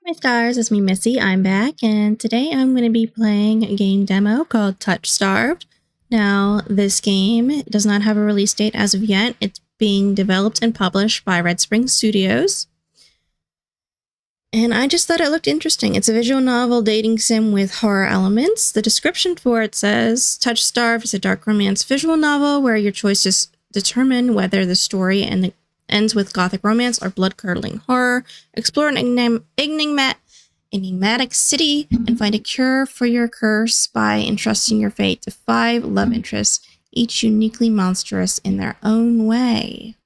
My stars, it's me Missy, I'm back, and today I'm going to be playing a game demo called TOUCHSTARVED. Now, this game does not have a release date as of yet. It's being developed and published by Red Spring Studios. And I just thought it looked interesting. It's a visual novel dating sim with horror elements. The description for it says, TOUCHSTARVED is a dark romance visual novel where your choices determine whether the story ends with gothic romance or blood-curdling horror. Explore an enigmatic city and find a cure for your curse by entrusting your fate to 5 love interests, each uniquely monstrous in their own way.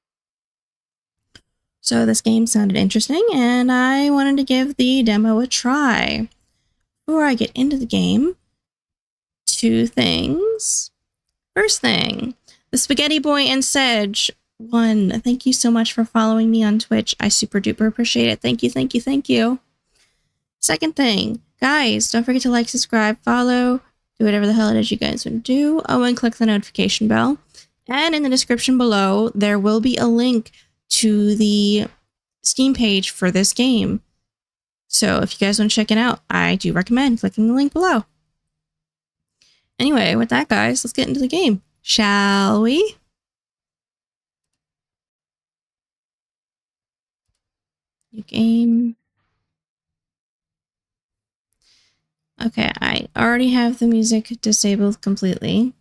So this game sounded interesting, and I wanted to give the demo a try. Before I get into the game, 2 things. First thing, the Spaghetti Boy and Sedge 1. Thank you so much for following me on Twitch. I super duper appreciate it. Thank you, thank you, thank you. Second thing, guys, don't forget to like, subscribe, follow, do whatever the hell it is you guys would do. Oh, and click the notification bell. And in the description below, there will be a link to the Steam page for this game. So if you guys want to check it out, I do recommend clicking the link below. Anyway, with that, guys, let's get into the game. Shall we? New game. Okay, I already have the music disabled completely.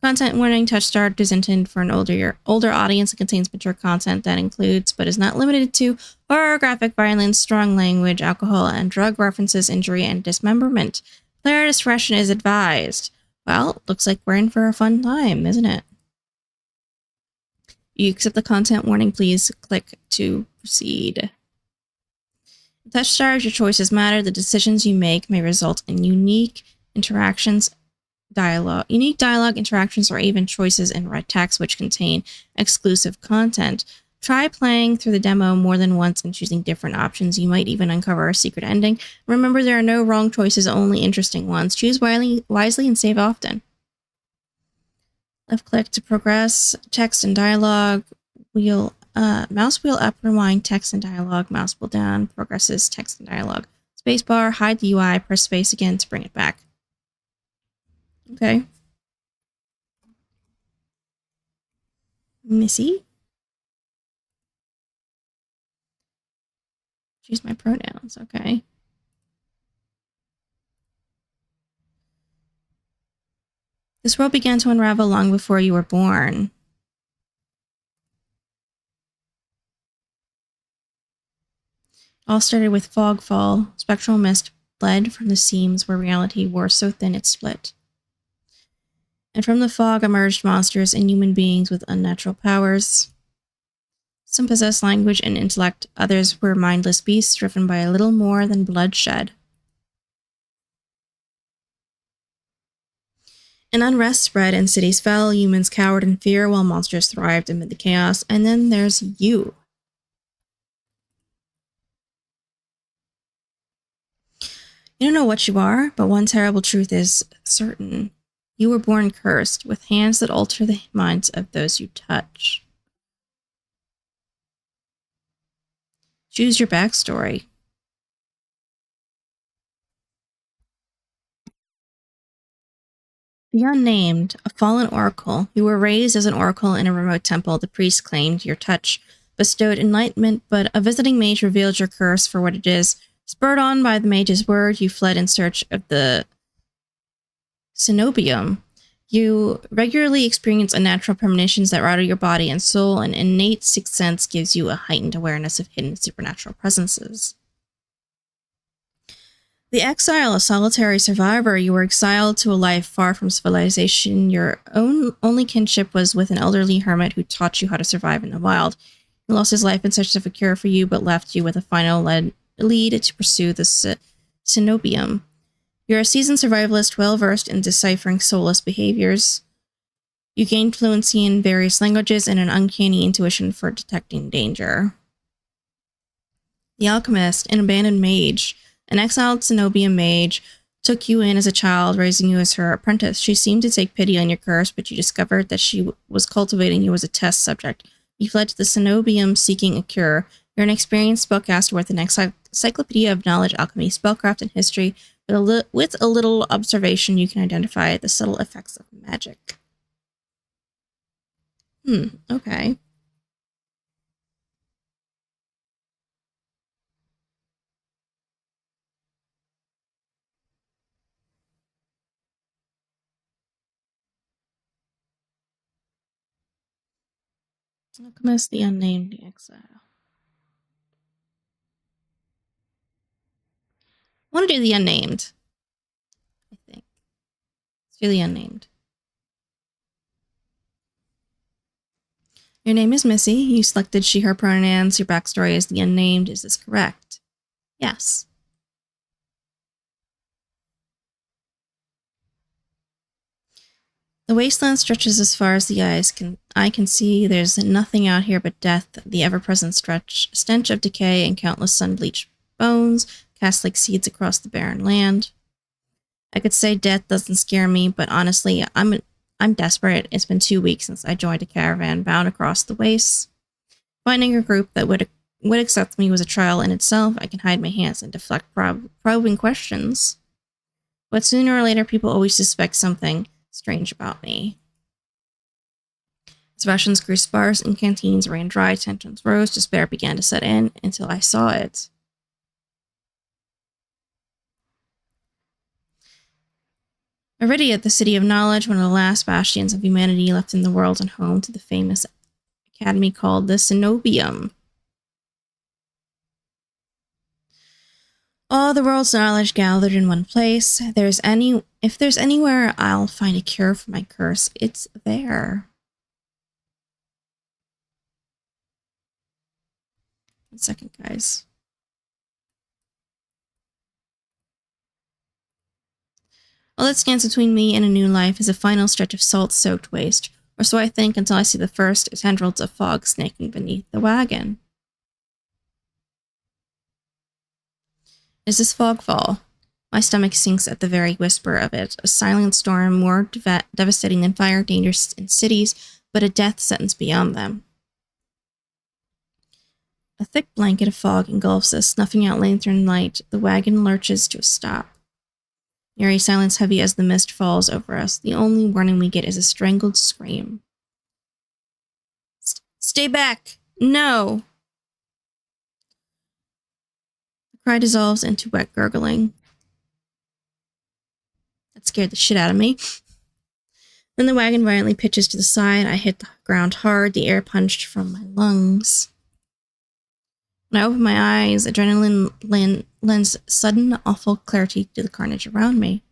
Content warning: TOUCHSTARVED is intended for an older audience and contains mature content that includes, but is not limited to, horror, graphic violence, strong language, alcohol, and drug references, injury, and dismemberment. Player discretion is advised. Well, looks like we're in for a fun time, isn't it? You accept the content warning, please click to proceed. TOUCHSTARVED, your choices matter. The decisions you make may result in unique dialogue, interactions, or even choices in red text which contain exclusive content. Try playing through the demo more than once and choosing different options. You might even uncover a secret ending. Remember, there are no wrong choices, only interesting ones. Choose wisely and save often. Left click to progress text and dialogue. Mouse wheel up, rewind text and dialogue. Mouse wheel down progresses text and dialogue. Spacebar, hide the UI, press space again to bring it back. Okay. Missy. Choose my pronouns, okay. This world began to unravel long before you were born. All started with fogfall. Spectral mist bled from the seams where reality wore so thin it split. And from the fog emerged monsters and human beings with unnatural powers. Some possessed language and intellect, others were mindless beasts driven by a little more than bloodshed. An unrest spread and cities fell, humans cowered in fear while monsters thrived amid the chaos, and then there's you. You don't know what you are, but one terrible truth is certain. You were born cursed, with hands that alter the minds of those you touch. Choose your backstory. The Unnamed, a fallen oracle. You were raised as an oracle in a remote temple. The priest claimed your touch bestowed enlightenment, but a visiting mage revealed your curse for what it is. Spurred on by the mage's word, you fled in search of the cenobium. You regularly experience unnatural premonitions that rattle your body and soul. An innate sixth sense gives you a heightened awareness of hidden supernatural presences. The exile, a solitary survivor. You were exiled to a life far from civilization. Your only kinship was with an elderly hermit who taught you how to survive in the wild. He lost his life in search of a cure for you, but left you with a final lead to pursue the cenobium. You're a seasoned survivalist, well-versed in deciphering soulless behaviors. You gained fluency in various languages and an uncanny intuition for detecting danger. The Alchemist, an abandoned mage. An exiled cenobium mage took you in as a child, raising you as her apprentice. She seemed to take pity on your curse, but you discovered that she was cultivating you as a test subject. You fled to the cenobium seeking a cure. You're an experienced spellcaster with an encyclopedia of knowledge, alchemy, spellcraft, and history. With a little observation, you can identify the subtle effects of magic. Okay. Alchemist, the Unnamed, the Exile. I want to do the Unnamed. I think. Let's do the Unnamed. Your name is Missy. You selected she, her pronouns. Your backstory is the Unnamed. Is this correct? Yes. The wasteland stretches as far as the eye can see. There's nothing out here but death, the ever-present stench of decay, and countless sun-bleached bones cast like seeds across the barren land. I could say death doesn't scare me, but honestly, I'm desperate. It's been 2 weeks since I joined a caravan bound across the wastes. Finding a group that would accept me was a trial in itself. I can hide my hands and deflect probing questions. But sooner or later, people always suspect something strange about me. As rations grew sparse and canteens ran dry, tensions rose, despair began to set in until I saw it. Iridia, the city of knowledge, one of the last bastions of humanity left in the world and home to the famous academy called the Cenobium. All the world's knowledge gathered in one place. If there's anywhere I'll find a cure for my curse, it's there. 1 second, guys. All that stands between me and a new life is a final stretch of salt-soaked waste, or so I think until I see the first tendrils of fog snaking beneath the wagon. Is this fogfall? My stomach sinks at the very whisper of it. A silent storm more devastating than fire, dangerous in cities, but a death sentence beyond them. A thick blanket of fog engulfs us, snuffing out lantern light. The wagon lurches to a stop. Eerie silence heavy as the mist falls over us. The only warning we get is a strangled scream. Stay back! No! The cry dissolves into wet gurgling. That scared the shit out of me. Then the wagon violently pitches to the side. I hit the ground hard, the air punched from my lungs. When I open my eyes, adrenaline lends sudden, awful clarity to the carnage around me.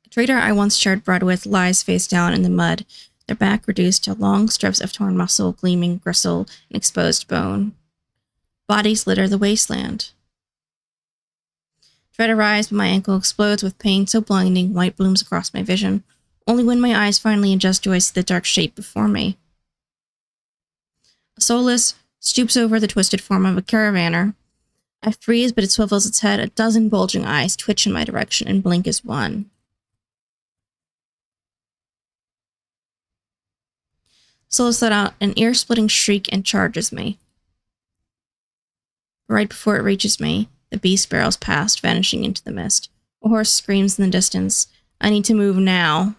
A trader I once shared bread with lies face down in the mud, their back reduced to long strips of torn muscle, gleaming gristle, and exposed bone. Bodies litter the wasteland. Try to rise, but my ankle explodes with pain so blinding, white blooms across my vision. Only when my eyes finally adjust do I see the dark shape before me. A soulless stoops over the twisted form of a caravaner. I freeze, but it swivels its head. A dozen bulging eyes twitch in my direction and blink as one. Soulless let out an ear-splitting shriek and charges me. Right before it reaches me, the beast barrels past, vanishing into the mist. A horse screams in the distance. I need to move now.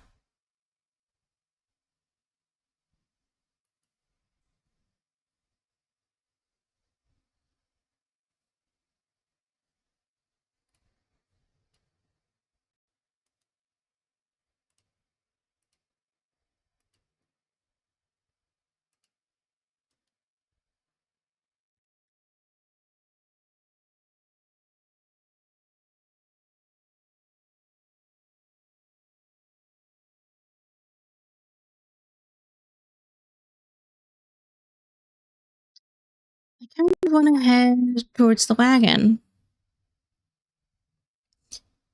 I kind of want to head towards the wagon.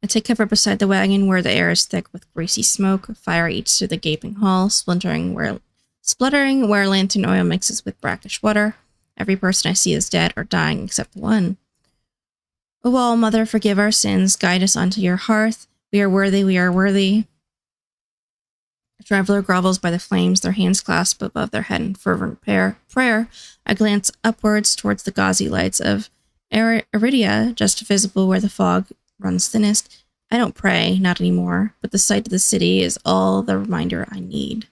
I take cover beside the wagon where the air is thick with greasy smoke. Fire eats through the gaping hall, spluttering where lantern oil mixes with brackish water. Every person I see is dead or dying except one. O All Mother, forgive our sins, guide us onto your hearth. We are worthy, we are worthy. Traveler grovels by the flames, their hands clasped above their head in fervent prayer. I glance upwards towards the gauzy lights of Iridia, just visible where the fog runs thinnest. I don't pray, not anymore, but the sight of the city is all the reminder I need.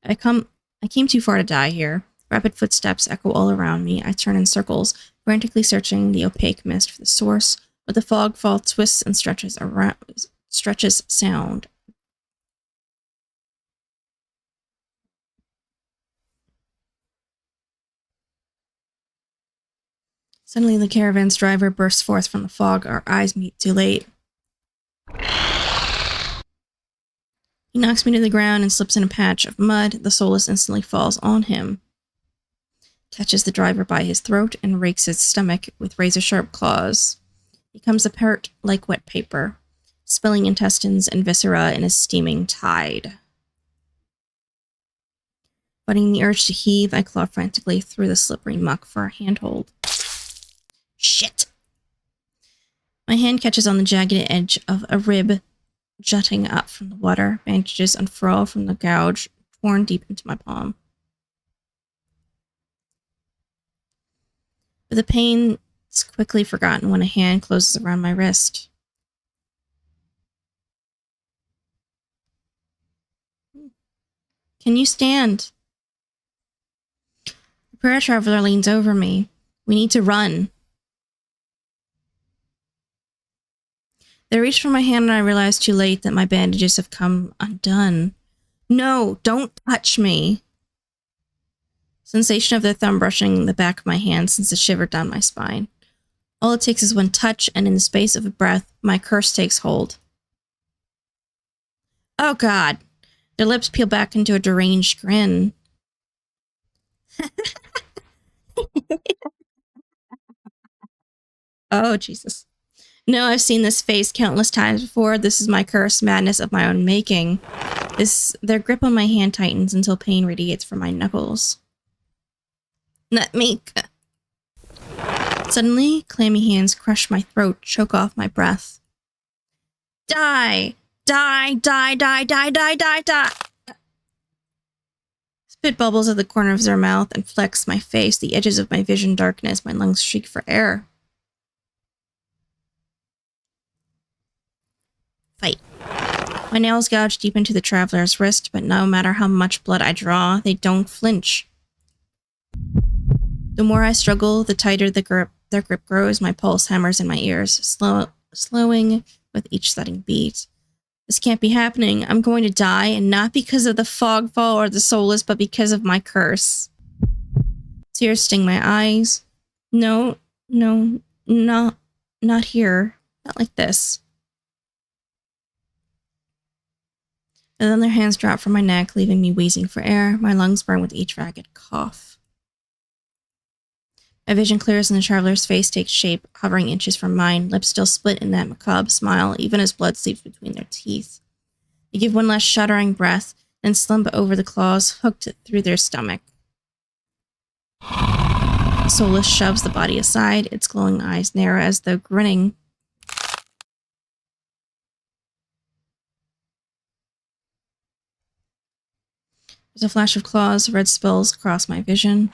I came too far to die here. Rapid footsteps echo all around me. I turn in circles, frantically searching the opaque mist for the source, but the fog fall twists and stretches sound. Suddenly, the caravan's driver bursts forth from the fog. Our eyes meet too late. He knocks me to the ground and slips in a patch of mud. The Solus instantly falls on him, catches the driver by his throat, and rakes his stomach with razor-sharp claws. He comes apart like wet paper, spilling intestines and viscera in a steaming tide. Fighting the urge to heave, I claw frantically through the slippery muck for a handhold. Shit! My hand catches on the jagged edge of a rib jutting up from the water. Bandages unfurl from the gouge, torn deep into my palm. But the pain is quickly forgotten when a hand closes around my wrist. Can you stand? The prayer traveler leans over me. We need to run. They reach for my hand and I realize too late that my bandages have come undone. No, don't touch me. Sensation of their thumb brushing the back of my hand sends a shiver down my spine. All it takes is one touch, and in the space of a breath, my curse takes hold. Oh God. Their lips peel back into a deranged grin. Oh, Jesus. No, I've seen this face countless times before. This is my curse, madness of my own making. Their grip on my hand tightens until pain radiates from my knuckles. Let me... Suddenly, clammy hands crush my throat, choke off my breath. Die! Die! Die! Die! Die! Die! Die! Die! Spit bubbles at the corner of their mouth and flecks my face, the edges of my vision darken as my lungs shriek for air. Fight. My nails gouge deep into the traveler's wrist, but no matter how much blood I draw, they don't flinch. The more I struggle, the tighter their grip grows. My pulse hammers in my ears, slowing with each thudding beat. This can't be happening. I'm going to die, and not because of the fogfall or the Solus, but because of my curse. Tears sting my eyes. No, not here. Not like this. And then their hands drop from my neck, leaving me wheezing for air. My lungs burn with each ragged cough. My vision clears and the traveler's face takes shape, hovering inches from mine, lips still split in that macabre smile, even as blood seeps between their teeth. They give one last shuddering breath, then slump over the claws hooked through their stomach. Solus shoves the body aside, its glowing eyes narrow as though grinning. There's a flash of claws, red spills across my vision.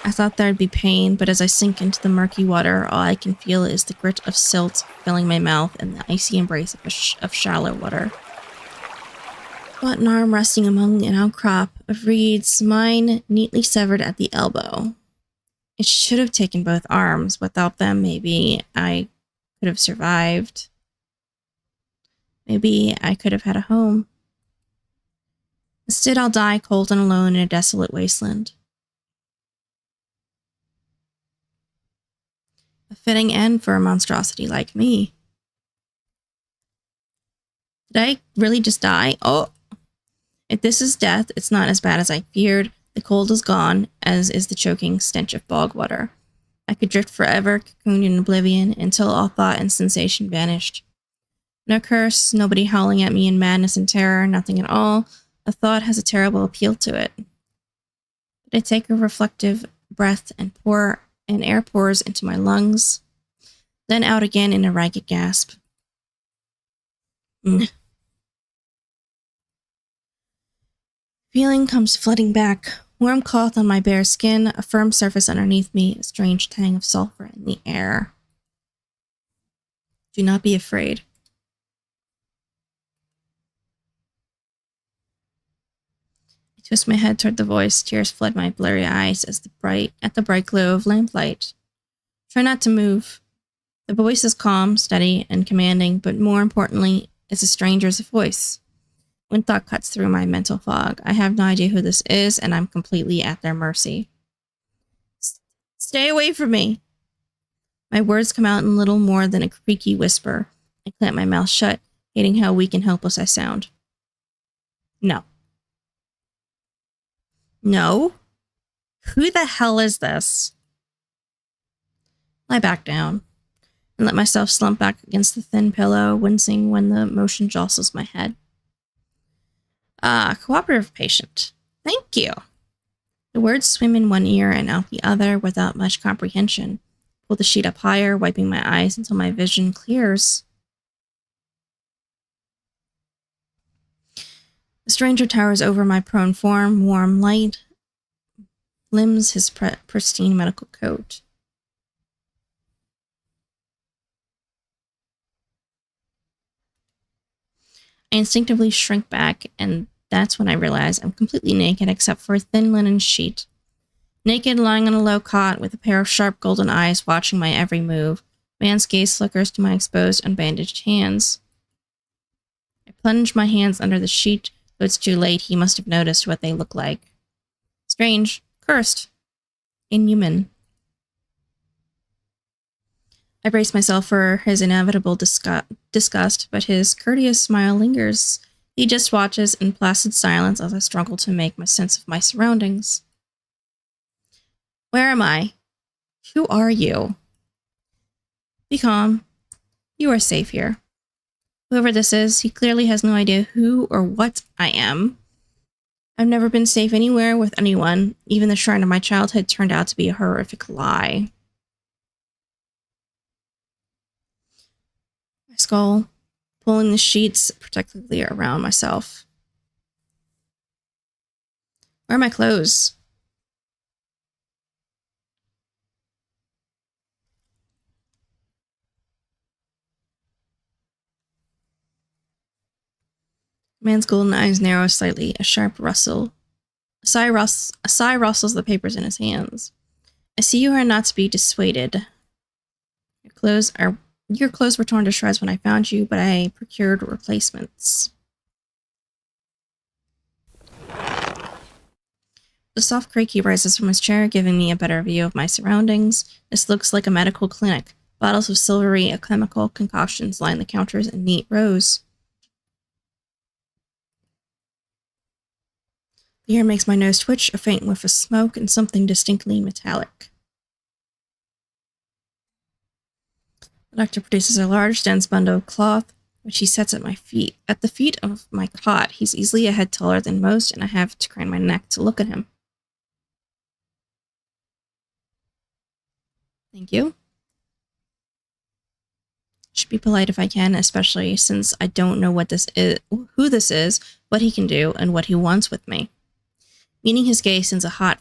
I thought there'd be pain, but as I sink into the murky water, all I can feel is the grit of silt filling my mouth and the icy embrace of shallow water. Caught an arm resting among an outcrop of reeds, mine neatly severed at the elbow. It should have taken both arms. Without them, maybe I could have survived. Maybe I could have had a home. Instead, I'll die cold and alone in a desolate wasteland. A fitting end for a monstrosity like me. Did I really just die? Oh! If this is death, it's not as bad as I feared. The cold is gone, as is the choking stench of bog water. I could drift forever, cocooned in oblivion, until all thought and sensation vanished. No curse, nobody howling at me in madness and terror, nothing at all. A thought has a terrible appeal to it. But I take a reflective breath and air pours into my lungs, then out again in a ragged gasp. Feeling comes flooding back. Warm cloth on my bare skin, a firm surface underneath me, a strange tang of sulfur in the air. Do not be afraid. I twist my head toward the voice. Tears flood my blurry eyes at the bright glow of lamplight. Try not to move. The voice is calm, steady, and commanding, but more importantly, it's a stranger's voice. When thought cuts through my mental fog, I have no idea who this is, and I'm completely at their mercy. Stay away from me! My words come out in little more than a creaky whisper. I clamp my mouth shut, hating how weak and helpless I sound. No. No? Who the hell is this? I back down and let myself slump back against the thin pillow, wincing when the motion jostles my head. Cooperative patient. Thank you. The words swim in one ear and out the other without much comprehension. Pull the sheet up higher, wiping my eyes until my vision clears. The stranger towers over my prone form, warm light, limbs his pristine medical coat. I instinctively shrink back, and that's when I realize I'm completely naked except for a thin linen sheet. Naked, lying on a low cot with a pair of sharp golden eyes watching my every move. Man's gaze flickers to my exposed, unbandaged hands. I plunge my hands under the sheet, though it's too late. He must have noticed what they look like. Strange. Cursed. Inhuman. I brace myself for his inevitable disgust, but his courteous smile lingers. He just watches in placid silence as I struggle to make sense of my surroundings. Where am I? Who are you? Be calm. You are safe here. Whoever this is, he clearly has no idea who or what I am. I've never been safe anywhere with anyone. Even the shrine of my childhood turned out to be a horrific lie. I scull, pulling the sheets protectively around myself. Where are my clothes? The man's golden eyes narrow slightly, a sharp rustle. A sigh rustles the papers in his hands. I see you are not to be dissuaded. Your clothes were torn to shreds when I found you, but I procured replacements. The soft creaky rises from his chair, giving me a better view of my surroundings. This looks like a medical clinic. Bottles of silvery chemical concoctions line the counters in neat rows. The air makes my nose twitch, a faint whiff of smoke, and something distinctly metallic. The doctor produces a large, dense bundle of cloth, which he sets at my feet. At the feet of my cot, he's easily a head taller than most, and I have to crane my neck to look at him. Thank you. Should be polite if I can, especially since I don't know who this is, what he can do, and what he wants with me. Meeting his gaze sends a hot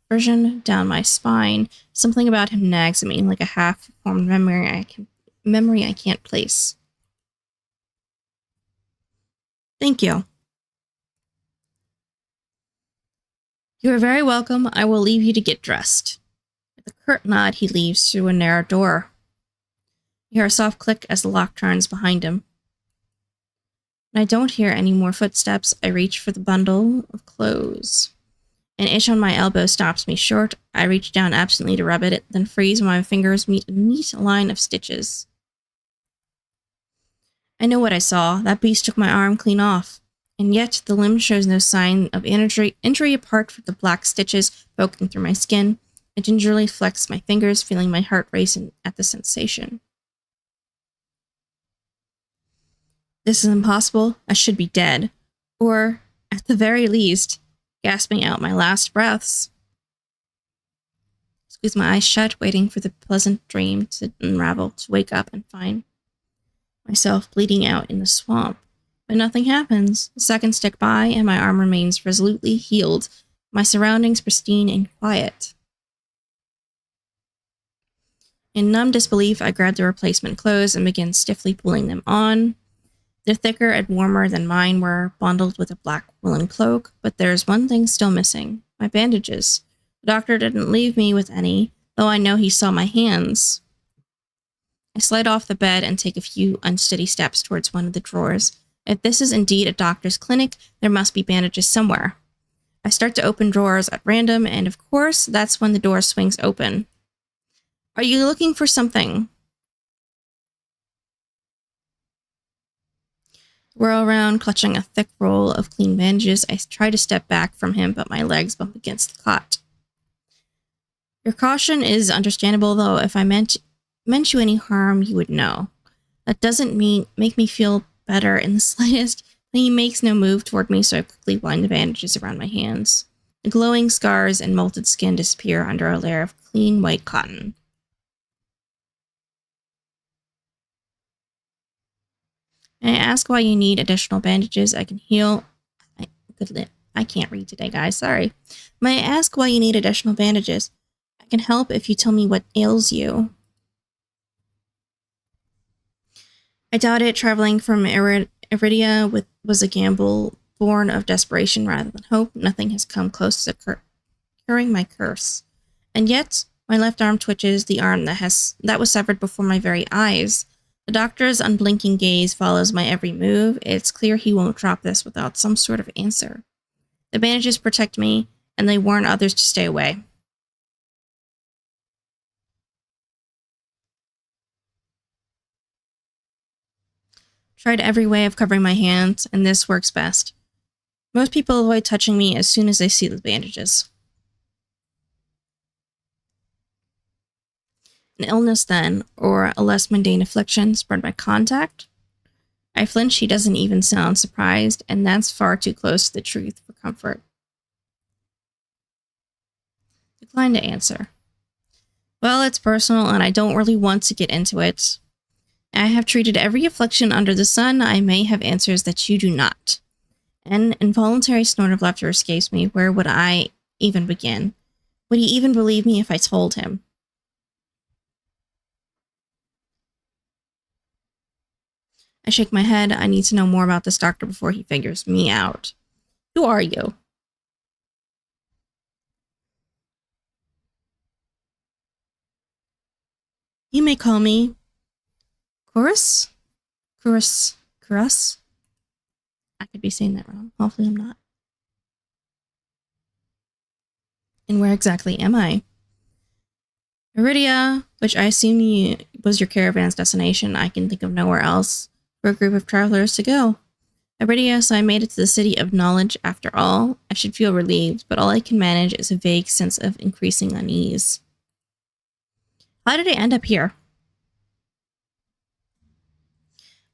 version down my spine. Something about him nags at me like a half-formed memory I can't place. Thank you. You are very welcome. I will leave you to get dressed. With a curt nod, he leaves through a narrow door. I hear a soft click as the lock turns behind him. When I don't hear any more footsteps, I reach for the bundle of clothes. An itch on my elbow stops me short. I reach down absently to rub it, then freeze when my fingers meet a neat line of stitches. I know what I saw. That beast took my arm clean off. And yet, the limb shows no sign of injury apart from the black stitches poking through my skin. I gingerly flex my fingers, feeling my heart race at the sensation. This is impossible. I should be dead. Or, at the very least, gasping out my last breaths. Squeeze my eyes shut, waiting for the pleasant dream to unravel, to wake up and find myself bleeding out in the swamp. But nothing happens. The seconds tick by, and my arm remains resolutely healed, my surroundings pristine and quiet. In numb disbelief, I grab the replacement clothes and begin stiffly pulling them on. They're thicker and warmer than mine were, bundled with a black woolen cloak, but there's one thing still missing: my bandages. The doctor didn't leave me with any, though I know he saw my hands. I slide off the bed and take a few unsteady steps towards one of the drawers. If this is indeed a doctor's clinic, there must be bandages somewhere. I start to open drawers at random, and of course, that's when the door swings open. Are you looking for something? Whirl around, clutching a thick roll of clean bandages. I try to step back from him, but my legs bump against the cot. Your caution is understandable, though. If I meant you any harm, you would know. That doesn't make me feel better in the slightest. He makes no move toward me, so I quickly wind the bandages around my hands. The glowing scars and molted skin disappear under a layer of clean white cotton. May I ask why you need additional bandages? I can heal. I can't read today, guys. Sorry. May I ask why you need additional bandages? I can help if you tell me what ails you. I doubt it. Traveling from Iridia was a gamble born of desperation rather than hope. Nothing has come close to curing my curse. And yet, my left arm twitches, the arm that was severed before my very eyes. The doctor's unblinking gaze follows my every move. It's clear he won't drop this without some sort of answer. The bandages protect me, and they warn others to stay away. Tried every way of covering my hands, and this works best. Most people avoid touching me as soon as they see the bandages. An illness, then, or a less mundane affliction spread by contact? I flinch. He doesn't even sound surprised, and that's far too close to the truth for comfort. Decline to answer. Well, it's personal, and I don't really want to get into it. I have treated every affliction under the sun. I may have answers that you do not. An involuntary snort of laughter escapes me. Where would I even begin? Would he even believe me if I told him? I shake my head. I need to know more about this doctor before he figures me out. Who are you? You may call me Chorus? Chorus? I could be saying that wrong. Hopefully I'm not. And where exactly am I? Iridia, which I assume was your caravan's destination. I can think of nowhere else for a group of travelers to go. Iridia, so I made it to the city of knowledge after all. I should feel relieved, but all I can manage is a vague sense of increasing unease. How did I end up here?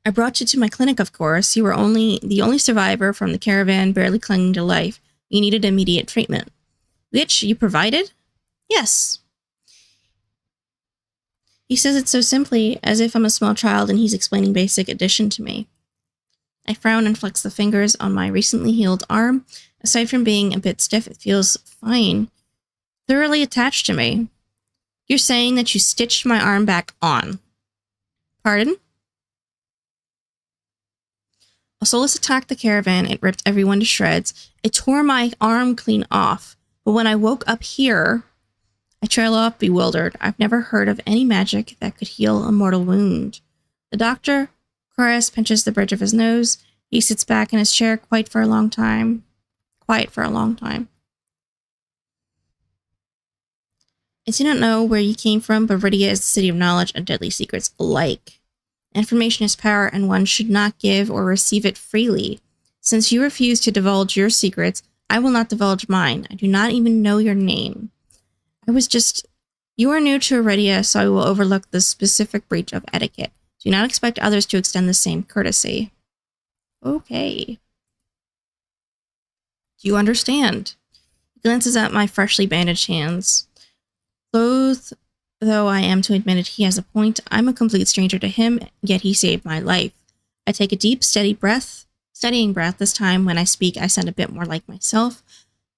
I brought you to my clinic, of course. You were the only survivor from the caravan, barely clinging to life. You needed immediate treatment. Which you provided? Yes. He says it so simply, as if I'm a small child and he's explaining basic addition to me. I frown and flex the fingers on my recently healed arm. Aside from being a bit stiff, it feels fine. Thoroughly attached to me. You're saying that you stitched my arm back on. Pardon? A Solus attacked the caravan. It ripped everyone to shreds. It tore my arm clean off. But when I woke up here, I trail off bewildered. I've never heard of any magic that could heal a mortal wound. The doctor, Chorus, pinches the bridge of his nose. He sits back in his chair quiet for a long time. I do not know where you came from, but Viridia is the city of knowledge and deadly secrets alike. Information is power, and one should not give or receive it freely. Since you refuse to divulge your secrets, I will not divulge mine. I do not even know your name. You are new to Iridia, so I will overlook the specific breach of etiquette. Do not expect others to extend the same courtesy. Okay. Do you understand? He glances at my freshly bandaged hands. Loath though I am to admit it, he has a point. I'm a complete stranger to him, yet he saved my life. I take a deep, steady breath, Studying breath, this time when I speak, I sound a bit more like myself.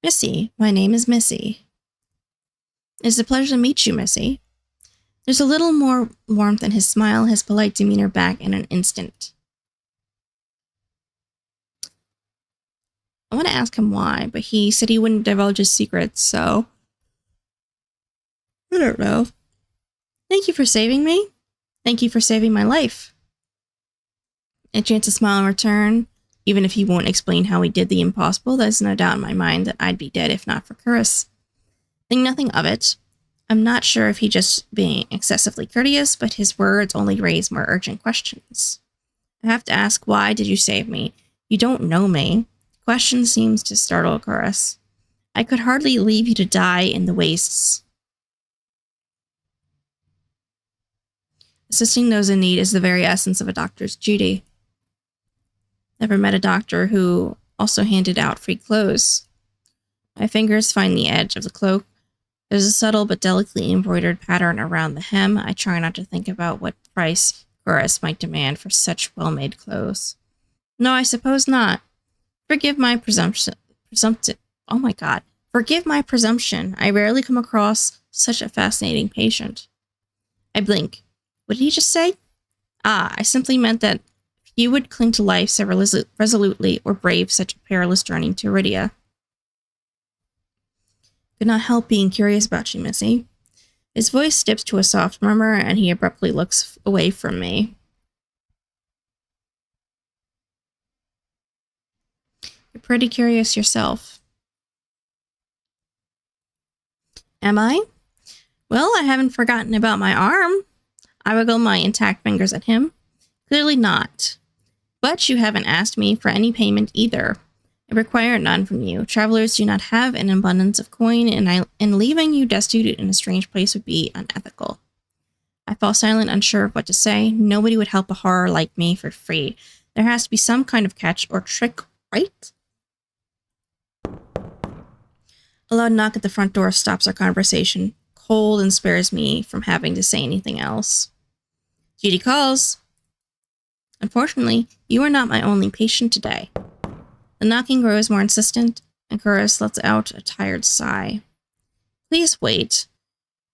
Missy, my name is Missy. It's a pleasure to meet you, Missy. There's a little more warmth in his smile, his polite demeanor back in an instant. I want to ask him why, but he said he wouldn't divulge his secrets, so I don't know. Thank you for saving me. Thank you for saving my life. A chance to smile in return, even if he won't explain how he did the impossible. There's no doubt in my mind that I'd be dead if not for Curtis. Think nothing of it. I'm not sure if he's just being excessively courteous, but his words only raise more urgent questions. I have to ask, why did you save me? You don't know me. The question seems to startle Curtis. I could hardly leave you to die in the wastes. Assisting those in need is the very essence of a doctor's duty. Never met a doctor who also handed out free clothes. My fingers find the edge of the cloak. There's a subtle but delicately embroidered pattern around the hem. I try not to think about what price Curtis might demand for such well-made clothes. No, I suppose not. Forgive my presumption. Oh my god. Forgive my presumption. I rarely come across such a fascinating patient. I blink. What did he just say? I simply meant that if you would cling to life so resolutely or brave such a perilous journey to Iridia. Could not help being curious about you, Missy. His voice dips to a soft murmur, and he abruptly looks away from me. You're pretty curious yourself. Am I? Well, I haven't forgotten about my arm. I wiggle my intact fingers at him. Clearly not. But you haven't asked me for any payment either. I require none from you. Travelers do not have an abundance of coin, and leaving you destitute in a strange place would be unethical. I fall silent, unsure of what to say. Nobody would help a horror like me for free. There has to be some kind of catch or trick, right? A loud knock at the front door stops our conversation, cold and spares me from having to say anything else. Judy calls. Unfortunately, you are not my only patient today. The knocking grows more insistent, and Curtis lets out a tired sigh. Please wait.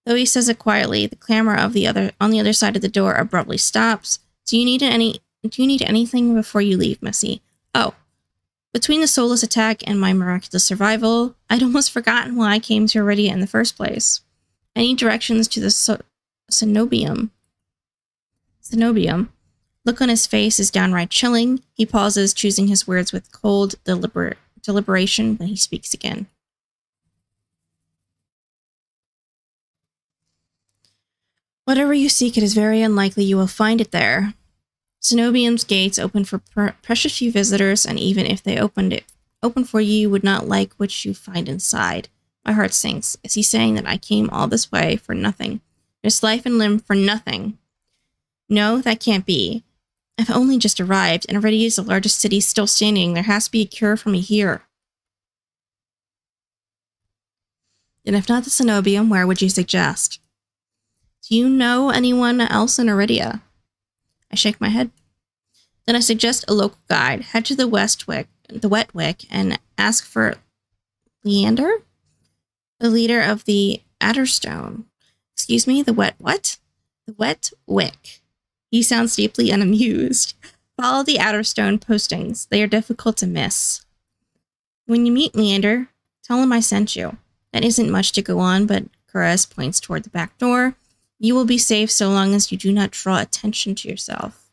Though he says it quietly, the clamor of on the other side of the door abruptly stops. Do you need anything before you leave, Missy? Oh, between the soulless attack and my miraculous survival, I'd almost forgotten why I came to Iridia in the first place. I need directions to the cenobium. Look on his face is downright chilling. He pauses, choosing his words with cold deliberation when he speaks again. Whatever you seek, it is very unlikely you will find it there. Cenobium's gates open for precious few visitors, and even if they open for you, you would not like what you find inside. My heart sinks. Is he saying that I came all this way for nothing? Risk life and limb for nothing? No, that can't be. I've only just arrived, and Iridia is the largest city still standing. There has to be a cure for me here. And if not the Cenobium, where would you suggest? Do you know anyone else in Iridia? I shake my head. Then I suggest a local guide. Head to the Wet Wick, and ask for Leander, the leader of the Adderstone. Excuse me, the Wet what? The Wet Wick. He sounds deeply unamused. Follow the Adderstone postings. They are difficult to miss. When you meet Leander, tell him I sent you. That isn't much to go on, but Curtis points toward the back door. You will be safe so long as you do not draw attention to yourself.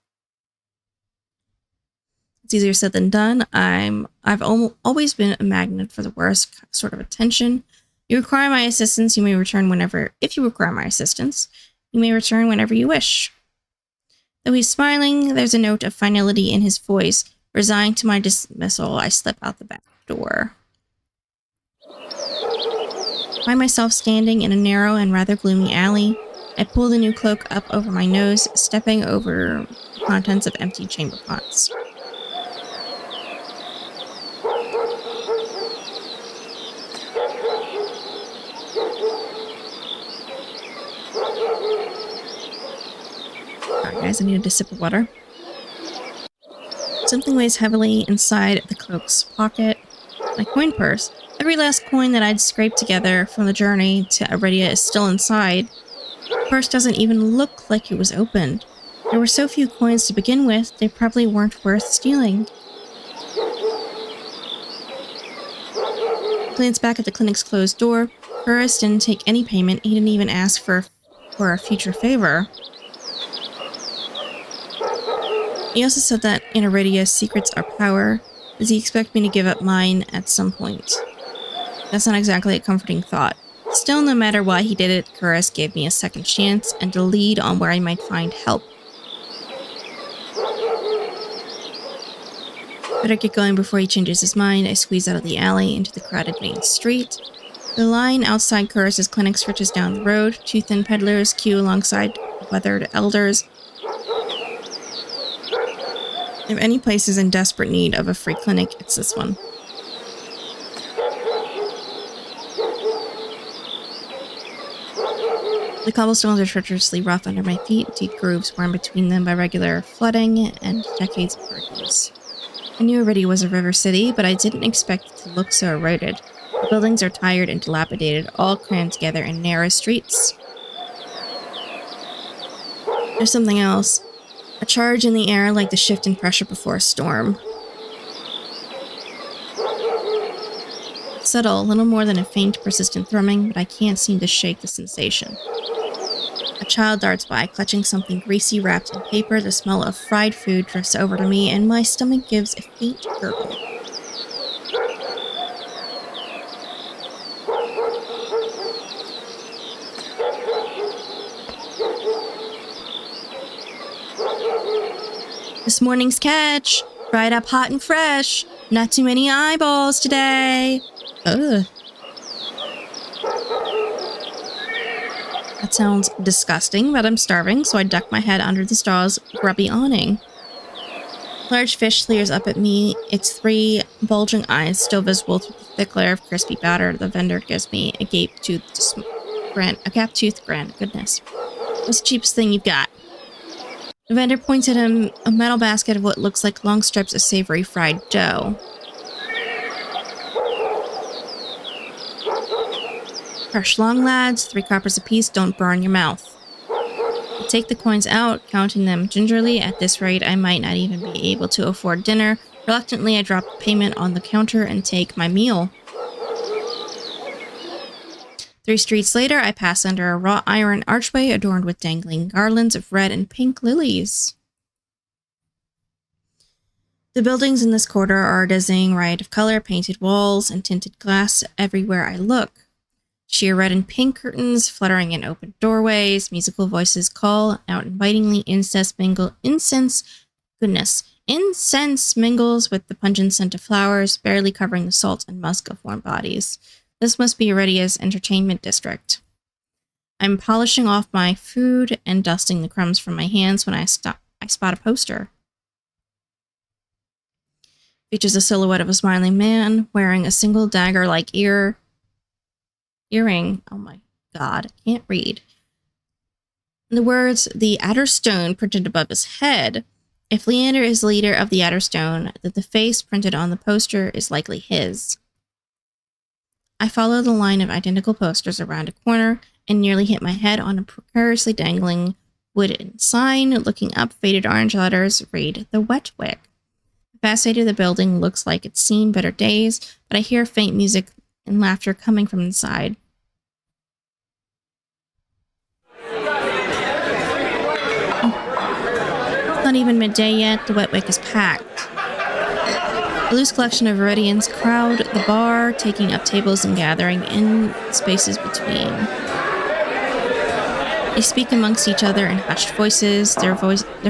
It's easier said than done. I've always been a magnet for the worst sort of attention. You require my assistance, you may return whenever... If you require my assistance, you may return whenever you wish. Though he's smiling, there's a note of finality in his voice. Resigned to my dismissal, I slip out the back door. I find myself standing in a narrow and rather gloomy alley. I pull the new cloak up over my nose, stepping over the contents of empty chamber pots. Alright guys, I needed a sip of water. Something weighs heavily inside the cloak's pocket. My coin purse. Every last coin that I'd scraped together from the journey to Iridia is still inside. The purse doesn't even look like it was opened. There were so few coins to begin with, they probably weren't worth stealing. Glance back at the clinic's closed door. Curtis didn't take any payment. He didn't even ask for a future favor. He also said that in Iridia, secrets are power. Does he expect me to give up mine at some point? That's not exactly a comforting thought. Still, no matter why he did it, Curtis gave me a second chance and a lead on where I might find help. Better get going before he changes his mind. I squeeze out of the alley into the crowded main street. The line outside Curtis's clinic stretches down the road. Two thin peddlers queue alongside weathered elders. If any place is in desperate need of a free clinic, it's this one. The cobblestones are treacherously rough under my feet, deep grooves worn between them by regular flooding and decades of hurricanes. I knew Iridia was a river city, but I didn't expect it to look so eroded. The buildings are tired and dilapidated, all crammed together in narrow streets. There's something else. A charge in the air like the shift in pressure before a storm. It's subtle, a little more than a faint, persistent thrumming, but I can't seem to shake the sensation. A child darts by, clutching something greasy wrapped in paper. The smell of fried food drifts over to me, and my stomach gives a faint gurgle. This morning's catch! Fried up hot and fresh! Not too many eyeballs today! Ugh. That sounds disgusting, but I'm starving, so I duck my head under the stall's grubby awning. Large fish stares up at me, its three bulging eyes still visible through the thick layer of crispy batter. The vendor gives me a gap-toothed grin. Goodness. What's the cheapest thing you've got? The vendor points at a metal basket of what looks like long strips of savory fried dough. Crush long, lads. 3 coppers apiece. Don't burn your mouth. I take the coins out, counting them gingerly. At this rate, I might not even be able to afford dinner. Reluctantly, I drop the payment on the counter and take my meal. 3 streets later, I pass under a wrought iron archway adorned with dangling garlands of red and pink lilies. The buildings in this quarter are a dizzying riot of color, painted walls and tinted glass everywhere I look. Sheer red and pink curtains fluttering in open doorways, musical voices call out invitingly, incense mingles with the pungent scent of flowers, barely covering the salt and musk of warm bodies. This must be Iridia's entertainment district. I'm polishing off my food and dusting the crumbs from my hands when I spot a poster. Features a silhouette of a smiling man wearing a single dagger-like earring. Oh my god, I can't read. The words, "The Adderstone," printed above his head. If Leander is leader of the Adderstone, then the face printed on the poster is likely his. I follow the line of identical posters around a corner and nearly hit my head on a precariously dangling wooden sign. Looking up, faded orange letters read, "The Wet Wick." The facade of the building looks like it's seen better days, but I hear faint music and laughter coming from inside. It's not even midday yet. The Wet Wick is packed. A loose collection of Iridians crowd the bar, taking up tables and gathering in spaces between. They speak amongst each other in hushed voices, their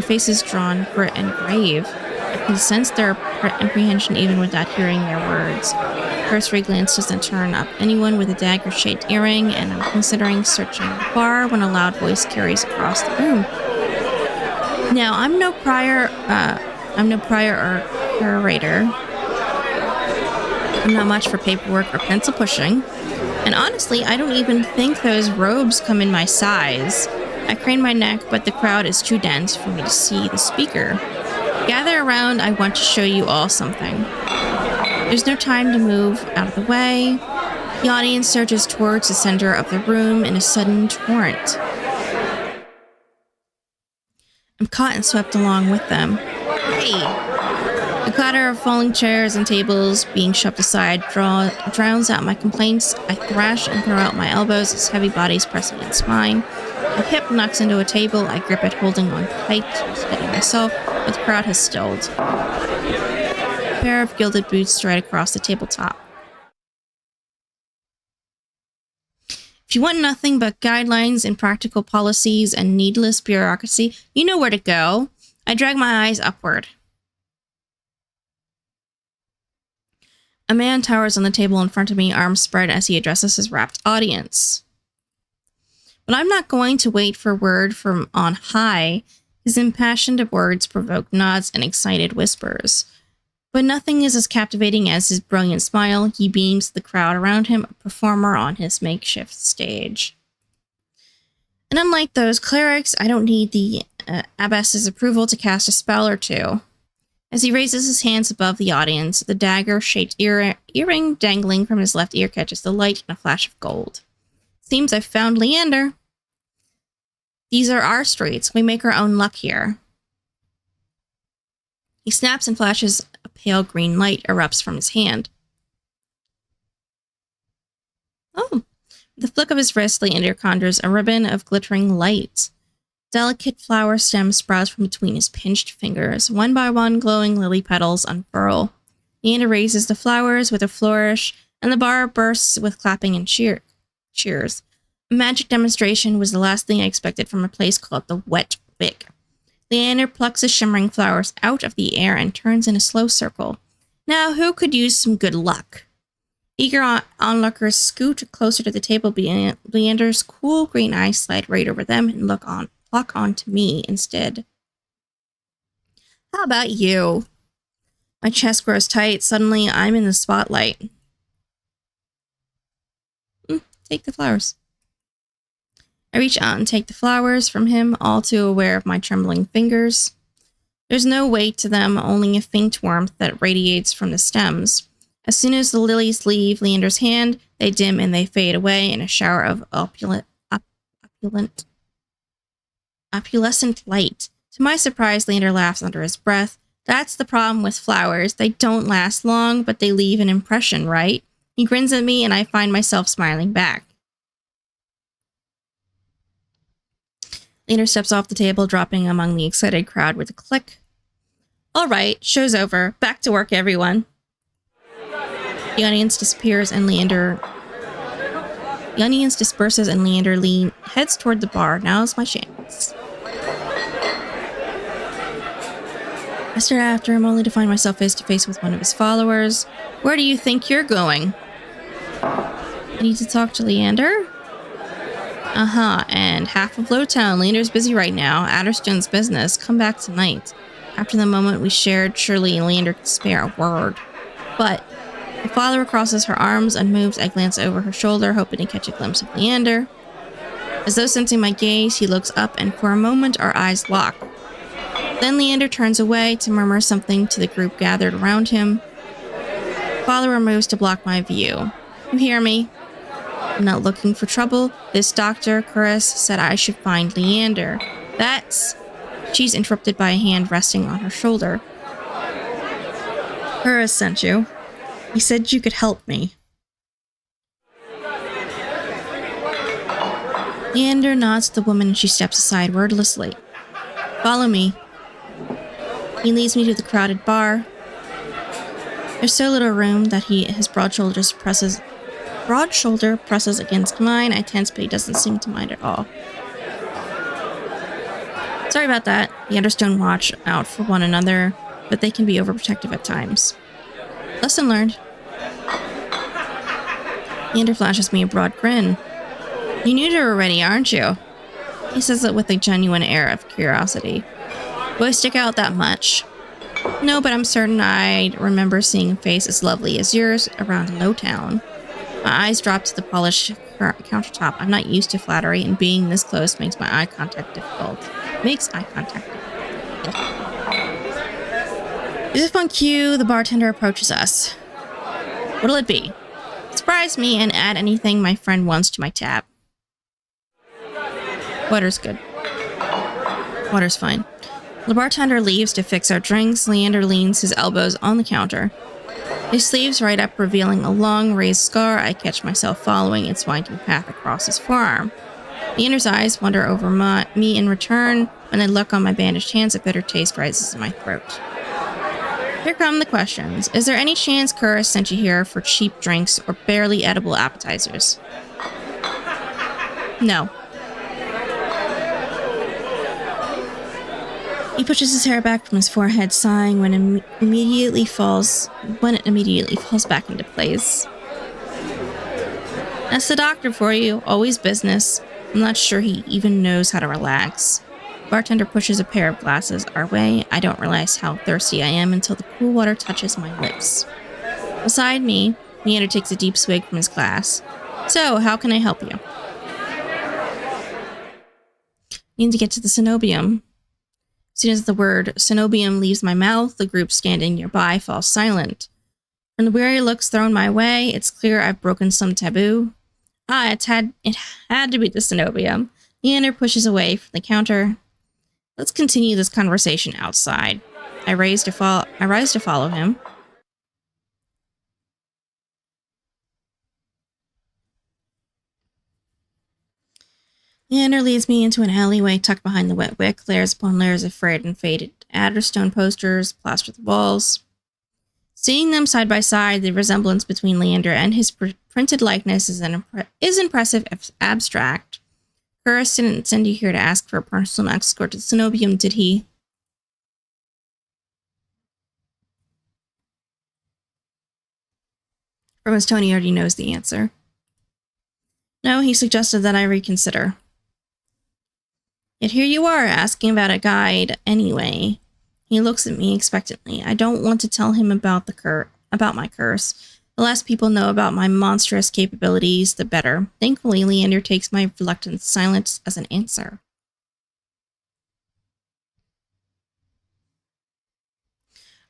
faces drawn grit and grave. I can sense their apprehension even without hearing their words. Cursory glance doesn't turn up anyone with a dagger-shaped earring, and I'm considering searching the bar when a loud voice carries across the room. Now, I'm no prior or curator. I'm not much for paperwork or pencil pushing. And honestly, I don't even think those robes come in my size. I crane my neck, but the crowd is too dense for me to see the speaker. Gather around, I want to show you all something. There's no time to move out of the way. The audience surges towards the center of the room in a sudden torrent. I'm caught and swept along with them. Hey! The clatter of falling chairs and tables being shoved aside drowns out my complaints. I thrash and throw out my elbows as heavy bodies press against mine. My hip knocks into a table. I grip it, holding on tight, steady myself, but the crowd has stilled. A pair of gilded boots stride across the tabletop. If you want nothing but guidelines and practical policies and needless bureaucracy, you know where to go. I drag my eyes upward. A man towers on the table in front of me, arms spread as he addresses his rapt audience. But I'm not going to wait for word from on high. His impassioned words provoke nods and excited whispers. But nothing is as captivating as his brilliant smile. He beams the crowd around him, a performer on his makeshift stage. And unlike those clerics, I don't need the abbess's approval to cast a spell or two. As he raises his hands above the audience, the dagger-shaped earring dangling from his left ear catches the light in a flash of gold. Seems I've found Leander. These are our streets. We make our own luck here. He snaps and flashes. A pale green light erupts from his hand. Oh! With the flick of his wrist, Leander conjures a ribbon of glittering light. Delicate flower stems sprout from between his pinched fingers. One by one, glowing lily petals unfurl. Leander raises the flowers with a flourish, and the bar bursts with clapping and cheers. A magic demonstration was the last thing I expected from a place called the Wet Wig. Leander plucks the shimmering flowers out of the air and turns in a slow circle. Now, who could use some good luck? Eager onlookers scoot closer to the table. Leander's cool green eyes slide right over them and lock on to me instead. How about you? My chest grows tight. Suddenly, I'm in the spotlight. Take the flowers. I reach out and take the flowers from him, all too aware of my trembling fingers. There's no weight to them, only a faint warmth that radiates from the stems. As soon as the lilies leave Leander's hand, they dim and they fade away in a shower of opulescent light. To my surprise, Leander laughs under his breath. That's the problem with flowers. They don't last long, but they leave an impression, right? He grins at me, and I find myself smiling back. Leander steps off the table, dropping among the excited crowd with a click. All right, show's over. Back to work, everyone. The audience disappears, and Leander... The audience disperses, and Leander heads toward the bar. Now's my chance. I stare after him, only to find myself face to face with one of his followers. Where do you think you're going? I need to talk to Leander? And half of Lowtown. Leander's busy right now. Adderstone's business. Come back tonight. After the moment we shared, surely Leander could spare a word. But the follower crosses her arms and moves. I glance over her shoulder, hoping to catch a glimpse of Leander. As though sensing my gaze, he looks up, and for a moment our eyes lock. Then Leander turns away to murmur something to the group gathered around him. The follower moves to block my view. You hear me? I'm not looking for trouble. This Dr. Chris said I should find Leander. That's... She's interrupted by a hand resting on her shoulder. Chris sent you. He said you could help me. Leander nods to the woman and she steps aside wordlessly. Follow me. He leads me to the crowded bar. There's so little room that his broad shoulder presses against mine. I tense, but he doesn't seem to mind at all. Sorry about that. The Understone watch out for one another, but they can be overprotective at times. Lesson learned. Leander flashes me a broad grin. You knew her already, aren't you? He says it with a genuine air of curiosity. Do I stick out that much? No, but I'm certain I remember seeing a face as lovely as yours around Lowtown. My eyes drop to the polished countertop. I'm not used to flattery, and being this close makes eye contact difficult. As if on cue, the bartender approaches us. What'll it be? Surprise me and add anything my friend wants to my tab. Water's good. Water's fine. The bartender leaves to fix our drinks. Leander leans his elbows on the counter. His sleeves right up, revealing a long, raised scar. I catch myself following its winding path across his forearm. Leander's eyes wander over me in return. When I look on my bandaged hands, a bitter taste rises in my throat. Here come the questions. Is there any chance Kura sent you here for cheap drinks or barely edible appetizers? No. He pushes his hair back from his forehead, sighing when it immediately falls back into place. That's the doctor for you. Always business. I'm not sure he even knows how to relax. Bartender pushes a pair of glasses our way. I don't realize how thirsty I am until the cool water touches my lips. Beside me, Leander takes a deep swig from his glass. So, how can I help you? Need to get to the cenobium. As soon as the word cenobium leaves my mouth, the group standing nearby falls silent. From the weary looks thrown my way, it's clear I've broken some taboo. It had to be the cenobium. Leander pushes away from the counter. Let's continue this conversation outside. I rise to follow him. Leander leads me into an alleyway tucked behind the wet wick, layers upon layers of frayed and faded Adderstone posters plaster the walls. Seeing them side by side, the resemblance between Leander and his printed likeness is impressive if abstract. Curtis didn't send you here to ask for a personal escort to the cenobium, did he? From his tone, he already knows the answer. No, he suggested that I reconsider. Yet here you are, asking about a guide anyway. He looks at me expectantly. I don't want to tell him about my curse. The less people know about my monstrous capabilities, the better. Thankfully, Leander takes my reluctant silence as an answer.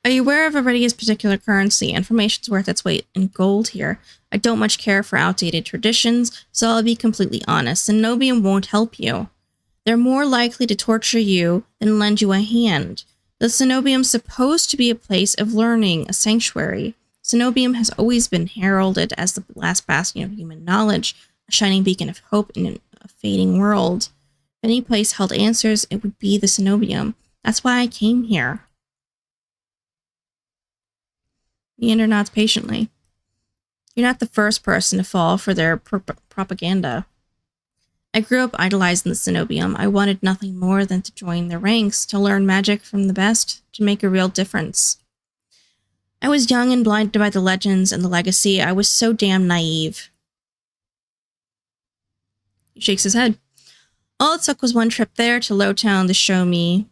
Are you aware of Iridia's particular currency? Information's worth its weight in gold here. I don't much care for outdated traditions, so I'll be completely honest. Cenobium won't help you. They're more likely to torture you than lend you a hand. The cenobium's supposed to be a place of learning, a sanctuary. Cenobium has always been heralded as the last bastion of human knowledge, a shining beacon of hope in a fading world. If any place held answers, it would be the cenobium. That's why I came here. Leander nods patiently. You're not the first person to fall for their propaganda. I grew up idolizing the cenobium. I wanted nothing more than to join their ranks, to learn magic from the best, to make a real difference. I was young and blinded by the legends and the legacy. I was so damn naive. He shakes his head. All it took was one trip here to Lowtown to show me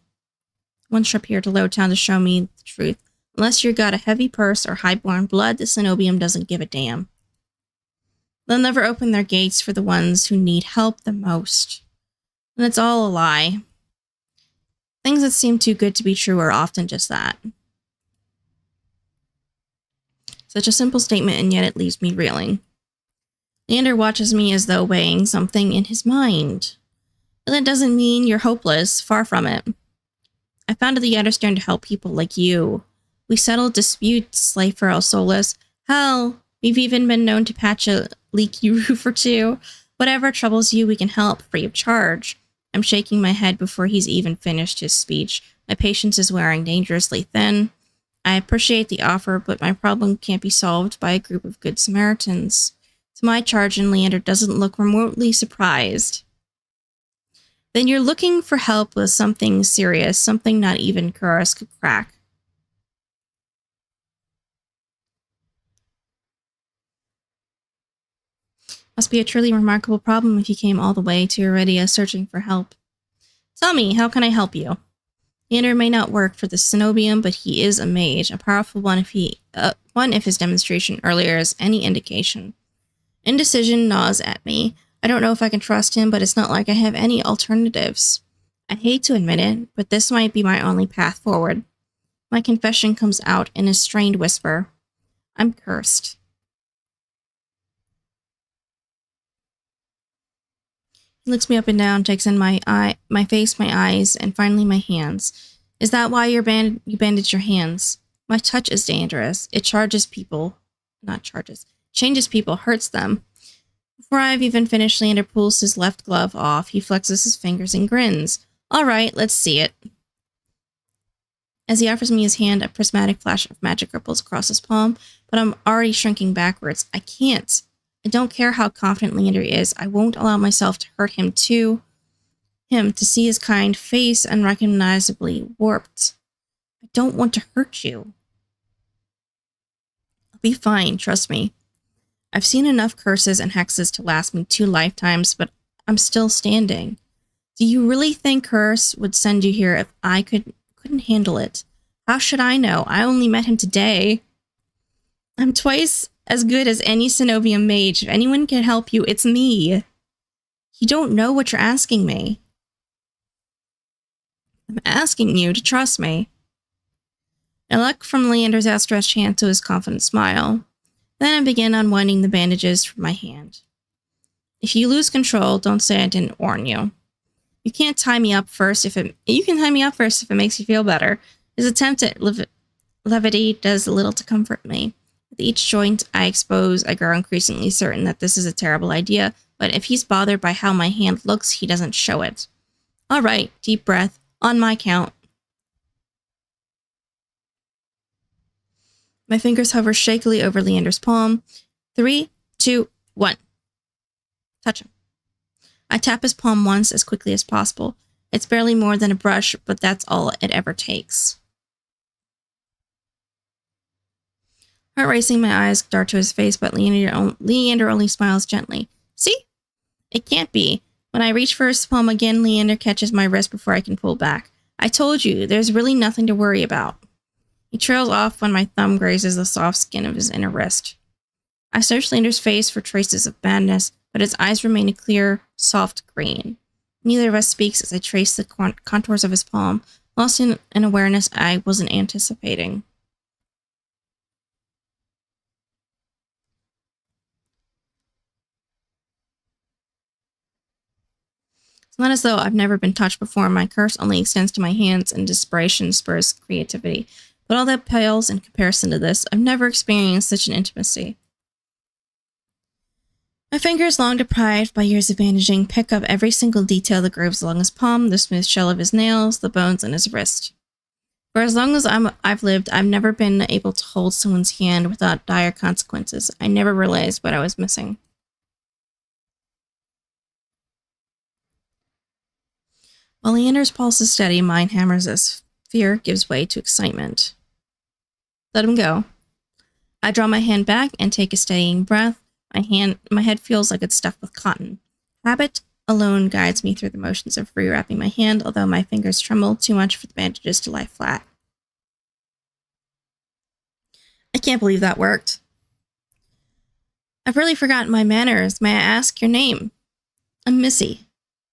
the truth. Unless you've got a heavy purse or highborn blood, the cenobium doesn't give a damn. They'll never open their gates for the ones who need help the most. And it's all a lie. Things that seem too good to be true are often just that. Such a simple statement, and yet it leaves me reeling. Leander watches me as though weighing something in his mind. But that doesn't mean you're hopeless, far from it. I founded the Adderstone to help people like you. We settled disputes, slay for El Solis. Hell, we've even been known to patch a leaky roof or two. Whatever troubles you, we can help, free of charge. I'm shaking my head before he's even finished his speech. My patience is wearing dangerously thin. I appreciate the offer, but my problem can't be solved by a group of good Samaritans. To my charge, and Leander doesn't look remotely surprised. Then you're looking for help with something serious, something not even Kuros could crack. Must be a truly remarkable problem if you came all the way to Iridia searching for help. Tell me, how can I help you? Leander may not work for the cenobium, but he is a mage, a powerful one if his demonstration earlier is any indication. Indecision gnaws at me. I don't know if I can trust him, but it's not like I have any alternatives. I hate to admit it, but this might be my only path forward. My confession comes out in a strained whisper. I'm cursed. He looks me up and down, takes in my face, my eyes, and finally my hands. Is that why you bandage your hands? My touch is dangerous. It changes people, hurts them. Before I've even finished, Leander pulls his left glove off. He flexes his fingers and grins. All right, let's see it. As he offers me his hand, a prismatic flash of magic ripples across his palm, but I'm already shrinking backwards. I can't. I don't care how confident Leander is. I won't allow myself to hurt him to see his kind face unrecognizably warped. I don't want to hurt you. I'll be fine, trust me. I've seen enough curses and hexes to last me 2 lifetimes, but I'm still standing. Do you really think Curse would send you here if I couldn't handle it? How should I know? I only met him today. I'm twice as good as any Cenobium mage. If anyone can help you, it's me. You don't know what you're asking me. I'm asking you to trust me. I look from Leander's outstretched hand to his confident smile. Then I begin unwinding the bandages from my hand. If you lose control, don't say I didn't warn you. You can tie me up first if it makes you feel better. His attempt at levity does little to comfort me. With each joint I expose, I grow increasingly certain that this is a terrible idea, but if he's bothered by how my hand looks, he doesn't show it. All right, deep breath, on my count. My fingers hover shakily over Leander's palm. 3, 2, 1. Touch him. I tap his palm once as quickly as possible. It's barely more than a brush, but that's all it ever takes. Heart racing, my eyes dart to his face, but Leander only smiles gently. See? It can't be. When I reach for his palm again, Leander catches my wrist before I can pull back. I told you, there's really nothing to worry about. He trails off when my thumb grazes the soft skin of his inner wrist. I search Leander's face for traces of madness, but his eyes remain a clear, soft green. Neither of us speaks as I trace the contours of his palm, lost in an awareness I wasn't anticipating. It's not as though I've never been touched before. My curse only extends to my hands, and desperation spurs creativity. But all that pales in comparison to this. I've never experienced such an intimacy. My fingers, long deprived by years of bandaging, pick up every single detail that grooves along his palm, the smooth shell of his nails, the bones in his wrist. For as long as I've lived, I've never been able to hold someone's hand without dire consequences. I never realized what I was missing. While Leander's pulse is steady, mine hammers as fear gives way to excitement. Let him go. I draw my hand back and take a steadying breath. My head feels like it's stuffed with cotton. Habit alone guides me through the motions of rewrapping my hand, although my fingers tremble too much for the bandages to lie flat. I can't believe that worked. I've really forgotten my manners. May I ask your name? I'm Missy.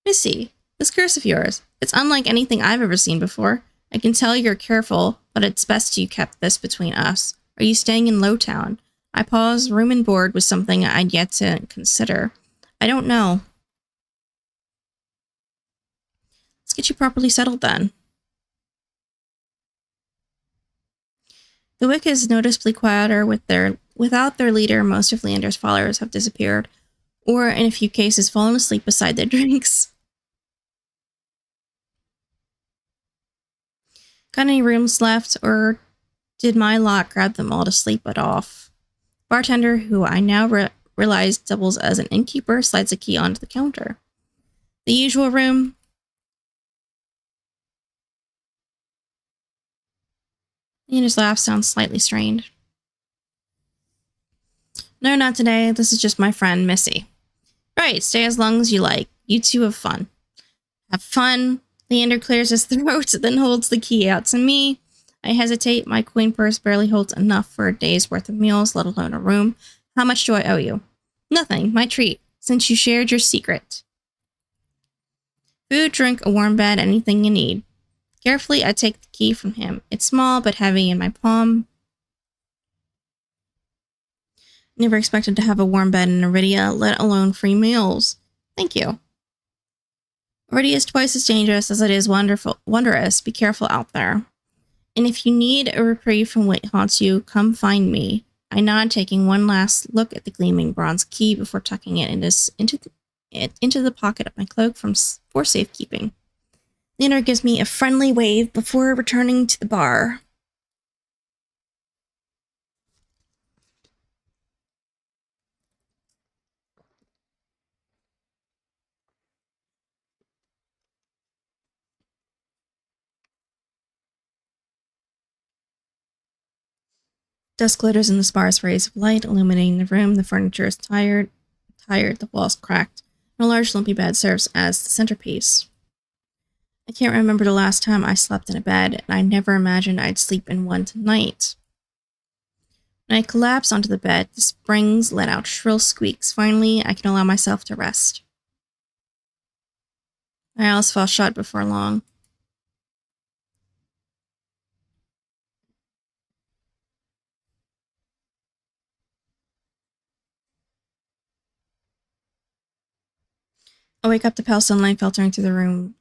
Missy, this curse of yours. It's unlike anything I've ever seen before. I can tell you're careful, but it's best you kept this between us. Are you staying in Lowtown? I pause, room and board was something I'd yet to consider. I don't know. Let's get you properly settled then. The Wick is noticeably quieter without their leader. Most of Leander's followers have disappeared, or in a few cases fallen asleep beside their drinks. Got any rooms left, or did my lot grab them all to sleep it off? Bartender, who I now realize doubles as an innkeeper, slides a key onto the counter. The usual room. Leander's laugh sounds slightly strained. No, not today. This is just my friend, Missy. Right, stay as long as you like. You two have fun. Have fun. Leander clears his throat, then holds the key out to me. I hesitate. My coin purse barely holds enough for a day's worth of meals, let alone a room. How much do I owe you? Nothing. My treat, since you shared your secret. Food, drink, a warm bed, anything you need. Carefully, I take the key from him. It's small but heavy in my palm. Never expected to have a warm bed in Iridia, let alone free meals. Thank you. Iridia is twice as dangerous as it is wondrous. Be careful out there. And if you need a reprieve from what haunts you, come find me. I nod, taking one last look at the gleaming bronze key before tucking it into the pocket of my cloak for safekeeping. Leonard gives me a friendly wave before returning to the bar. Dusk glitters in the sparse rays of light, illuminating the room. The furniture is tired, the walls cracked, and a large lumpy bed serves as the centerpiece. I can't remember the last time I slept in a bed, and I never imagined I'd sleep in one tonight. When I collapse onto the bed, the springs let out shrill squeaks. Finally, I can allow myself to rest. My eyes fall shut before long. I wake up to pale sunlight filtering through the room,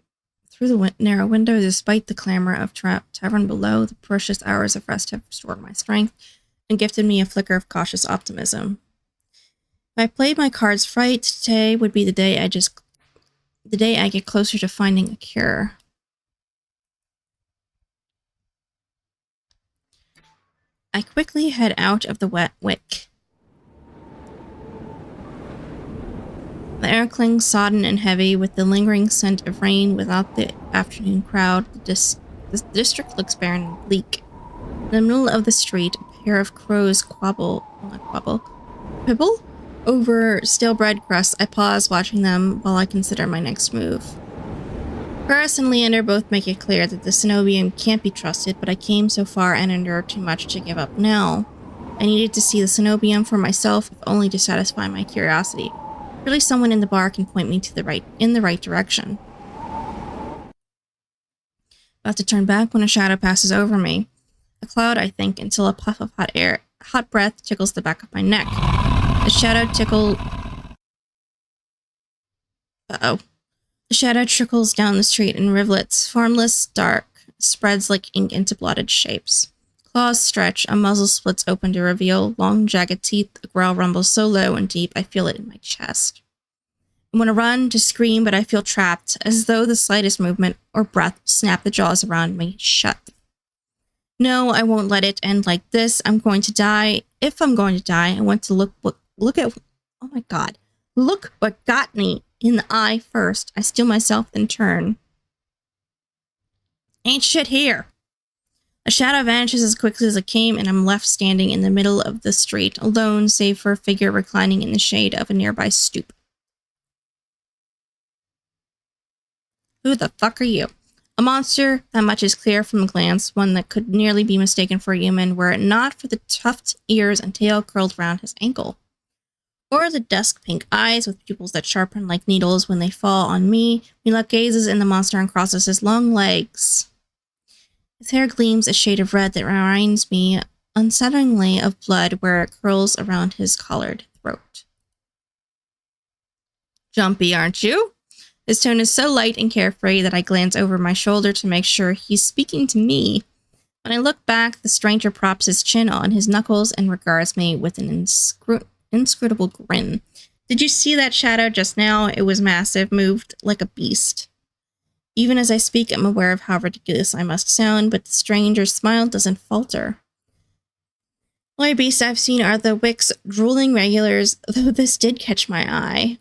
through the narrow window. Despite the clamor of tavern below, the precious hours of rest have restored my strength and gifted me a flicker of cautious optimism. If I played my cards right, today would be the day I get closer to finding a cure. I quickly head out of the wet wick. The air clings sodden and heavy with the lingering scent of rain. Without the afternoon crowd, the district looks barren and bleak. In the middle of the street, a pair of crows quibble over stale bread crusts. I pause, watching them while I consider my next move. Paris and Leander both make it clear that the cenobium can't be trusted, but I came so far and endured too much to give up now. I needed to see the cenobium for myself, if only to satisfy my curiosity. Surely someone in the bar can point me in the right direction. About to turn back when a shadow passes over me. A cloud, I think, until a puff of hot breath tickles the back of my neck. The shadow trickles down the street in rivulets, formless, dark, spreads like ink into blotted shapes. Claws stretch, a muzzle splits open to reveal long, jagged teeth. A growl rumbles so low and deep, I feel it in my chest. I want to run, to scream, but I feel trapped, as though the slightest movement or breath will snap the jaws around me shut. No, I won't let it end like this. I'm going to die. If I'm going to die, I want to look at, oh my god, look what got me in the eye first. I steel myself, then turn. Ain't shit here. A shadow vanishes as quickly as it came, and I'm left standing in the middle of the street, alone, save for a figure reclining in the shade of a nearby stoop. Who the fuck are you? A monster, that much is clear from a glance, one that could nearly be mistaken for a human were it not for the tufted ears and tail curled round his ankle. Or the dusk pink eyes with pupils that sharpen like needles when they fall on me. Mila gazes in the monster and crosses his long legs. His hair gleams a shade of red that reminds me unsettlingly of blood where it curls around his collared throat. Jumpy, aren't you? His tone is so light and carefree that I glance over my shoulder to make sure he's speaking to me. When I look back, the stranger props his chin on his knuckles and regards me with an inscrutable grin. Did you see that shadow just now? It was massive, moved like a beast. Even as I speak, I'm aware of how ridiculous I must sound, but the stranger's smile doesn't falter. The only beasts I've seen are the Wick's drooling regulars, though this did catch my eye.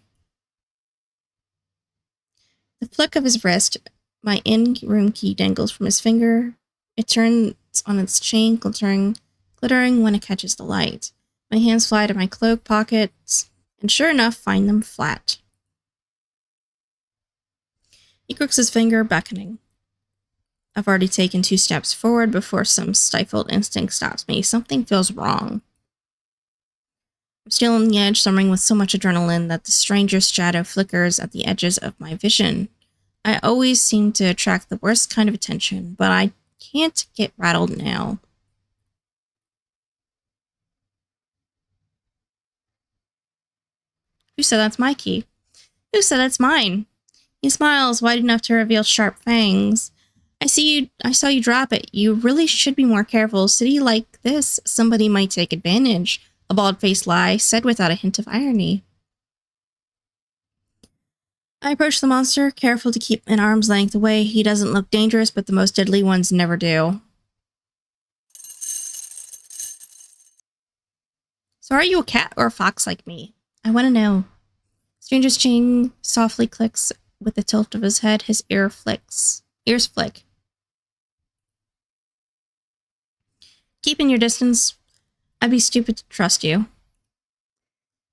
The flick of his wrist, my in-room key dangles from his finger. It turns on its chain, glittering when it catches the light. My hands fly to my cloak pockets, and sure enough, find them flat. He crooks his finger, beckoning. I've already taken 2 steps forward before some stifled instinct stops me. Something feels wrong. I'm still on the edge, summering with so much adrenaline that the stranger's shadow flickers at the edges of my vision. I always seem to attract the worst kind of attention, but I can't get rattled now. Who said that's my key? Who said that's mine? He smiles wide enough to reveal sharp fangs. I saw you drop it. You really should be more careful. City like this, somebody might take advantage. A bald-faced lie, said without a hint of irony. I approach the monster, careful to keep an arm's length away. He doesn't look dangerous, but the most deadly ones never do. So are you a cat or a fox like me? I want to know. Stranger's chain softly clicks with the tilt of his head. His ears flick. Keeping your distance. I'd be stupid to trust you.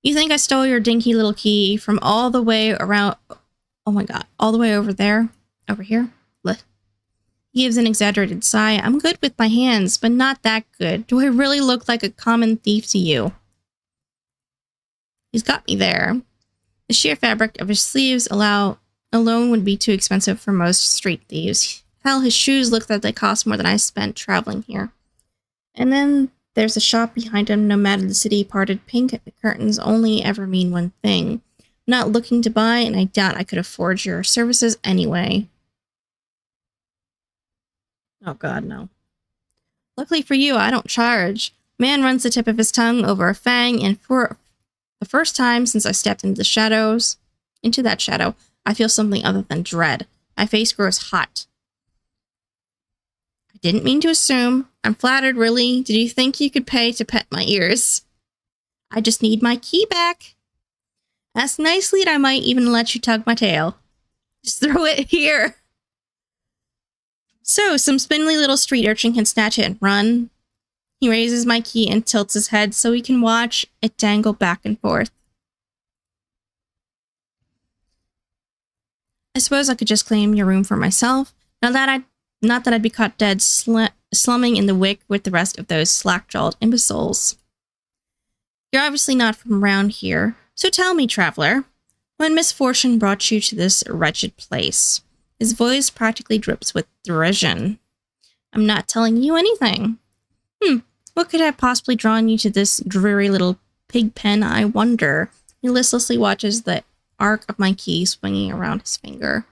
You think I stole your dinky little key from all the way around... Oh my god. All the way over there? Over here? Blech. He gives an exaggerated sigh. I'm good with my hands, but not that good. Do I really look like a common thief to you? He's got me there. The sheer fabric of his sleeves alone would be too expensive for most street thieves. Hell, his shoes look like they cost more than I spent traveling here. And then there's a shop behind him. No matter the city parted, pink curtains only ever mean one thing. Not looking to buy, and I doubt I could afford your services anyway. Oh god, no. Luckily for you, I don't charge. Man runs the tip of his tongue over a fang, and for the first time since I stepped into that shadow, I feel something other than dread. My face grows hot. I didn't mean to assume. I'm flattered, really. Did you think you could pay to pet my ears? I just need my key back. Ask nicely and I might even let you tug my tail. Just throw it here. So, some spindly little street urchin can snatch it and run. He raises my key and tilts his head so he can watch it dangle back and forth. I suppose I could just claim your room for myself. Not that I'd be caught dead slumming in the wick with the rest of those slack-jawed imbeciles. You're obviously not from around here, so tell me, traveler, what misfortune brought you to this wretched place? His voice practically drips with derision. I'm not telling you anything. What could have possibly drawn you to this dreary little pig pen, I wonder? He listlessly watches the arc of my key swinging around his finger.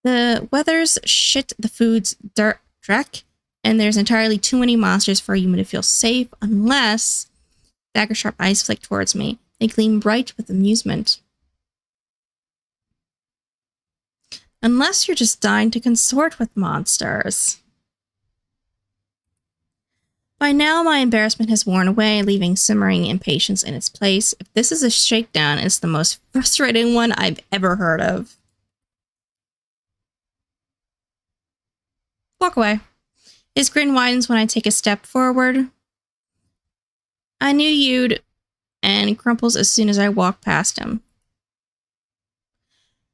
The weather's shit, the food's dreck, and there's entirely too many monsters for a human to feel safe unless... Dagger-sharp eyes flick towards me. They gleam bright with amusement. Unless you're just dying to consort with monsters. By now, my embarrassment has worn away, leaving simmering impatience in its place. If this is a shakedown, it's the most frustrating one I've ever heard of. Walk away. His grin widens when I take a step forward. I knew you'd... and crumples as soon as I walk past him.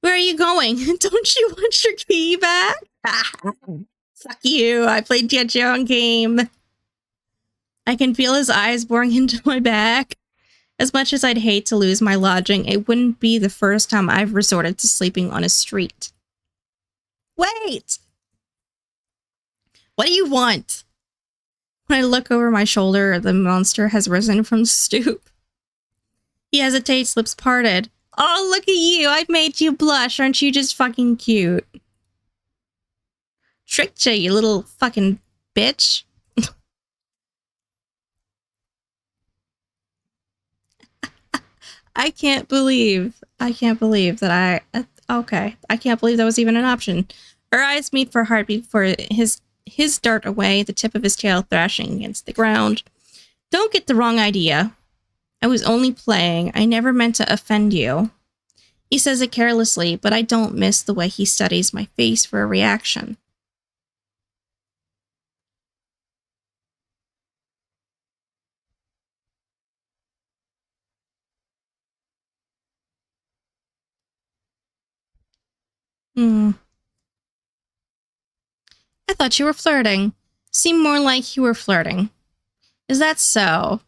Where are you going? Don't you want your key back? Fuck you. I played your own game. I can feel his eyes boring into my back. As much as I'd hate to lose my lodging, it wouldn't be the first time I've resorted to sleeping on a street. Wait! What do you want? When I look over my shoulder, the monster has risen from the stoop. He hesitates, lips parted. Oh, look at you! I've made you blush. Aren't you just fucking cute? Tricked you little fucking bitch. I can't believe that okay. I can't believe that was even an option. Our eyes meet for a heartbeat before his dart away, the tip of his tail thrashing against the ground. Don't get the wrong idea. I was only playing. I never meant to offend you. He says it carelessly, but I don't miss the way he studies my face for a reaction. I thought you were flirting. Seemed more like you were flirting. Is that so?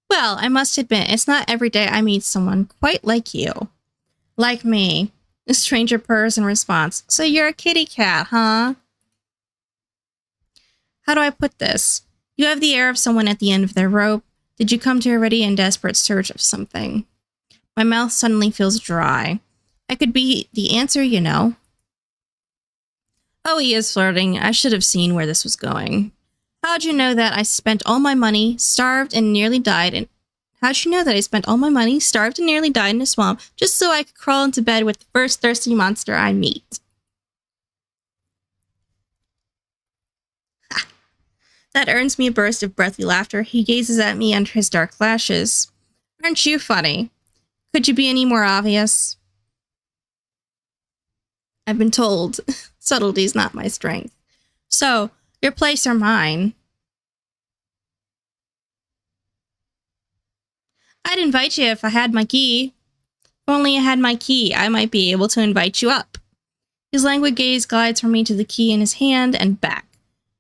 Well, I must admit, it's not every day I meet someone quite like you. Like me. The stranger purrs in response. So you're a kitty cat, huh? How do I put this? You have the air of someone at the end of their rope. Did you come to already in desperate search of something? My mouth suddenly feels dry. I could be the answer, you know. Oh, he is flirting. I should have seen where this was going. How'd you know that I spent all my money, starved, and nearly died in... How'd you know that I spent all my money, starved, and nearly died in a swamp, just so I could crawl into bed with the first thirsty monster I meet? Ha! That earns me a burst of breathy laughter. He gazes at me under his dark lashes. Aren't you funny? Could you be any more obvious? I've been told subtlety's not my strength. So, your place or mine? I'd invite you if I had my key. If only I had my key, I might be able to invite you up. His languid gaze glides from me to the key in his hand and back.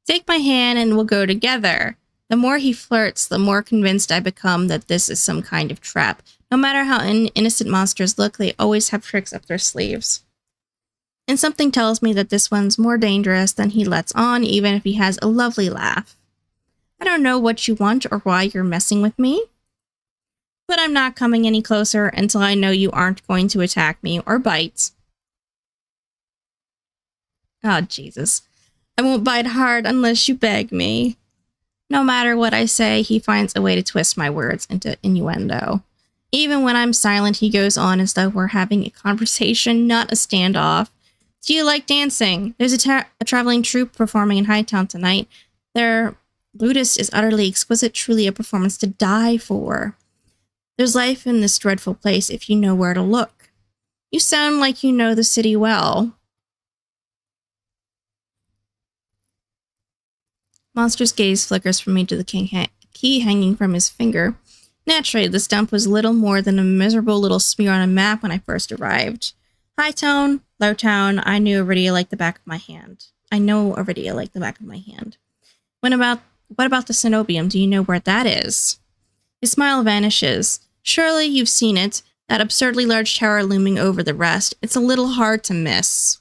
Take my hand and we'll go together. The more he flirts, the more convinced I become that this is some kind of trap. No matter how innocent monsters look, they always have tricks up their sleeves. And something tells me that this one's more dangerous than he lets on, even if he has a lovely laugh. I don't know what you want or why you're messing with me, but I'm not coming any closer until I know you aren't going to attack me or bite. Oh, Jesus. I won't bite hard unless you beg me. No matter what I say, he finds a way to twist my words into innuendo. Even when I'm silent, he goes on as though we're having a conversation, not a standoff. Do you like dancing? There's a traveling troupe performing in Hightown tonight. Their ludist is utterly exquisite, truly a performance to die for. There's life in this dreadful place if you know where to look. You sound like you know the city well. Monster's gaze flickers from me to the key hanging from his finger. Naturally, the stump was little more than a miserable little smear on a map when I first arrived. Hightown, Lowtown, I knew Iridia like the back of my hand. I know Iridia like the back of my hand. What about the Cenobium? Do you know where that is? His smile vanishes. Surely you've seen it, that absurdly large tower looming over the rest. It's a little hard to miss.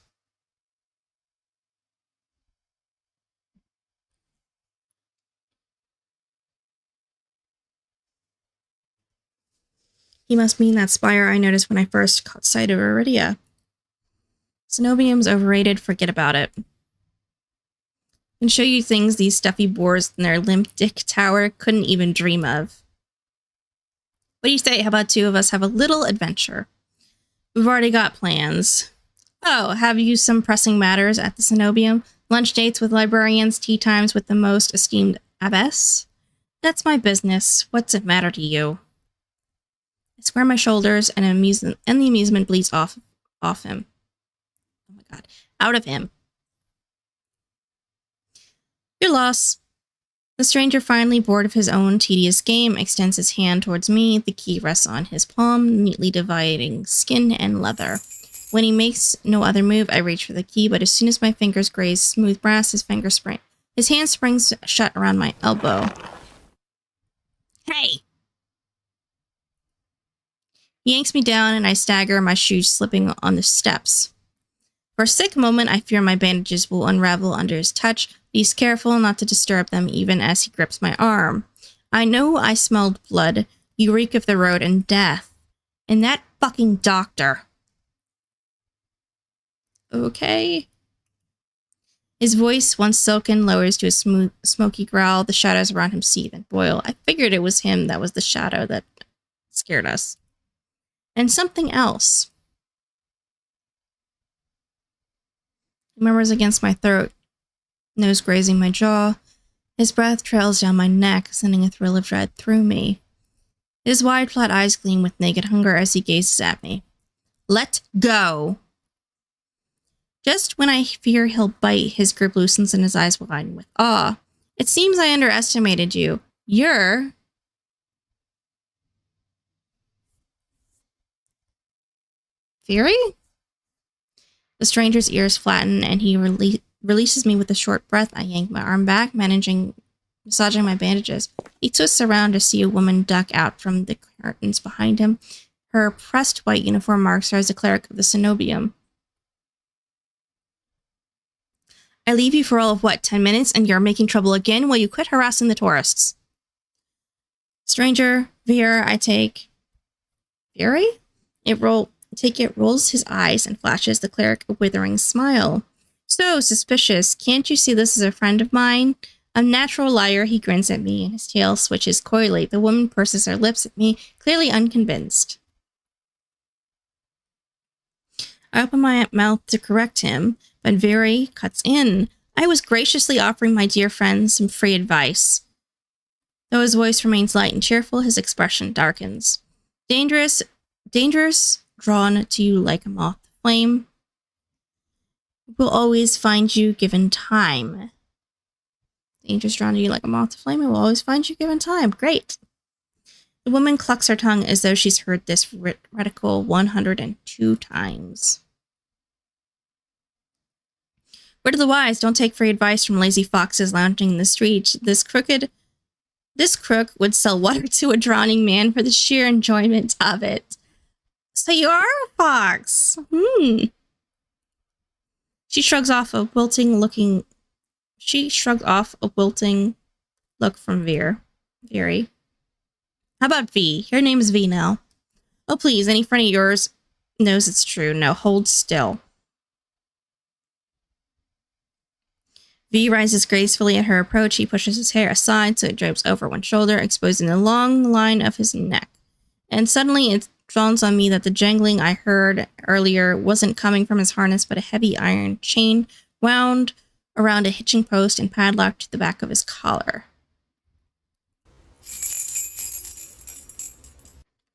He must mean that spire I noticed when I first caught sight of Iridia. Cenobium's overrated, forget about it. I can show you things these stuffy boars in their limp dick tower couldn't even dream of. What do you say? How about two of us have a little adventure? We've already got plans. Oh, have you some pressing matters at the Cenobium? Lunch dates with librarians, tea times with the most esteemed abbess? That's my business. What's it matter to you? I square my shoulders and the amusement bleeds off him. Oh my god. Out of him. Your loss. The stranger, finally bored of his own tedious game, extends his hand towards me. The key rests on his palm, neatly dividing skin and leather. When he makes no other move, I reach for the key, but as soon as my fingers graze smooth brass, his hand springs shut around my elbow. Hey! He yanks me down and I stagger, my shoes slipping on the steps. For a sick moment, I fear my bandages will unravel under his touch. He's careful not to disturb them even as he grips my arm. I know I smelled blood. You reek of the road and death. And that fucking doctor. Okay. His voice, once silken, lowers to a smooth, smoky growl. The shadows around him seethe and boil. I figured it was him that was the shadow that scared us. And something else. He murmurs against my throat, nose grazing my jaw. His breath trails down my neck, sending a thrill of dread through me. His wide, flat eyes gleam with naked hunger as he gazes at me. Let go! Just when I fear he'll bite, his grip loosens and his eyes widen with awe. It seems I underestimated you. You're... Fury? The stranger's ears flatten, and he releases me with a short breath. I yank my arm back, massaging my bandages. He twists around to see a woman duck out from the curtains behind him. Her pressed white uniform marks her as a cleric of the Cenobium. I leave you for all of what, 10 minutes, and you're making trouble again? Will you quit harassing the tourists? Stranger, Veer, I take. Fury? It rolls his eyes and flashes the cleric a withering smile. So suspicious. Can't you see this as a friend of mine? A natural liar, he grins at me, and his tail switches coyly. The woman purses her lips at me, clearly unconvinced. I open my mouth to correct him, but Veer cuts in. I was graciously offering my dear friend some free advice. Though his voice remains light and cheerful, his expression darkens. Dangerous, drawn to you like a moth to flame. Will always find you given time. Dangerous, drawn to you like a moth to flame. It will always find you given time. Great. The woman clucks her tongue as though she's heard this radical 102 times. Word of the wise, don't take free advice from lazy foxes lounging in the street. This crook would sell water to a drowning man for the sheer enjoyment of it. So you are a fox. She shrugs off a wilting look from Veery. How about V? Your name is V now. Oh, please, any friend of yours knows it's true. No, hold still. V rises gracefully at her approach. He pushes his hair aside so it drapes over one shoulder, exposing the long line of his neck. And suddenly it dawns on me that the jangling I heard earlier wasn't coming from his harness, but a heavy iron chain wound around a hitching post and padlocked to the back of his collar.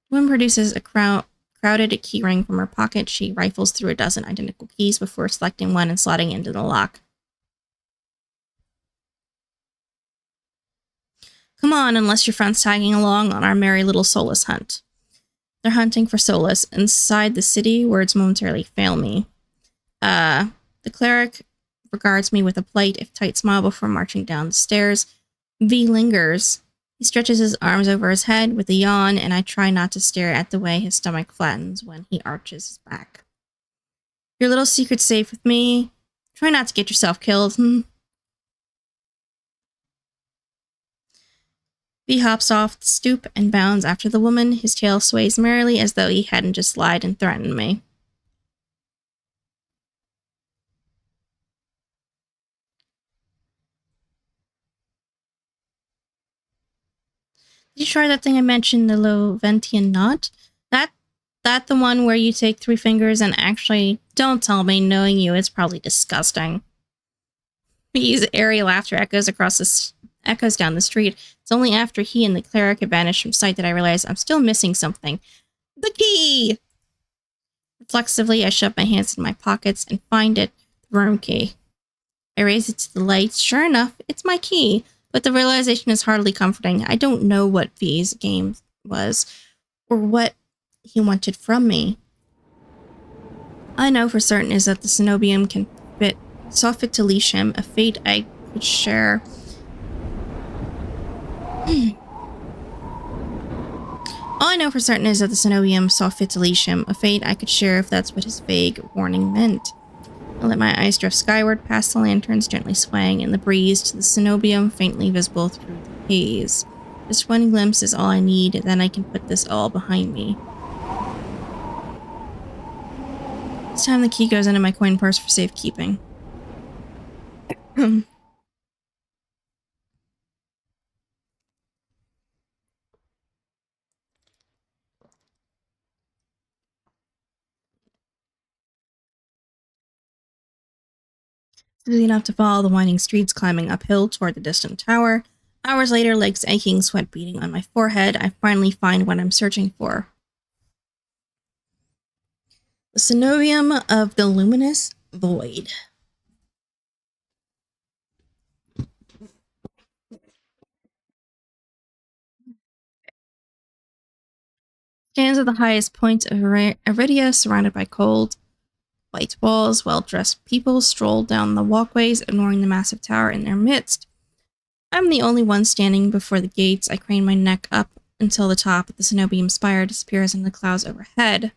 The woman produces a crowded keyring from her pocket. She rifles through a dozen identical keys before selecting one and slotting into the lock. Come on, unless your friend's tagging along on our merry little solace hunt. They're hunting for solace. Inside the city, words momentarily fail me. The cleric regards me with a polite, if tight smile before marching down the stairs. V lingers. He stretches his arms over his head with a yawn, and I try not to stare at the way his stomach flattens when he arches his back. Your little secret's safe with me. Try not to get yourself killed, V hops off the stoop and bounds after the woman. His tail sways merrily as though he hadn't just lied and threatened me. Did you try that thing I mentioned, the Loventian knot? That the one where you take 3 fingers and actually, don't tell me, knowing you, it's probably disgusting. V's airy laughter echoes down the street. It's only after he and the cleric have vanished from sight that I realize I'm still missing something. The key! Reflexively, I shove my hands in my pockets and find it, the room key. I raise it to the light. Sure enough, it's my key, but the realization is hardly comforting. I don't know what V's game was, or what he wanted from me. All I know for certain is that the Cenobium can saw fit to leash him, a fate I could share. All I know for certain is that the Cenobium saw fit to leash him, a fate I could share if that's what his vague warning meant. I let my eyes drift skyward past the lanterns gently swaying in the breeze to the Cenobium faintly visible through the haze. Just one glimpse is all I need, then I can put this all behind me. This time the key goes into my coin purse for safekeeping. Easy enough to follow the winding streets climbing uphill toward the distant tower. Hours later, legs aching, sweat beating on my forehead, I finally find what I'm searching for. The Cenobium of the Luminous Void. Stands at the highest point of Iridia, surrounded by cold, white walls. Well-dressed people stroll down the walkways, ignoring the massive tower in their midst. I'm the only one standing before the gates. I crane my neck up until the top of the Cenobium spire disappears in the clouds overhead.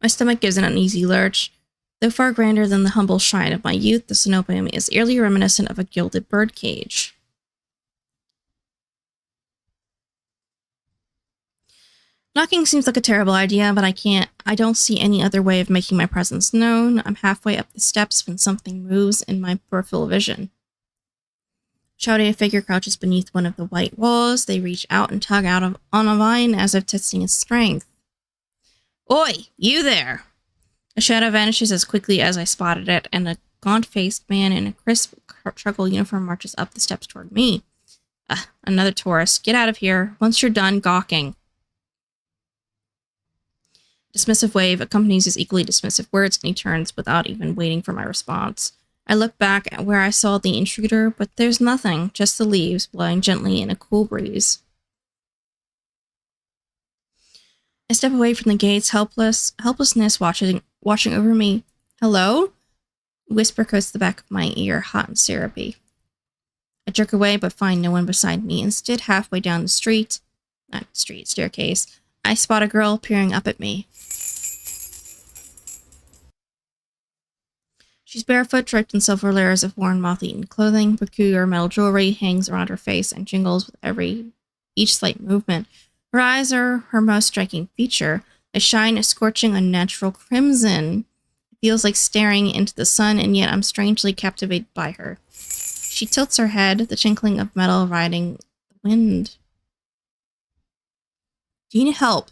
My stomach gives an uneasy lurch. Though far grander than the humble shrine of my youth, the Cenobium is eerily reminiscent of a gilded birdcage. Knocking seems like a terrible idea, but I don't see any other way of making my presence known. I'm halfway up the steps when something moves in my peripheral vision. Shouty figure crouches beneath one of the white walls. They reach out and tug out on a vine as if testing its strength. Oi, you there! A shadow vanishes as quickly as I spotted it, and a gaunt-faced man in a crisp truckle uniform marches up the steps toward me. Another tourist. Get out of here. Once you're done gawking. Dismissive wave accompanies his equally dismissive words, and he turns without even waiting for my response. I look back at where I saw the intruder, but there's nothing, just the leaves blowing gently in a cool breeze. I step away from the gates, helplessness washing over me. Hello? A whisper coats the back of my ear, hot and syrupy. I jerk away, but find no one beside me. Instead, halfway down the staircase, I spot a girl peering up at me. She's barefoot, draped in silver layers of worn, moth-eaten clothing. Peculiar metal jewelry hangs around her face and jingles with each slight movement. Her eyes are her most striking feature. They shine a scorching, unnatural crimson. It feels like staring into the sun, and yet I'm strangely captivated by her. She tilts her head, the tinkling of metal riding the wind. Do you need help?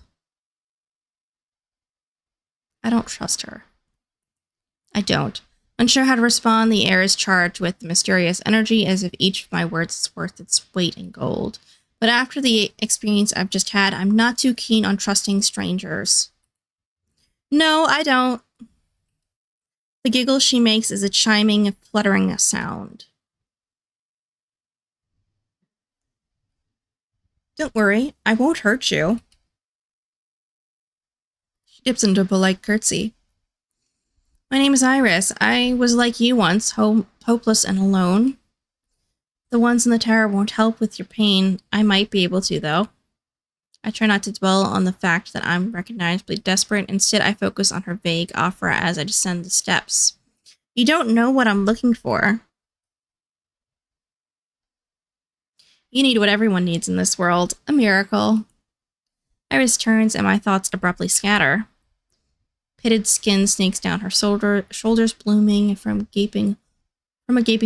I don't trust her. I don't. Unsure how to respond, the air is charged with mysterious energy, as if each of my words is worth its weight in gold. But after the experience I've just had, I'm not too keen on trusting strangers. No, I don't. The giggle she makes is a chiming, fluttering sound. Don't worry, I won't hurt you. She dips into a polite curtsy. My name is Iris. I was like you once, hopeless and alone. The ones in the tower won't help with your pain. I might be able to, though. I try not to dwell on the fact that I'm recognizably desperate. Instead, I focus on her vague offer as I descend the steps. You don't know what I'm looking for. You need what everyone needs in this world. A miracle. Iris turns and my thoughts abruptly scatter. Pitted skin snakes down her shoulders blooming from a gaping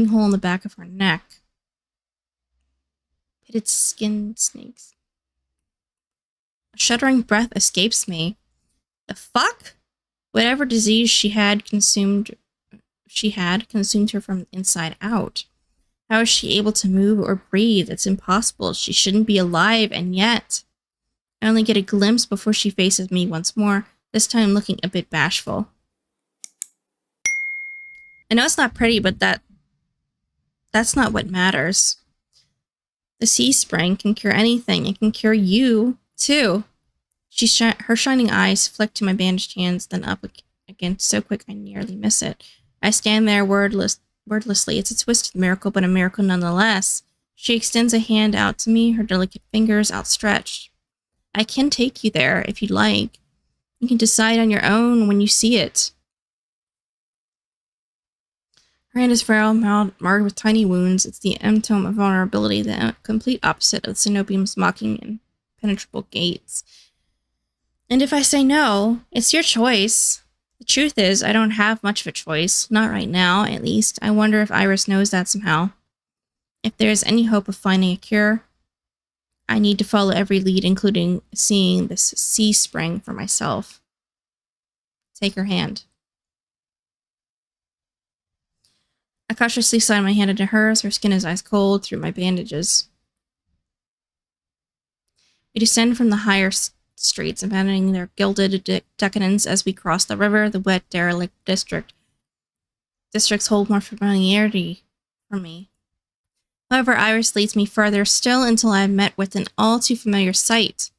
hole in the back of her neck. Pitted skin snakes. A shuddering breath escapes me. The fuck? Whatever disease she had consumed her from the inside out. How is she able to move or breathe? It's impossible. She shouldn't be alive, and yet I only get a glimpse before she faces me once more, this time looking a bit bashful. I know it's not pretty, but that's not what matters. The sea spring can cure anything. It can cure you, too. Her shining eyes flick to my bandaged hands, then up again so quick I nearly miss it. I stand there wordlessly. It's a twisted miracle, but a miracle nonetheless. She extends a hand out to me, her delicate fingers outstretched. I can take you there, if you'd like. You can decide on your own when you see it. Her hand is frail, marred with tiny wounds. It's the emblem of vulnerability, the complete opposite of the Cenobium's mocking and impenetrable gates. And if I say no, it's your choice. The truth is, I don't have much of a choice. Not right now, at least. I wonder if Iris knows that somehow. If there is any hope of finding a cure, I need to follow every lead, including seeing this sea spring for myself. Take her hand. I cautiously slide my hand into hers. Her skin is ice cold through my bandages. We descend from the higher streets, abandoning their gilded decadence as we cross the river, the wet, derelict districts hold more familiarity for me. However, Iris leads me further still until I am met with an all too familiar sight.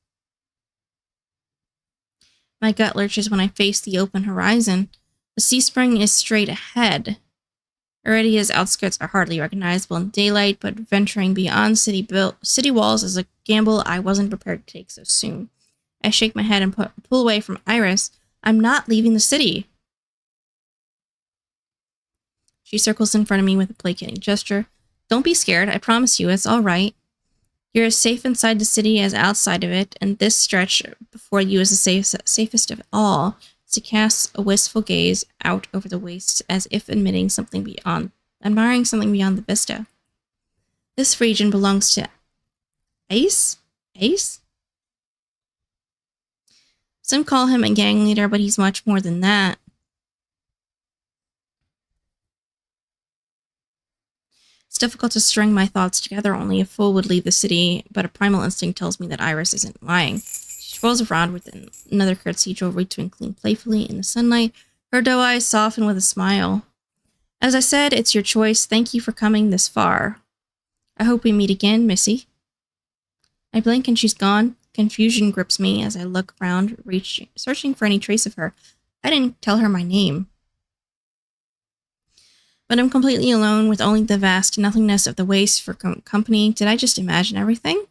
My gut lurches when I face the open horizon. The sea spring is straight ahead. Iridia's outskirts are hardly recognizable in daylight, but venturing beyond city walls is a gamble I wasn't prepared to take so soon. I shake my head and pull away from Iris. I'm not leaving the city. She circles in front of me with a placating gesture. Don't be scared. I promise you, it's all right. You're as safe inside the city as outside of it, and this stretch before you is the safest of all. She casts a wistful gaze out over the wastes as if admiring something beyond the vista. This region belongs to Ace? Ace? Some call him a gang leader, but he's much more than that. It's difficult to string my thoughts together. Only a fool would leave the city, but a primal instinct tells me that Iris isn't lying. She rolls around with another curtsy, jewelry twinkling playfully in the sunlight, her doe eyes soften with a smile. As I said, it's your choice. Thank you for coming this far. I hope we meet again, Missy. I blink and she's gone. Confusion grips me as I look around, searching for any trace of her. I didn't tell her my name. But I'm completely alone with only the vast nothingness of the waste for company. Did I just imagine everything?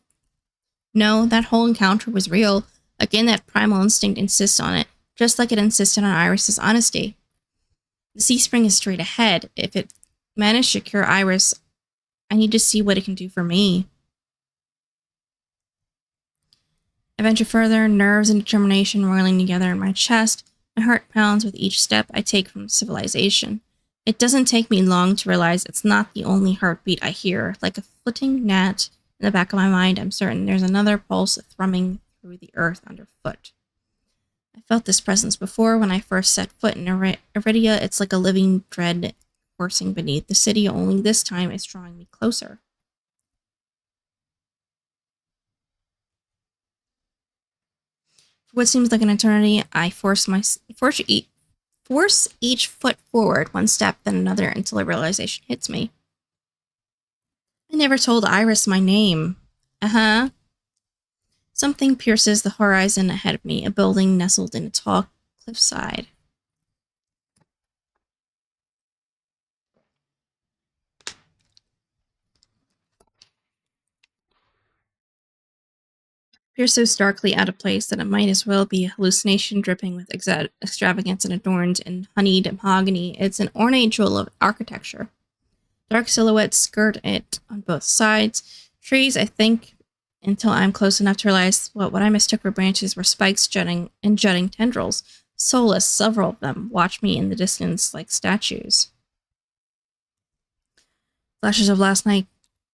No, that whole encounter was real. Again, that primal instinct insists on it, just like it insisted on Iris's honesty. The sea spring is straight ahead. If it managed to cure Iris, I need to see what it can do for me. I venture further, nerves and determination roiling together in my chest. My heart pounds with each step I take from civilization. It doesn't take me long to realize it's not the only heartbeat I hear. Like a flitting gnat in the back of my mind, I'm certain there's another pulse thrumming through the earth underfoot. I felt this presence before when I first set foot in Iridia. It's like a living dread coursing beneath the city, only this time it's drawing me closer. For what seems like an eternity, I force each foot forward, one step, then another, until a realization hits me. I never told Iris my name. Uh-huh. Something pierces the horizon ahead of me, a building nestled in a tall cliffside. Appears so starkly out of place that it might as well be a hallucination dripping with extravagance and adorned in honeyed mahogany. It's an ornate jewel of architecture. Dark silhouettes skirt it on both sides. Trees, I think, until I'm close enough to realize what I mistook for branches were spikes jutting tendrils. Soulless, several of them watch me in the distance like statues. Flashes of last night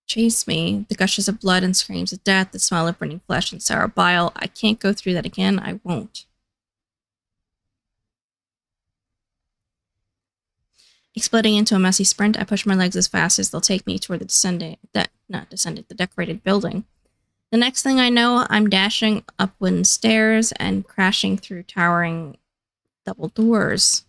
chase me, the gushes of blood and screams of death, the smell of burning flesh and sour bile. I can't go through that again. I won't. Exploding into a messy sprint, I push my legs as fast as they'll take me toward the decorated building. The next thing I know, I'm dashing up wooden stairs and crashing through towering double doors.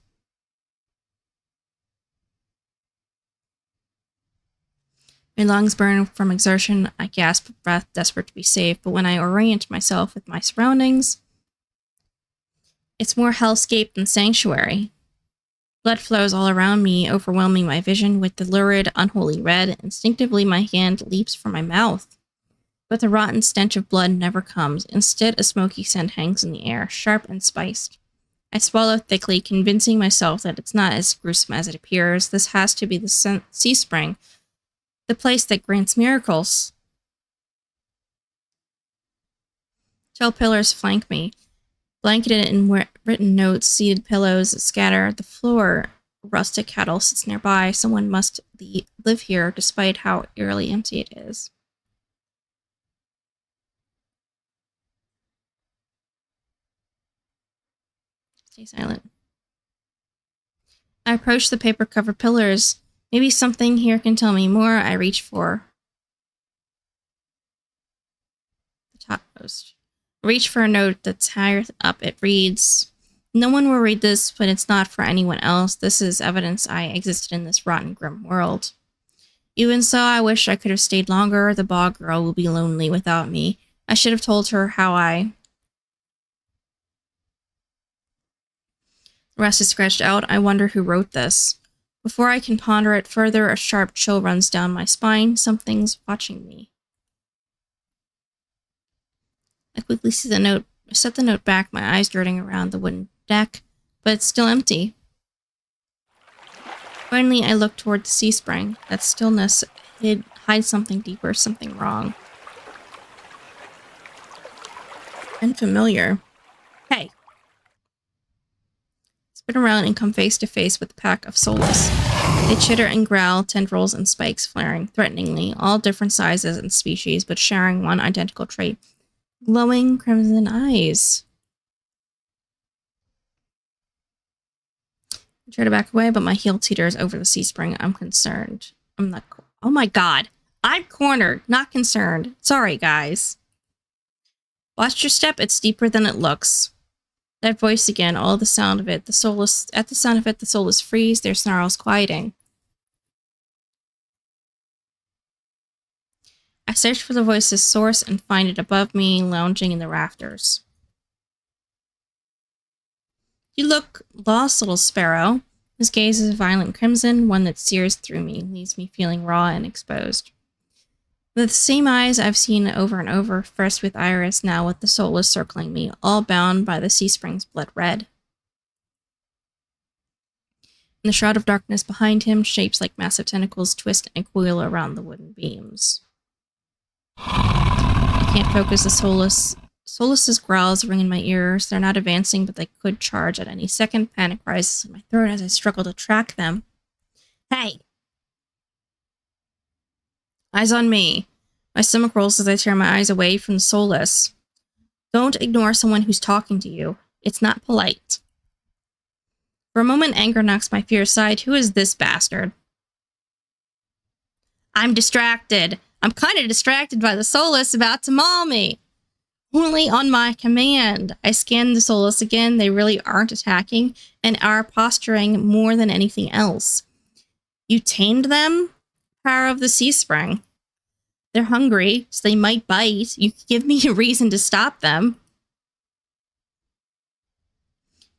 My lungs burn from exertion. I gasp for breath, desperate to be safe, but when I orient myself with my surroundings, it's more hellscape than sanctuary. Blood flows all around me, overwhelming my vision with the lurid, unholy red. Instinctively, my hand leaps for my mouth. But the rotten stench of blood never comes. Instead, a smoky scent hangs in the air, sharp and spiced. I swallow thickly, convincing myself that it's not as gruesome as it appears. This has to be the sea spring, the place that grants miracles. Tall pillars flank me. Blanketed in written notes, seated pillows scatter the floor. A rustic cattle sits nearby. Someone must live here, despite how eerily empty it is. Stay silent. I approach the paper-covered pillars. Maybe something here can tell me more. I reach for the topmost. Reach for a note that's higher up. It reads, "No one will read this, but it's not for anyone else. This is evidence I existed in this rotten, grim world. Even so, I wish I could have stayed longer. The bog girl will be lonely without me. I should have told her how I..." The rest is scratched out. I wonder who wrote this. Before I can ponder it further, a sharp chill runs down my spine. Something's watching me. I quickly set the note back, my eyes darting around the wooden deck, but it's still empty. Finally, I look toward the sea spring. That stillness hides something deeper, something wrong. And familiar. Hey. Spin around and come face to face with a pack of soulless. They chitter and growl, tendrils and spikes flaring threateningly, all different sizes and species, but sharing one identical trait. Glowing crimson eyes. I try to back away, but my heel teeters over the sea spring. I'm concerned. I'm not... Oh my god. I'm cornered, not concerned. Sorry, guys. Watch your step. It's deeper than it looks. That voice again, all the sound of it. At the sound of it, the soulless freeze, their snarls quieting. I search for the voice's source and find it above me, lounging in the rafters. You look lost, little sparrow. His gaze is a violent crimson, one that sears through me, leaves me feeling raw and exposed. With the same eyes I've seen over and over, first with Iris, now with the soulless circling me, all bound by the sea spring's blood red. In the shroud of darkness behind him, shapes like massive tentacles twist and coil around the wooden beams. I can't focus. The soulless's growls ring in my ears. They're not advancing, but they could charge at any second. Panic rises in my throat as I struggle to track them. Hey! Eyes on me. My stomach rolls as I tear my eyes away from the soulless. Don't ignore someone who's talking to you. It's not polite. For a moment, anger knocks my fear aside. Who is this bastard? I'm distracted. I'm kind of distracted by the soulless about to maul me. Only on my command. I scan the soulless again. They really aren't attacking and are posturing more than anything else. You tamed them? Power of the sea spring. They're hungry, so they might bite. You could give me a reason to stop them.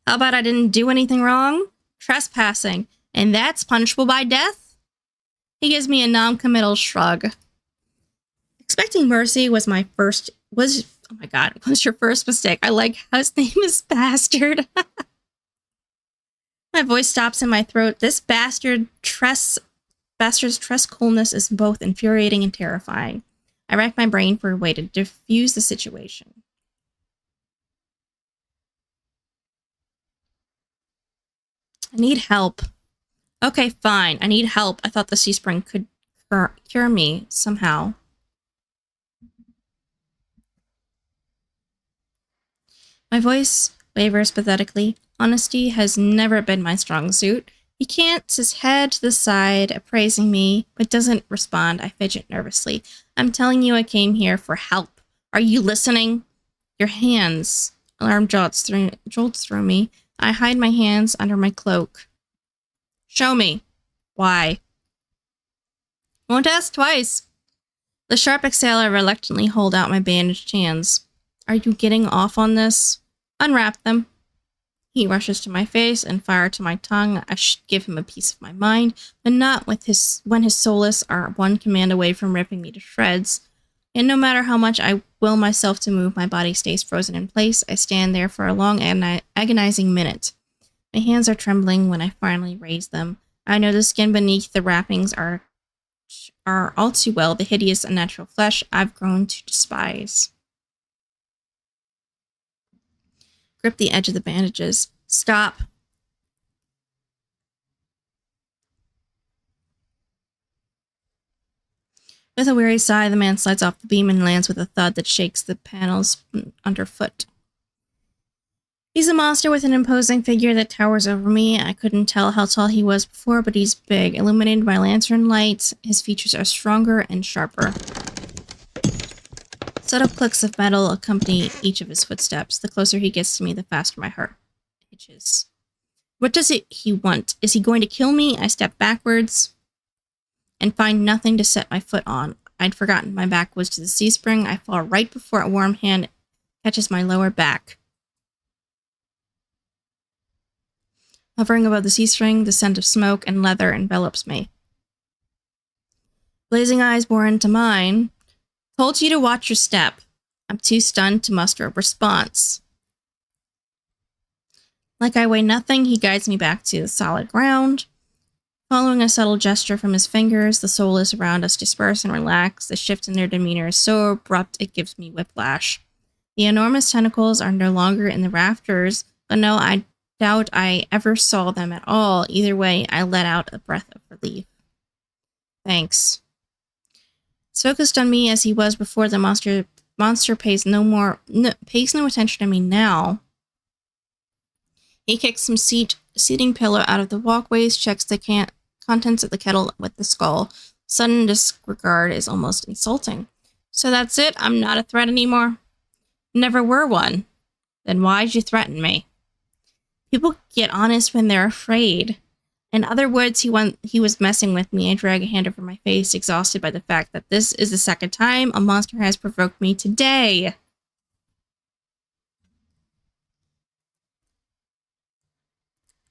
How about I didn't do anything wrong? Trespassing. And that's punishable by death? He gives me a non-committal shrug. Expecting mercy was your first mistake. I like how his name is Bastard. My voice stops in my throat. This bastard's coolness is both infuriating and terrifying. I rack my brain for a way to diffuse the situation. I need help. Okay, fine. I need help. I thought the sea spring could cure me somehow. My voice wavers pathetically. Honesty has never been my strong suit. He cants his head to the side, appraising me, but doesn't respond. I fidget nervously. I'm telling you I came here for help. Are you listening? Your hands. Alarm jolts through me. I hide my hands under my cloak. Show me. Why? Won't ask twice. The sharp exhale, I reluctantly hold out my bandaged hands. Are you getting off on this? Unwrap them. He rushes to my face and fire to my tongue. I should give him a piece of my mind, but not when his soulless are one command away from ripping me to shreds. And no matter how much I will myself to move, my body stays frozen in place. I stand there for a long, agonizing minute. My hands are trembling when I finally raise them. I know the skin beneath the wrappings are all too well the hideous, unnatural flesh I've grown to despise. Grip the edge of the bandages. Stop. With a weary sigh, the man slides off the beam and lands with a thud that shakes the panels underfoot. He's a monster with an imposing figure that towers over me. I couldn't tell how tall he was before, but he's big. Illuminated by lantern lights, his features are stronger and sharper. Subtle clicks of metal accompany each of his footsteps. The closer he gets to me, the faster my heart itches. What does he want? Is he going to kill me? I step backwards and find nothing to set my foot on. I'd forgotten my back was to the sea spring. I fall right before a warm hand catches my lower back. Hovering above the C-string, the scent of smoke and leather envelops me. Blazing eyes bore into mine. Told you to watch your step. I'm too stunned to muster a response. Like I weigh nothing, he guides me back to the solid ground. Following a subtle gesture from his fingers, the soulless around us disperse and relax. The shift in their demeanor is so abrupt it gives me whiplash. The enormous tentacles are no longer in the rafters, but no, I doubt I ever saw them at all. Either way, I let out a breath of relief. Thanks. As focused on me as he was before, the monster pays no attention to me now. He kicks some seating pillow out of the walkways, checks the contents of the kettle with the skull. Sudden disregard is almost insulting. So that's it? I'm not a threat anymore? Never were one. Then why'd you threaten me? People get honest when they're afraid. In other words, he was messing with me. I drag a hand over my face, exhausted by the fact that this is the second time a monster has provoked me today.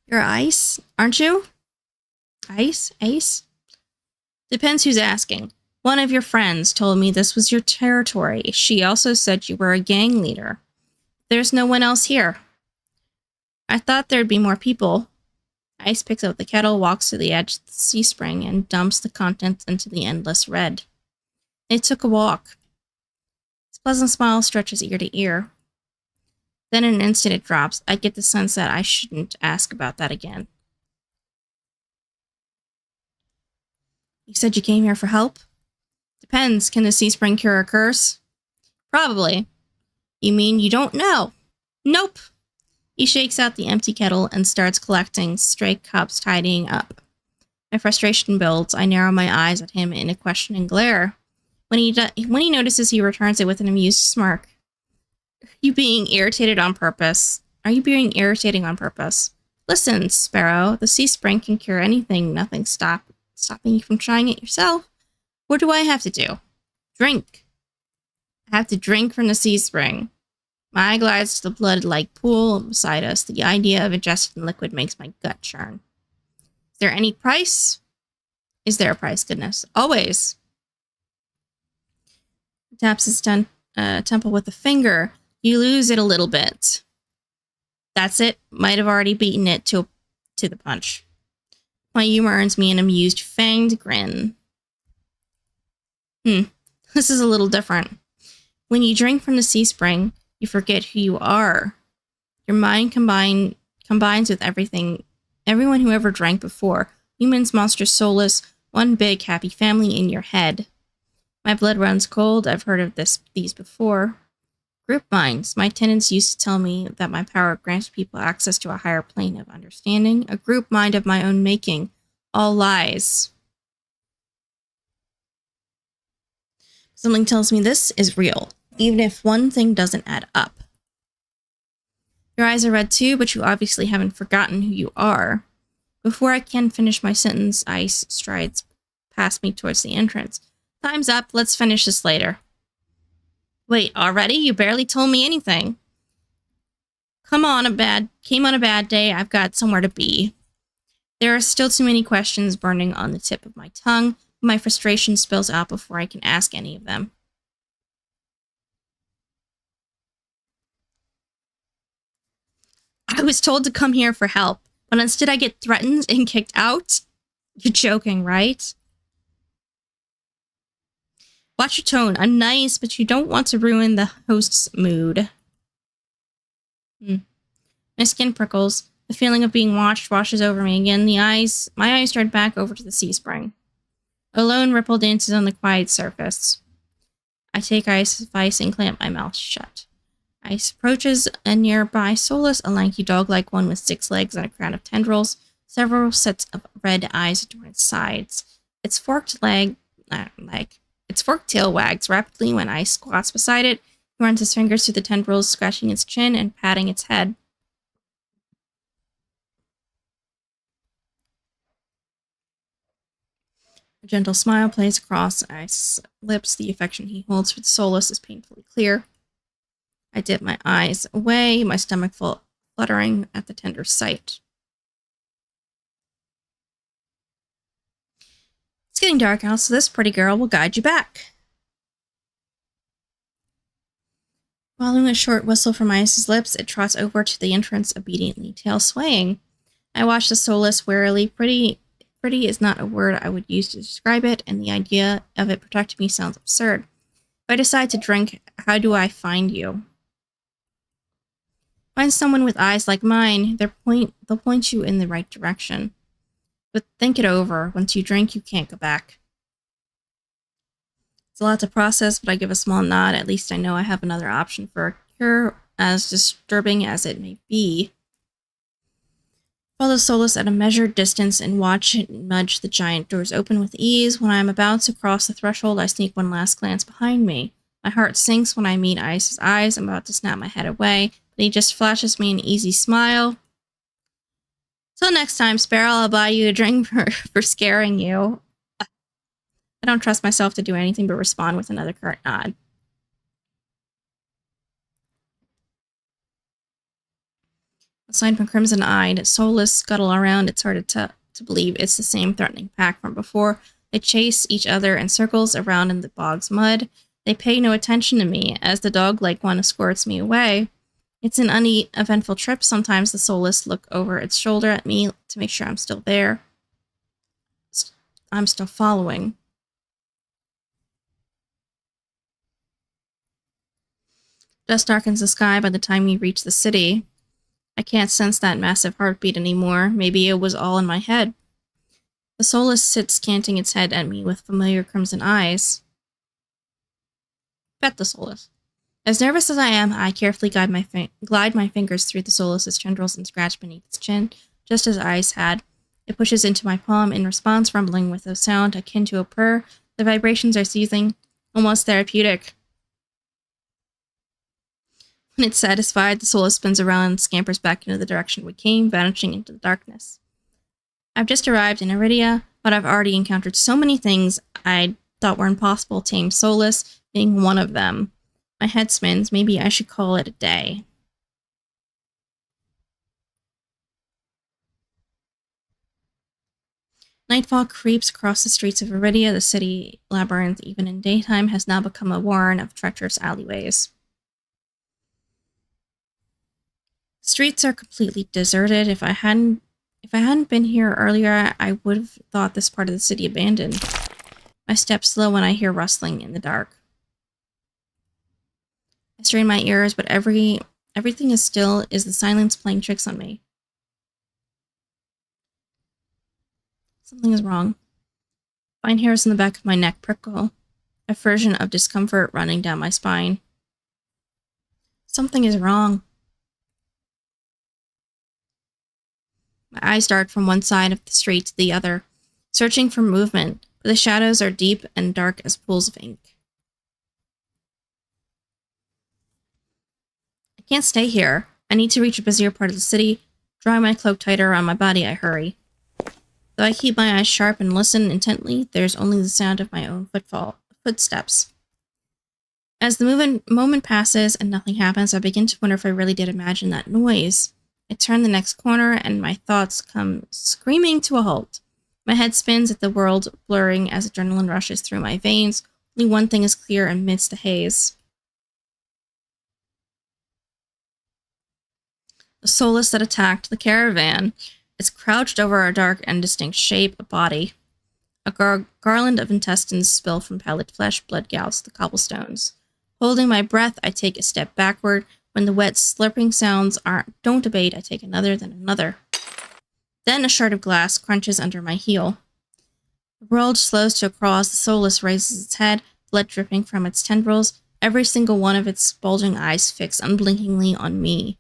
You're Ice, aren't you? Ice? Ace? Depends who's asking. One of your friends told me this was your territory. She also said you were a gang leader. There's no one else here. I thought there'd be more people. Ice picks up the kettle, walks to the edge of the C-spring, and dumps the contents into the endless red. They took a walk. His pleasant smile stretches ear to ear. Then in an instant it drops. I get the sense that I shouldn't ask about that again. You said you came here for help? Depends. Can the C-spring cure a curse? Probably. You mean you don't know? Nope. He shakes out the empty kettle and starts collecting stray cups, tidying up. My frustration builds. I narrow my eyes at him in a questioning glare. When he notices, he returns it with an amused smirk. Are you being irritating on purpose? Listen, Sparrow, the C-spring can cure anything. Nothing stopping you from trying it yourself. What do I have to do? Drink. I have to drink from the C-spring. My eye glides to the blood-like pool beside us. The idea of ingesting liquid makes my gut churn. Is there any price? Is there a price, goodness? Always. He taps his temple with a finger. You lose it a little bit. That's it. Might have already beaten it to the punch. My humor earns me an amused, fanged grin. This is a little different. When you drink from the C-spring, you forget who you are. Your mind combines with everyone who ever drank before. Humans, monsters, soulless, one big happy family in your head. My blood runs cold. I've heard of these before. Group minds. My tenants used to tell me that my power grants people access to a higher plane of understanding. A group mind of my own making. All lies. Something tells me this is real, even if one thing doesn't add up. Your eyes are red too, but you obviously haven't forgotten who you are. Before I can finish my sentence, Ice strides past me towards the entrance. Time's up. Let's finish this later. Wait, already? You barely told me anything. Came on a bad day. I've got somewhere to be. There are still too many questions burning on the tip of my tongue. My frustration spills out before I can ask any of them. I was told to come here for help, but instead I get threatened and kicked out? You're joking, right? Watch your tone. I'm nice, but you don't want to ruin the host's mood. My skin prickles. The feeling of being watched washes over me again. My eyes turn back over to the C-spring. A lone ripple dances on the quiet surface. I take Ice's advice and clamp my mouth shut. Ice approaches a nearby soulless, a lanky dog-like one with 6 legs and a crown of tendrils. Several sets of red eyes adorn its sides. Its forked tail wags rapidly when Ice squats beside it. He runs his fingers through the tendrils, scratching its chin and patting its head. A gentle smile plays across Ice's lips. The affection he holds for the soulless is painfully clear. I dip my eyes away, my stomach fluttering at the tender sight. getting dark out, so this pretty girl will guide you back. Following a short whistle from Ice's lips, it trots over to the entrance, obediently, tail swaying. I watch the soulless warily. Pretty is not a word I would use to describe it, and the idea of it protecting me sounds absurd. If I decide to drink, how do I find you? Find someone with eyes like mine. They'll point you in the right direction. But think it over. Once you drink, you can't go back. It's a lot to process, but I give a small nod. At least I know I have another option for a cure, as disturbing as it may be. Follow Solus at a measured distance and watch it nudge the giant doors open with ease. When I am about to cross the threshold, I sneak one last glance behind me. My heart sinks when I meet Ice's eyes. I'm about to snap my head away, but he just flashes me an easy smile. Till next time, Sparrow, I'll buy you a drink for scaring you. I don't trust myself to do anything but respond with another curt nod. Aside from crimson-eyed, soulless scuttle around, it's hard to believe it's the same threatening pack from before. They chase each other in circles around in the bog's mud. They pay no attention to me, as the dog-like one escorts me away. It's an uneventful trip. Sometimes the soulless look over its shoulder at me to make sure I'm still there. I'm still following. Dust darkens the sky by the time we reach the city. I can't sense that massive heartbeat anymore. Maybe it was all in my head. The soulless sits canting its head at me with familiar crimson eyes. Pet the soulless. As nervous as I am, I carefully glide my fingers through the soulless's tendrils and scratch beneath its chin, just as Ice had. It pushes into my palm in response, rumbling with a sound akin to a purr. The vibrations are seizing, almost therapeutic. When it's satisfied, the soulless spins around and scampers back into the direction we came, vanishing into the darkness. I've just arrived in Iridia, but I've already encountered so many things I thought were impossible, tame soulless being one of them. My head spins. Maybe I should call it a day. Nightfall creeps across the streets of Iridia. The city labyrinth, even in daytime, has now become a warren of treacherous alleyways. The streets are completely deserted. If I hadn't been here earlier, I would have thought this part of the city abandoned. My steps slow when I hear rustling in the dark. I strain my ears, but everything is still. Is the silence playing tricks on me? Something is wrong. Fine hairs in the back of my neck prickle, a version of discomfort running down my spine. Something is wrong. My eyes dart from one side of the street to the other, searching for movement, but the shadows are deep and dark as pools of ink. I can't stay here. I need to reach a busier part of the city. Drawing my cloak tighter around my body, I hurry. Though I keep my eyes sharp and listen intently, there's only the sound of my own footsteps. As the moment passes and nothing happens, I begin to wonder if I really did imagine that noise. I turn the next corner, and my thoughts come screaming to a halt. My head spins at the world, blurring as adrenaline rushes through my veins. Only one thing is clear amidst the haze. The soulless that attacked the caravan is crouched over a dark and distinct shape, a body. A garland of intestines spill from pallid flesh, blood gouts the cobblestones. Holding my breath, I take a step backward. When the wet, slurping sounds don't abate, I take another, then another. Then a shard of glass crunches under my heel. The world slows to a crawl as the soulless raises its head, blood dripping from its tendrils, every single one of its bulging eyes fixed unblinkingly on me.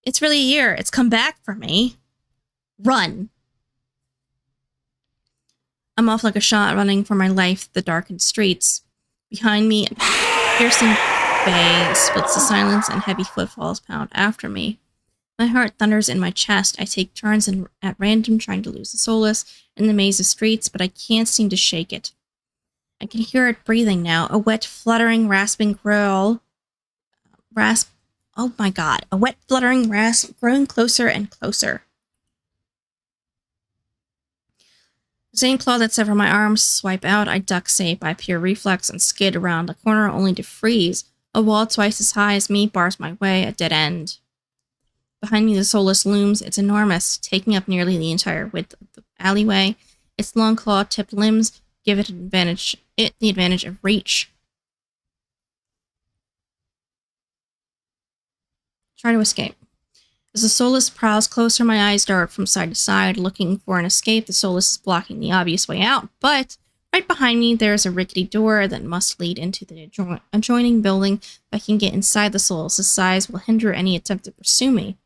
It's really a year. It's come back for me. Run! I'm off like a shot, running for my life through the darkened streets. Behind me, a piercing bay splits the silence, and heavy footfalls pound after me. My heart thunders in my chest. I take turns at random, trying to lose the soulless in the maze of streets, but I can't seem to shake it. I can hear it breathing now, a wet, fluttering, rasping growl. Oh my god, a wet, fluttering rasp growing closer and closer. The The same claw that severed my arms swipe out, I duck safe by pure reflex and skid around the corner only to freeze. A wall twice as high as me bars my way, a dead end. Behind me the soulless looms. It's enormous, taking up nearly the entire width of the alleyway. Its long claw-tipped limbs give it the advantage of reach. Try to escape. As the soulless prowls closer, my eyes dart from side to side, looking for an escape. The soulless is blocking the obvious way out, but right behind me there is a rickety door that must lead into the adjoining building. If I can get inside, the soulless' size will hinder any attempt to pursue me.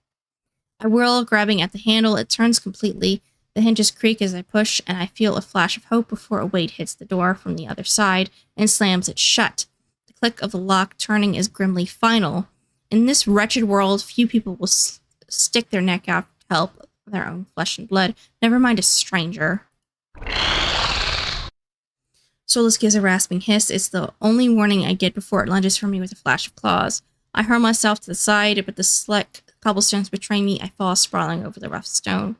I whirl, grabbing at the handle. It turns completely. The hinges creak as I push, and I feel a flash of hope before a weight hits the door from the other side and slams it shut. The click of the lock turning is grimly final. In this wretched world, few people will stick their neck out to help their own flesh and blood, never mind a stranger. Soulless gives a rasping hiss. It's the only warning I get before it lunges for me with a flash of claws. I hurl myself to the side, but the slick cobblestones betray me. I fall sprawling over the rough stone.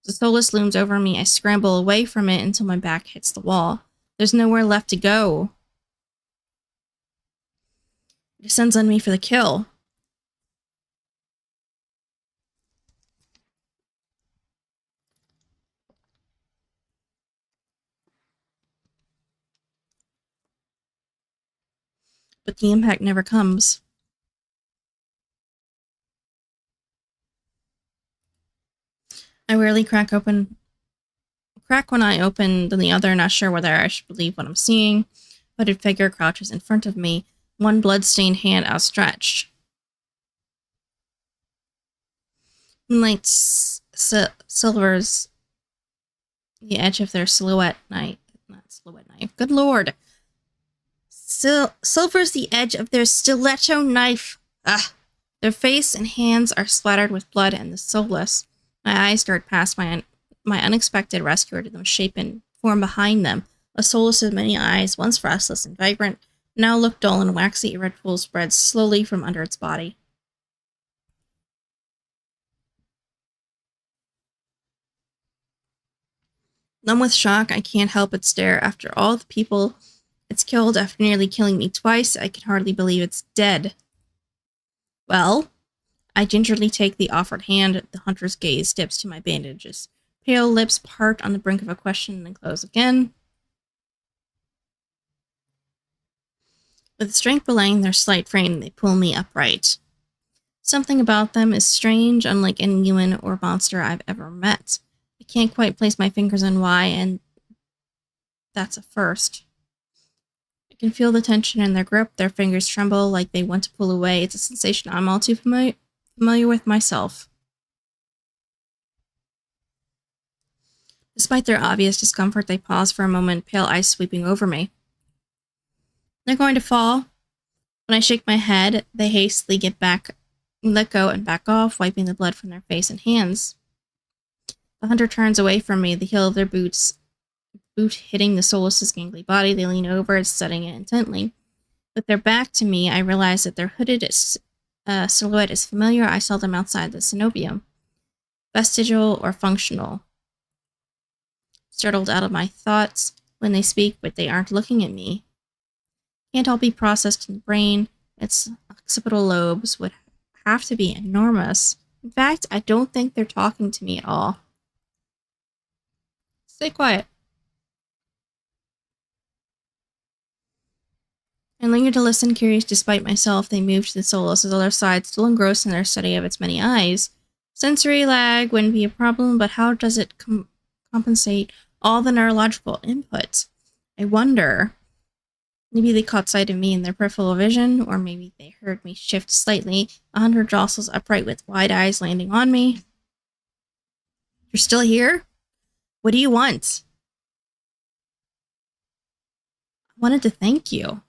As the soulless looms over me, I scramble away from it until my back hits the wall. There's nowhere left to go. It descends on me for the kill. But the impact never comes. I rarely crack one eye open, then the other, not sure whether I should believe what I'm seeing. A hooded figure crouches in front of me, one blood-stained hand outstretched. Moonlight silvers the edge of their silhouette knife. Good lord. Silvers the edge of their stiletto knife. Ah! Their face and hands are splattered with blood and the soulless. My eyes dart past my unexpected rescuer to the shapen form behind them. A soulless with many eyes, once restless and vibrant, now look dull and waxy. A red pool spreads slowly from under its body. Numb with shock, I can't help but stare. After all the people it's killed, after nearly killing me twice, I can hardly believe it's dead. Well, I gingerly take the offered hand. The hunter's gaze dips to my bandages. Pale lips part on the brink of a question and then close again. With strength belaying their slight frame, they pull me upright. Something about them is strange, unlike any human or monster I've ever met. I can't quite place my fingers on why, and that's a first. I can feel the tension in their grip. Their fingers tremble like they want to pull away. It's a sensation I'm all too familiar with myself. Despite their obvious discomfort, they pause for a moment, pale eyes sweeping over me. They're going to fall. When I shake my head, they hastily let go and back off, wiping the blood from their face and hands. The hunter turns away from me, the heel of their boot hitting the soulless' gangly body. They lean over it, studying it intently. With their back to me, I realize that their hooded silhouette is familiar. I saw them outside the cenobium. Vestigial or functional. Startled out of my thoughts when they speak, but they aren't looking at me. Can't all be processed in the brain. Its occipital lobes would have to be enormous. In fact, I don't think they're talking to me at all. Stay quiet. I linger to listen, curious despite myself. They move to the soulless' other side, still engrossed in their study of its many eyes. Sensory lag wouldn't be a problem, but how does it compensate all the neurological input? I wonder. Maybe they caught sight of me in their peripheral vision, or maybe they heard me shift slightly. A hunter jostles upright with wide eyes landing on me. You're still here? What do you want? I wanted to thank you.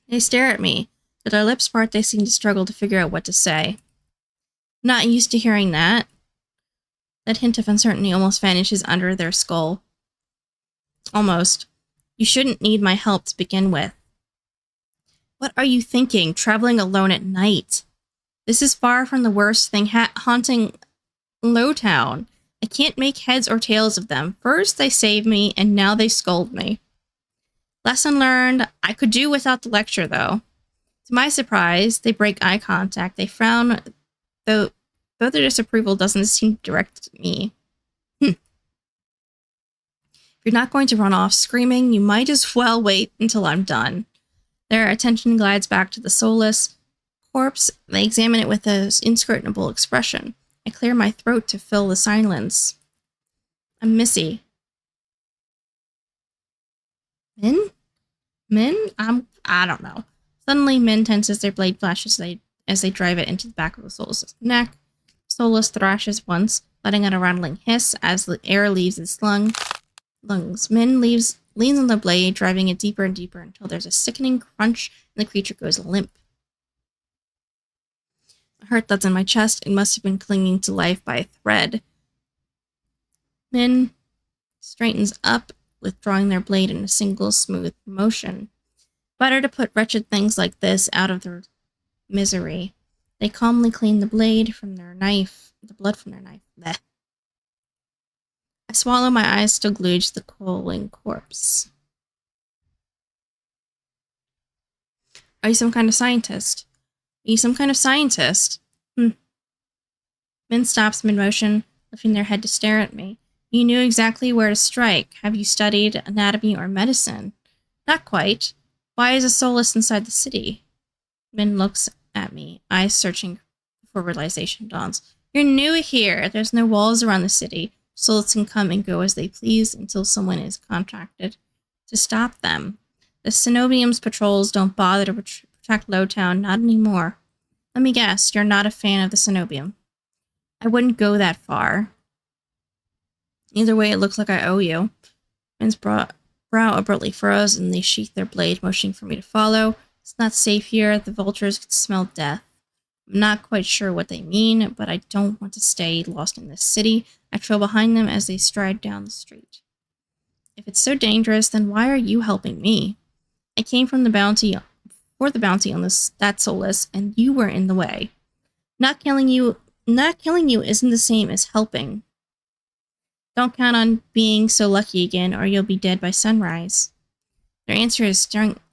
They stare at me. With their lips part, they seem to struggle to figure out what to say. Not used to hearing that. That hint of uncertainty almost vanishes under their skull. Almost. You shouldn't need my help to begin with. What are you thinking, traveling alone at night? This is far from the worst thing haunting Lowtown. I I can't make heads or tails of them. First they save me, and now they scold me. Lesson learned. I could do without the lecture, though. To my surprise, they break eye contact. They frown, though their disapproval doesn't seem directed at me. If you're not going to run off screaming, you might as well wait until I'm done. Their attention glides back to the soulless corpse. They examine it with an inscrutable expression. I clear my throat to fill the silence. I'm Missy. Min? I don't know. Suddenly, Min tenses their blade flashes as they drive it into the back of the soulless neck. Soulless thrashes once, letting out a rattling hiss as the air leaves its lungs. Min leans on the blade, driving it deeper and deeper until there's a sickening crunch and the creature goes limp. A heart thuds in my chest. It must have been clinging to life by a thread. Min straightens up, withdrawing their blade in a single smooth motion. Better to put wretched things like this out of their misery. They calmly clean the blood from their knife. Blech. I swallow, my eyes still glued to the coiling corpse. Are you some kind of scientist? Min stops mid-motion, lifting their head to stare at me. You knew exactly where to strike. Have you studied anatomy or medicine? Not quite. Why is a soulless inside the city? Min looks at me, eyes searching before realization dawns. You're new here. There's no walls around the city. Souls can come and go as they please until someone is contracted to stop them. The Cenobium's patrols don't bother to protect Lowtown, not anymore. Let me guess, you're not a fan of the Cenobium. I wouldn't go that far. Either way, it looks like I owe you. Min's brow abruptly furrows, and they sheath their blade, motioning for me to follow. It's not safe here. The vultures can smell death. I'm not quite sure what they mean, but I don't want to stay lost in this city. I trail behind them as they stride down the street. If it's so dangerous, then why are you helping me? I came from the bounty on that soulless, and you were in the way. Not killing you isn't the same as helping. Don't count on being so lucky again, or you'll be dead by sunrise. Their answer is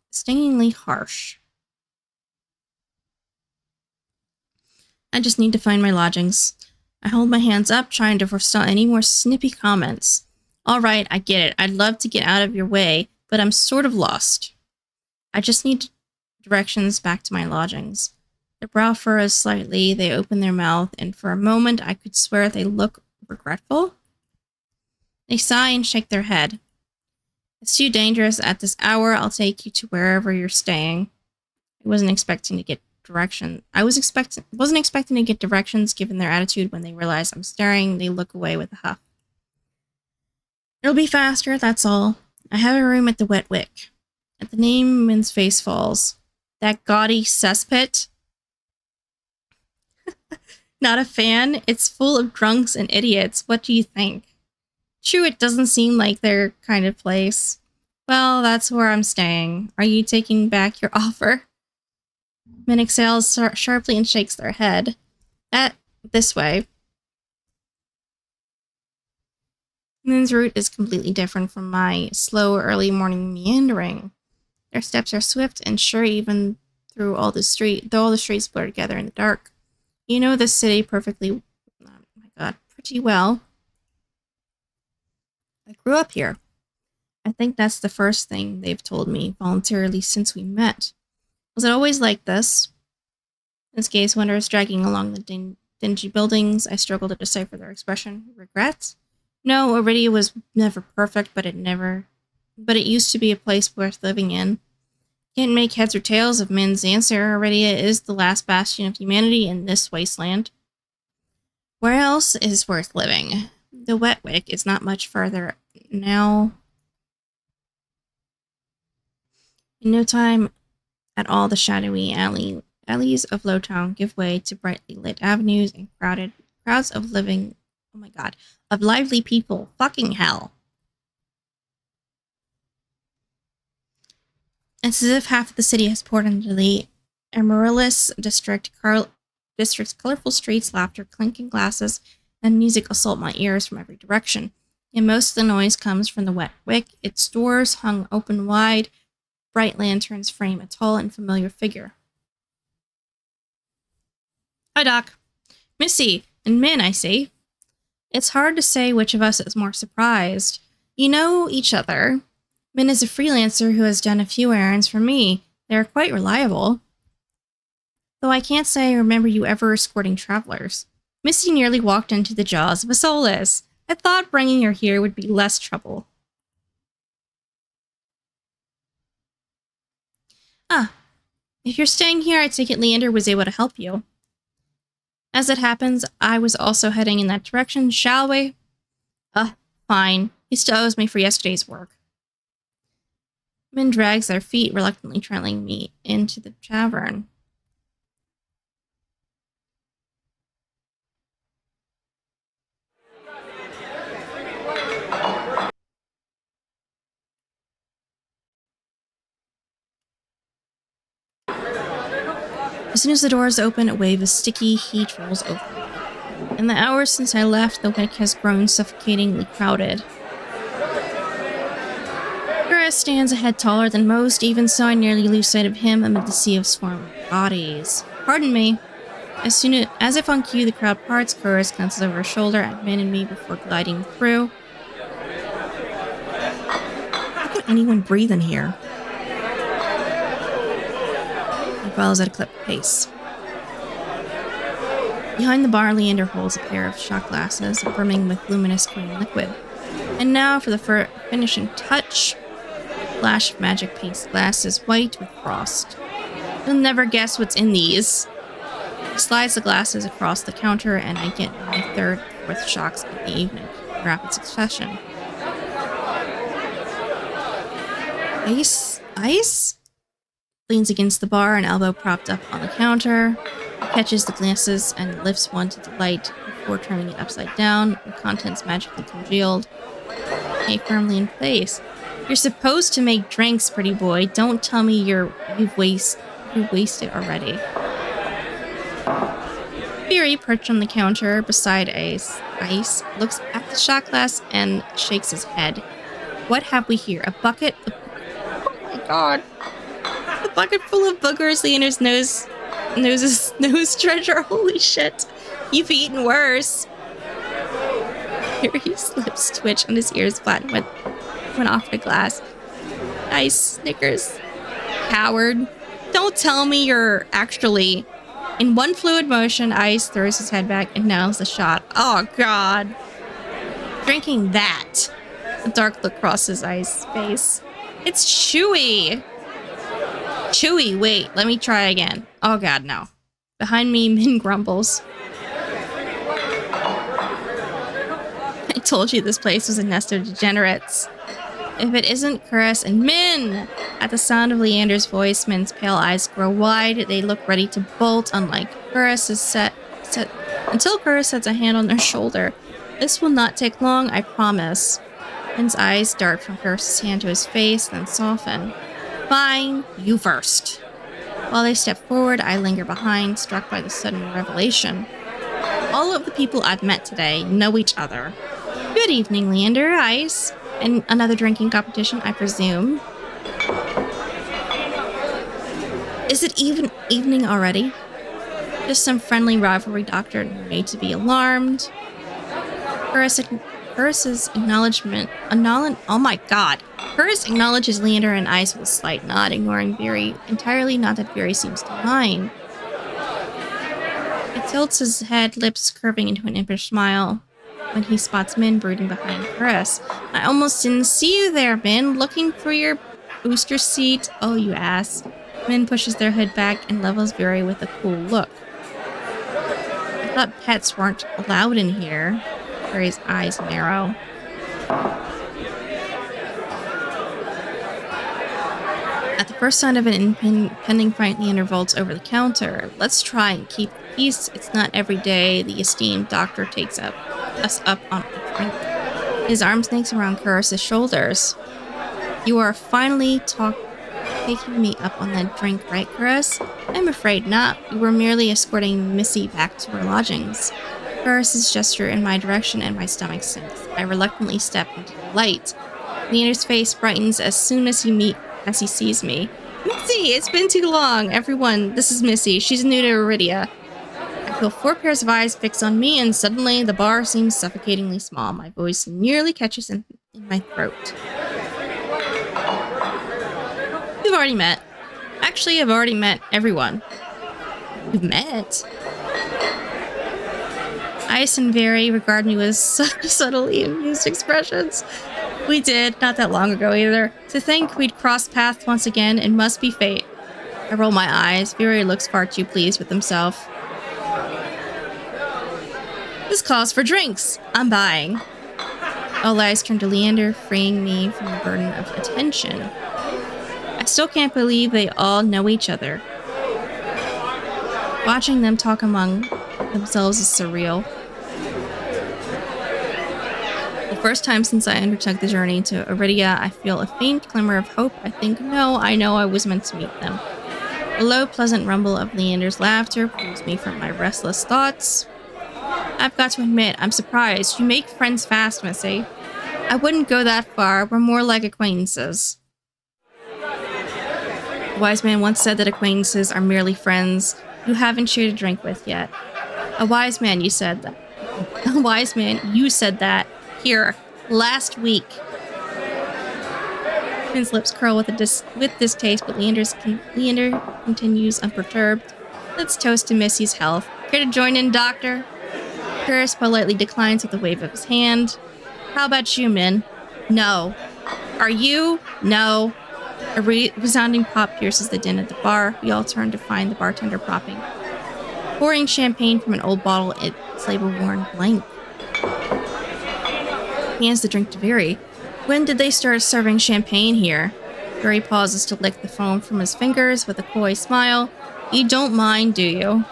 stingingly harsh. I just need to find my lodgings. I hold my hands up, trying to forestall any more snippy comments. All right, I get it. I'd love to get out of your way, but I'm sort of lost. I just need directions back to my lodgings. Their brow furrows slightly, they open their mouth, and for a moment I could swear they look regretful. They sigh and shake their head. It's too dangerous at this hour. I'll take you to wherever you're staying. I wasn't expecting to get directions given their attitude. When they realize I'm staring, they look away with a huff. It'll be faster, that's all. I have a room at the Wet Wick. At the name, Min's face falls. That gaudy cesspit? Not a fan? It's full of drunks and idiots. What do you think? True, it doesn't seem like their kind of place. Well, that's where I'm staying. Are you taking back your offer? Min exhales sharply and shakes their head. This way. Min's route is completely different from my slow early morning meandering. Their steps are swift and sure even though all the streets blur together in the dark. You know the city pretty well. I grew up here. I think that's the first thing they've told me voluntarily since we met. Was it always like this? His gaze wanders, dragging along the dingy buildings. I struggle to decipher their expression. Regrets? No, Iridia was never perfect, but it used to be a place worth living in. Can't make heads or tails of Min's answer. Iridia is the last bastion of humanity in this wasteland. Where else is worth living? The Wet Wick is not much further now. In no time at all, the shadowy alleys of Lowtown give way to brightly lit avenues and crowds of lively people. Fucking hell. It's as if half of the city has poured into the Amaryllis district's colorful streets, laughter, clinking glasses, and music assault my ears from every direction. And most of the noise comes from the wet wick. Its doors hung open wide. Bright lanterns frame a tall and familiar figure. Hi, Doc. Missy and Min, I see. It's hard to say which of us is more surprised. You know each other. Min is a freelancer who has done a few errands for me. They are quite reliable. Though I can't say I remember you ever escorting travelers. Missy nearly walked into the jaws of a soulless. I thought bringing her here would be less trouble. If you're staying here, I take it Leander was able to help you. As it happens, I was also heading in that direction, shall we? Fine. He still owes me for yesterday's work. Min drags their feet, reluctantly trailing me into the tavern. As soon as the doors open, a wave of sticky heat rolls over me. In the hours since I left, the wick has grown suffocatingly crowded. Chris stands a head taller than most, even so I nearly lose sight of him amid the sea of swarming bodies. Pardon me. As if on cue, the crowd parts. Chris glances over her shoulder at Min and me before gliding through. How can anyone breathe in here? Follows at a clip pace. Behind the bar, Leander holds a pair of shot glasses brimming with luminous green liquid. And now for the finishing touch. Flash of magic paste glasses, white with frost. You'll never guess what's in these. He slides the glasses across the counter, and I get my third, fourth shocks of the evening, in rapid succession. Ice? Leans against the bar, an elbow propped up on the counter. He catches the glasses and lifts one to the light before turning it upside down. The contents magically congealed. Stay firmly in place. You're supposed to make drinks, pretty boy. Don't tell me you've wasted already. Fury, perched on the counter beside Ice, looks at the shot glass and shakes his head. What have we here? A bucket of... Oh my god. A bucket full of boogers. Leander's nose treasure. Holy shit. You've eaten worse. Fury's lips twitch and his ears flatten went off the glass. Ice snickers. Coward. Don't tell me you're actually... In one fluid motion, Ice throws his head back and nails the shot. Oh, God. Drinking that. A dark look crosses Ice's face. It's chewy. Chewy, wait, let me try again. Oh, God, no. Behind me, Min grumbles. I told you this place was a nest of degenerates. If it isn't Chris and Min! At the sound of Leander's voice, Min's pale eyes grow wide. They look ready to bolt, unlike Chris set until Chris sets a hand on their shoulder. This will not take long, I promise. Min's eyes dart from Chris's hand to his face, then soften. Fine, you first. While they step forward, I linger behind, struck by the sudden revelation. All of the people I've met today know each other. Good evening, Leander, Ice. And another drinking competition, I presume. Is it even evening already? Just some friendly rivalry doctrine made to be alarmed. Curris acknowledges Leander and Ice with a slight nod, ignoring Veery entirely, not that Veery seems to mind. He tilts his head, lips curving into an impish smile, when he spots Min brooding behind Chris. I almost didn't see you there, Min. Looking for your booster seat? Oh, you ass. Min pushes their hood back and levels Veery with a cool look. I thought pets weren't allowed in here. Veery's eyes narrow. At the first sign of an impending fight, Leander vaults over the counter. Let's try and keep the peace. It's not every day the esteemed doctor takes us up on a drink. His arm snakes around Curris's shoulders. You are finally taking me up on that drink, right, Curris? I'm afraid not. You were merely escorting Missy back to her lodgings. Ferris's gesture in my direction and my stomach sinks. I reluctantly step into the light. Leander's face brightens as soon as he sees me. Missy, it's been too long. Everyone, this is Missy. She's new to Iridia. I feel 4 pairs of eyes fixed on me, and suddenly the bar seems suffocatingly small. My voice nearly catches in my throat. We've already met. Actually, I've already met everyone. You've met? Ice and Very regard me with subtly amused expressions. We did, not that long ago either. To think we'd crossed paths once again, it must be fate. I roll my eyes. Very looks far too pleased with himself. This calls for drinks. I'm buying. All eyes turn to Leander, freeing me from the burden of attention. I still can't believe they all know each other. Watching them talk among themselves is surreal. The first time since I undertook the journey to Iridia, I feel a faint glimmer of hope. I know I was meant to meet them. The low, pleasant rumble of Leander's laughter pulls me from my restless thoughts. I've got to admit, I'm surprised. You make friends fast, Missy. I wouldn't go that far. We're more like acquaintances. A wise man once said that acquaintances are merely friends you haven't shared a drink with yet. A wise man, you said that. A wise man, you said that. Here, last week. His lips curl with distaste, but Leander continues unperturbed. Let's toast to Missy's health. Care to join in, Doctor? Curtis politely declines with a wave of his hand. How about you, Min? No. Are you? No. A resounding pop pierces the din at the bar. We all turn to find the bartender pouring champagne from an old bottle, its label worn blank. He hands the drink to Very. When did they start serving champagne here? Very pauses to lick the foam from his fingers with a coy smile. You don't mind, do you?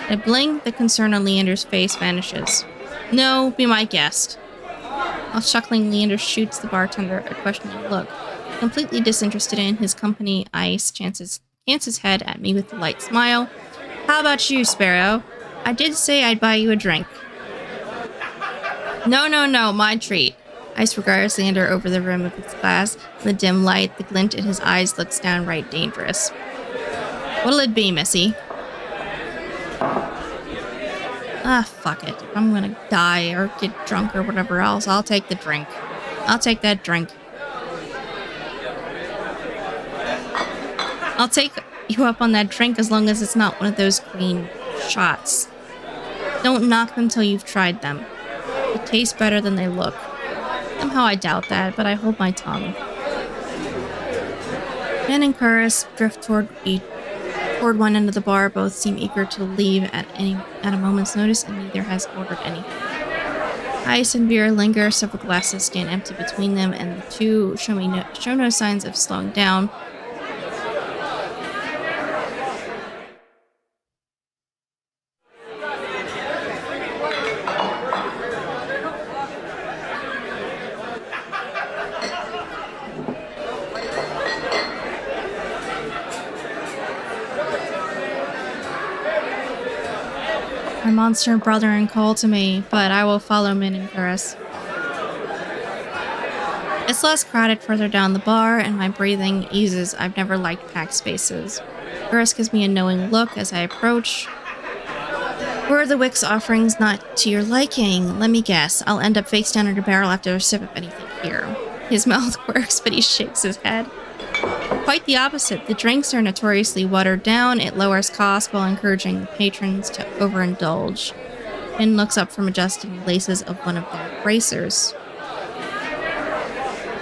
A blink, the concern on Leander's face vanishes. No, be my guest. While chuckling, Leander shoots the bartender a questioning look. Completely disinterested in his company, Ice chances his head at me with a light smile. How about you, Sparrow? I did say I'd buy you a drink. No, my treat. Ice regards Leander over the rim of his glass. In the dim light, the glint in his eyes looks downright dangerous. What'll it be, Missy? Fuck it. If I'm gonna die or get drunk or whatever else, I'll take the drink. I'll take that drink. I'll take you up on that drink as long as it's not one of those green shots. Don't knock them till you've tried them. They taste better than they look. Somehow I doubt that, but I hold my tongue. Ben and Curtis drift toward one end of the bar. Both seem eager to leave at a moment's notice, and neither has ordered anything. Ice and Vera linger. Several glasses stand empty between them, and the two show no signs of slowing down. My monster brethren call to me, but I will follow Min and Curtis. It's less crowded further down the bar, and my breathing eases. I've never liked packed spaces. Curtis gives me a knowing look as I approach. Were the Wix offerings not to your liking? Let me guess. I'll end up face down in a barrel after a sip of anything here. His mouth quirks, but he shakes his head. Quite the opposite. The drinks are notoriously watered down. It lowers costs while encouraging patrons to overindulge. Min looks up from adjusting the laces of one of their bracers.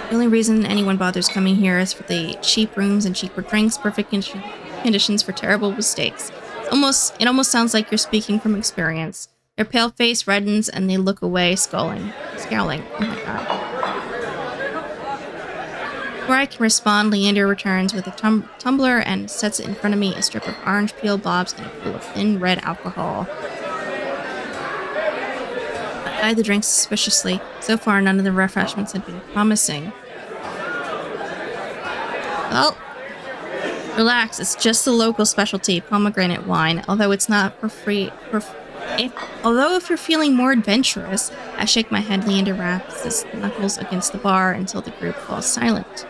The only reason anyone bothers coming here is for the cheap rooms and cheaper drinks, perfect conditions for terrible mistakes. It almost sounds like you're speaking from experience. Their pale face reddens and they look away, scowling. Oh my god. Before I can respond, Leander returns with a tumbler and sets it in front of me, a strip of orange peel blobs and a pool of thin red alcohol. I eyed the drinks suspiciously. So far, none of the refreshments had been promising. Well, relax. It's just the local specialty, pomegranate wine. Although it's not for free, Although if you're feeling more adventurous, I shake my head. Leander raps his knuckles against the bar until the group falls silent.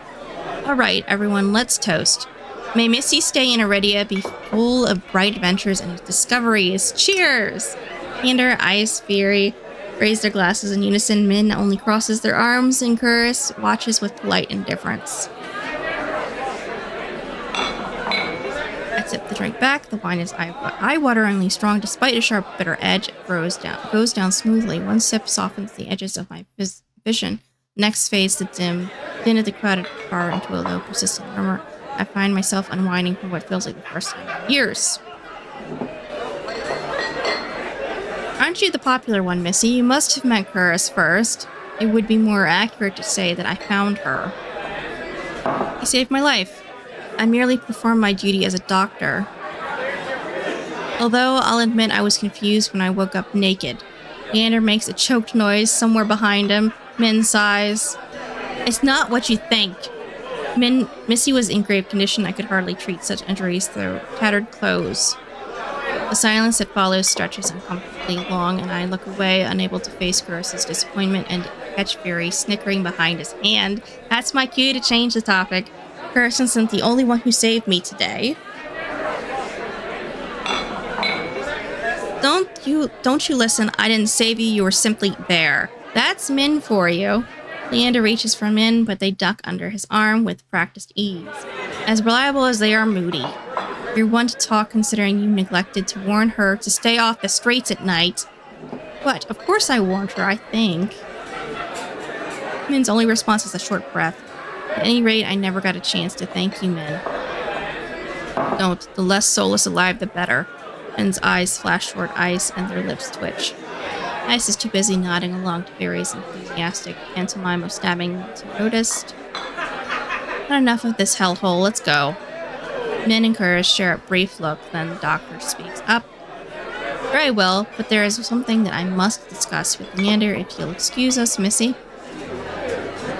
All right, everyone, let's toast. May Missy stay in Iridia be full of bright adventures and discoveries. Cheers! Leander, Ice, Fury raise their glasses in unison. Min only crosses their arms, and Curris watches with polite indifference. I tip the drink back. The wine is eye-wateringly strong. Despite a sharp, bitter edge, it goes down smoothly. One sip softens the edges of my vision. Next fades the din of the crowded bar into a low, persistent murmur. I find myself unwinding for what feels like the first time in years. Aren't you the popular one, Missy? You must have met Curris first. It would be more accurate to say that I found her. He saved my life. I merely performed my duty as a doctor. Although I'll admit I was confused when I woke up naked. Leander makes a choked noise somewhere behind him. Min sighs. It's not what you think. Missy was in grave condition. I could hardly treat such injuries through tattered clothes. The silence that follows stretches uncomfortably long, and I look away, unable to face Curris's disappointment and catch Fury snickering behind his hand. That's my cue to change the topic. Curris isn't the only one who saved me today. Don't you listen. I didn't save you. You were simply there. That's Min for you. Leander reaches for Min, but they duck under his arm with practiced ease. As reliable as they are moody. You're one to talk considering you neglected to warn her to stay off the streets at night. What? Of course I warned her, I think. Min's only response is a short breath. At any rate, I never got a chance to thank you, Min. Don't. The less soulless alive, the better. Min's eyes flash toward Ice, and their lips twitch. Ice is too busy nodding along to Fury's enthusiastic pantomime of stabbing to notice. Not enough of this hellhole, let's go. Min and Curris share a brief look, then the doctor speaks up. Very well, but there is something that I must discuss with Leander, if you'll excuse us, Missy.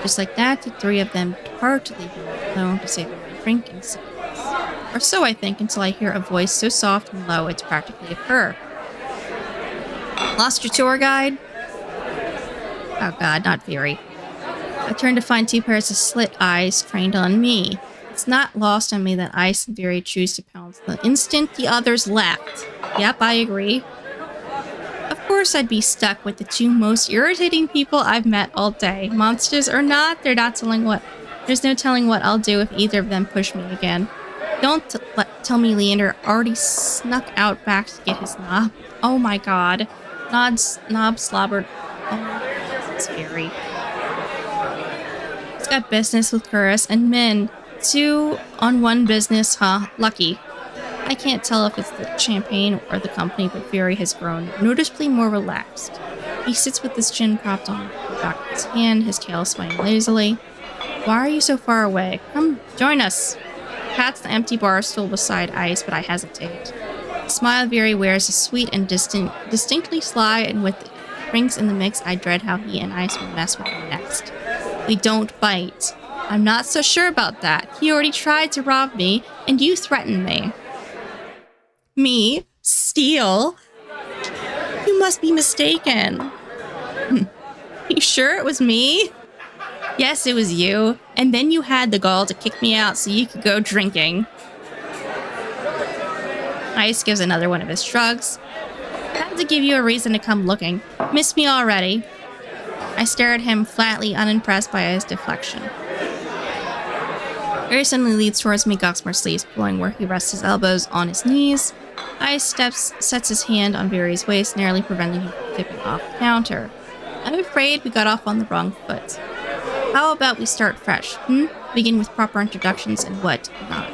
Just like that, the three of them depart, leaving me alone to savor my drink in silence. Or so I think, until I hear a voice so soft and low it's practically a purr. Lost your tour guide? Oh god, not Fury. I turn to find two pairs of slit eyes trained on me. It's not lost on me that Ice and Fury choose to pounce the instant the others left. Yep, I agree. Of course I'd be stuck with the two most irritating people I've met all day. Monsters or not, there's no telling what I'll do if either of them push me again. Don't tell me Leander already snuck out back to get his knob. Oh my god. Knob slobbered. Oh, it's Fury. He's got business with Curris and Min. 2 on 1 business, huh? Lucky. I can't tell if it's the champagne or the company, but Fury has grown noticeably more relaxed. He sits with his chin propped on the doctor's hand, his tail swaying lazily. Why are you so far away? Come, join us. Pats the empty bar stool beside Ice, but I hesitate. The smile Fury wears is sweet and distinctly sly, and with drinks in the mix, I dread how he and Ice will mess with me next. We don't bite. I'm not so sure about that. He already tried to rob me, and you threatened me. Me? Steal? You must be mistaken. You sure it was me? Yes, it was you. And then you had the gall to kick me out so you could go drinking. Ice gives another one of his shrugs. Had to give you a reason to come looking. Missed me already. I stare at him flatly, unimpressed by his deflection. Very suddenly leads towards me, Gossamer sleeves pulling where he rests his elbows on his knees. Ice sets his hand on Fury's waist, narrowly preventing him from tipping off the counter. I'm afraid we got off on the wrong foot. How about we start fresh, Begin with proper introductions and what not.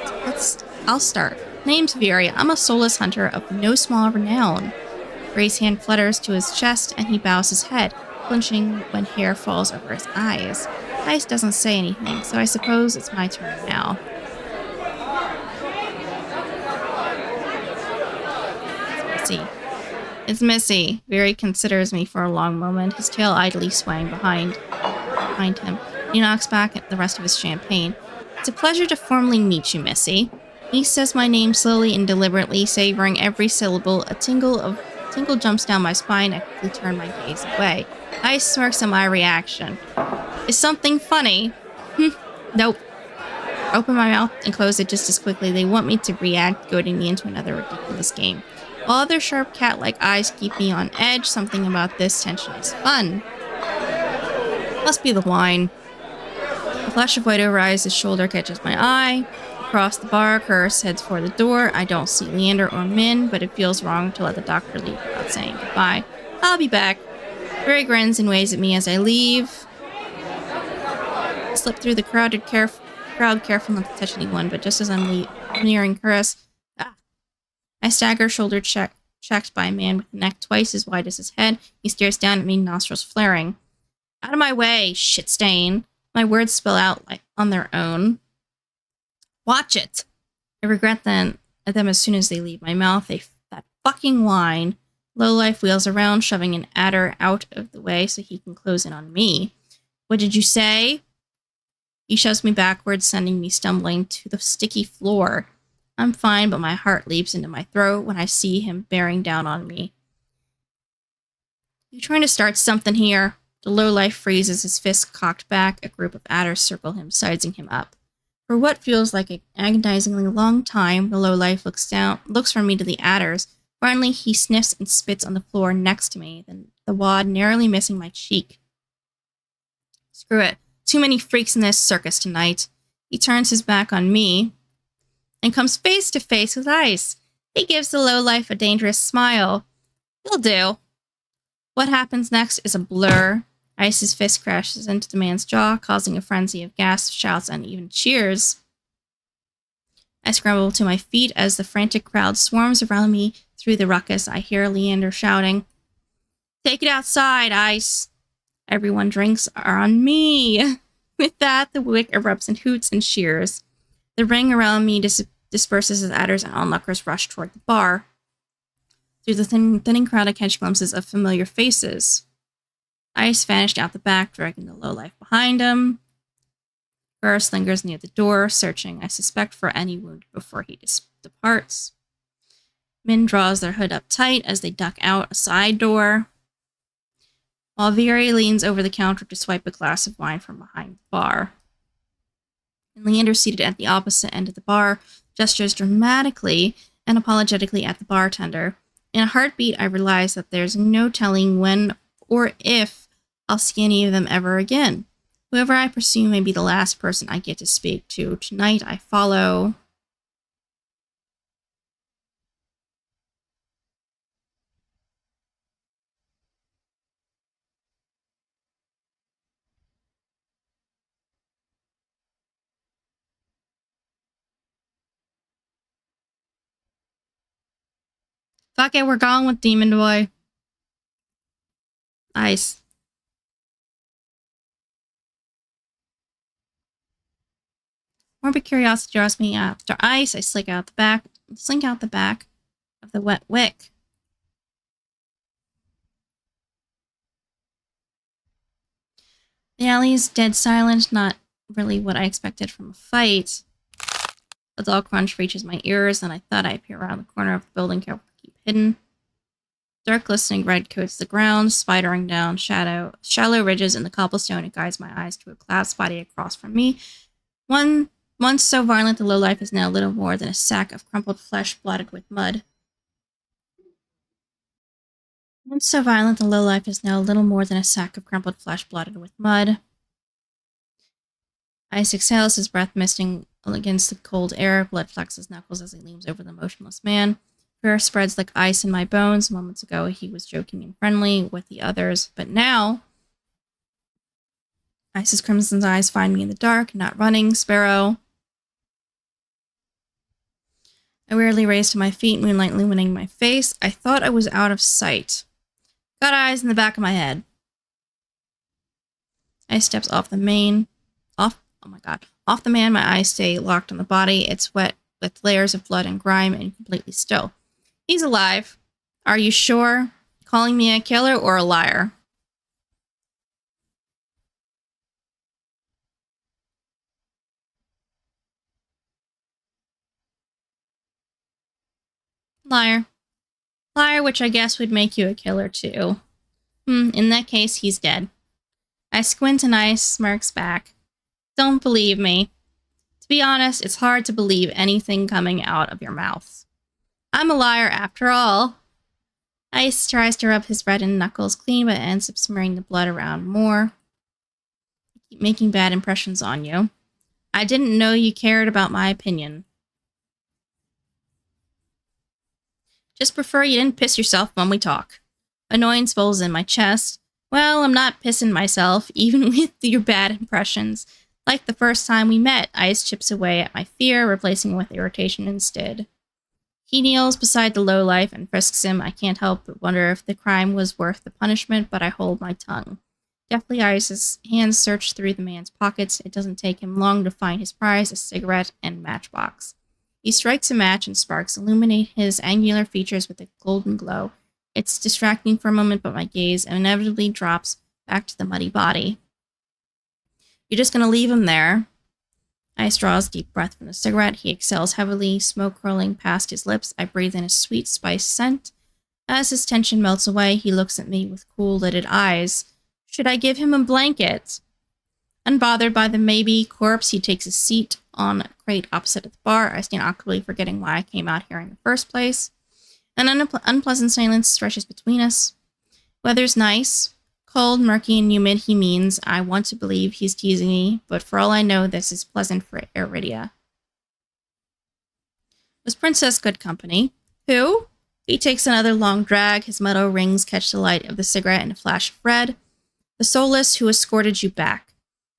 I'll start. Name's Fury. I'm a soulless hunter of no small renown. Fury's hand flutters to his chest, and he bows his head, flinching when hair falls over his eyes. Ice doesn't say anything, so I suppose it's my turn now. It's Missy. Fury considers me for a long moment, his tail idly swaying behind him. He knocks back at the rest of his champagne. It's a pleasure to formally meet you, Missy. He says my name slowly and deliberately, savoring every syllable, a tingle of tingle jumps down my spine. I quickly turn my gaze away. Ice smirks at my reaction. Is something funny? Nope. Open my mouth and close it just as quickly. They want me to react, goading me into another ridiculous game. While other sharp cat-like eyes keep me on edge, something about this tension is fun. Must be the wine. A flash of white over Ice's shoulder catches my eye. Across the bar, Curse heads for the door. I don't see Leander or Min, but it feels wrong to let the doctor leave without saying goodbye. I'll be back. Ray grins and waves at me as I leave. I slip through the crowd careful not to touch anyone, but just as I'm nearing Curse, I stagger, shoulder checked by a man with a neck twice as wide as his head. He stares down at me, nostrils flaring. Out of my way, shit stain. My words spill out on their own. Watch it. I regret them as soon as they leave my mouth. That fucking wine. Lowlife wheels around, shoving an adder out of the way so he can close in on me. What did you say? He shoves me backwards, sending me stumbling to the sticky floor. I'm fine, but my heart leaps into my throat when I see him bearing down on me. You trying to start something here? The lowlife freezes, his fist cocked back. A group of adders circle him, sizing him up. For what feels like an agonizingly long time, the lowlife looks from me to the adders. Finally, he sniffs and spits on the floor next to me, then the wad narrowly missing my cheek. Screw it. Too many freaks in this circus tonight. He turns his back on me and comes face to face with Ice. He gives the lowlife a dangerous smile. You'll do. What happens next is a blur. Ice's fist crashes into the man's jaw, causing a frenzy of gasps, shouts, and even cheers. I scramble to my feet as the frantic crowd swarms around me. Through the ruckus, I hear Leander shouting, "Take it outside, Ice!" Everyone drinks are on me. With that, the wick erupts in hoots and cheers. The ring around me disperses as adders and onlookers rush toward the bar. Through the thinning crowd, I catch glimpses of familiar faces. Ice vanished out the back, dragging the lowlife behind him. Burris lingers near the door, searching, I suspect, for any wound before he departs. Min draws their hood up tight as they duck out a side door, while Viri leans over the counter to swipe a glass of wine from behind the bar. And Leander, seated at the opposite end of the bar, gestures dramatically and apologetically at the bartender. In a heartbeat, I realize that there's no telling when or if I'll see any of them ever again. Whoever I presume may be the last person I get to speak to. Tonight, I follow... Fuck it, we're going with Demon Boy. Ice. Morbid curiosity draws me after Ice. I slink out the back of the wet wick. The alley is dead silent, not really what I expected from a fight. A dull crunch reaches my ears, and I thought I'd peer around the corner of the building, careful to keep hidden. Dark glistening red coats the ground, spidering down shallow ridges in the cobblestone. It guides my eyes to a cloud spotty across from me. Once so violent, the lowlife is now little more than a sack of crumpled flesh blotted with mud. Once so violent, the lowlife is now little more than a sack of crumpled flesh blotted with mud. Ice exhales, his breath misting against the cold air. Blood flecks his knuckles as he leans over the motionless man. Fear spreads like ice in my bones. Moments ago, he was joking and friendly with the others, but now... Ice's crimson eyes find me in the dark, not running. Sparrow. I wearily raised to my feet, moonlight illuminating my face. I thought I was out of sight. Got eyes in the back of my head. Ice steps off the man. My eyes stay locked on the body. It's wet with layers of blood and grime and completely still. He's alive. Are you sure? Calling me a killer or a liar? Liar. Liar, which I guess would make you a killer too. In that case, he's dead. I squint and Ice smirks back. Don't believe me. To be honest, it's hard to believe anything coming out of your mouth. I'm a liar after all. Ice tries to rub his reddened knuckles clean, but ends up smearing the blood around more. I keep making bad impressions on you. I didn't know you cared about my opinion. Just prefer you didn't piss yourself when we talk. Annoyance bowls in my chest. Well, I'm not pissing myself, even with your bad impressions. Like the first time we met, Ice chips away at my fear, replacing it with irritation instead. He kneels beside the lowlife and frisks him. I can't help but wonder if the crime was worth the punishment, but I hold my tongue. Deftly, Ice's hands search through the man's pockets. It doesn't take him long to find his prize, a cigarette and matchbox. He strikes a match and sparks illuminate his angular features with a golden glow. It's distracting for a moment, but my gaze inevitably drops back to the muddy body. You're just gonna leave him there? Ice draws a deep breath from the cigarette. He exhales heavily, smoke curling past his lips. I breathe in a sweet spice scent. As his tension melts away, he looks at me with cool-lidded eyes. Should I give him a blanket? Unbothered by the maybe corpse, he takes a seat on a crate opposite of the bar. I stand awkwardly forgetting why I came out here in the first place. An unpleasant silence stretches between us. Weather's nice. Cold, murky, and humid, he means. I want to believe he's teasing me, but for all I know, this is pleasant for Iridia. Was Princess good company? Who? He takes another long drag. His metal rings catch the light of the cigarette in a flash of red. The soulless who escorted you back.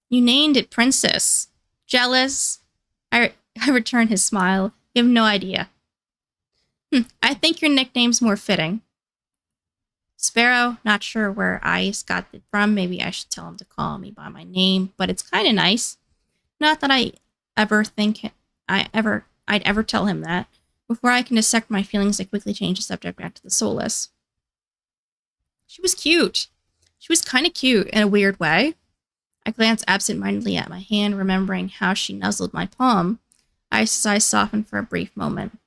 You named it Princess. Jealous? I return his smile. You have no idea. I think your nickname's more fitting. Sparrow, not sure where Ice got it from. Maybe I should tell him to call me by my name, but it's kind of nice. Not that I'd ever tell him that. Before I can dissect my feelings, I quickly change the subject back to the soulless. She was cute. She was kind of cute in a weird way. I glance absent-mindedly at my hand, remembering how she nuzzled my palm. Ice's eyes softened for a brief moment.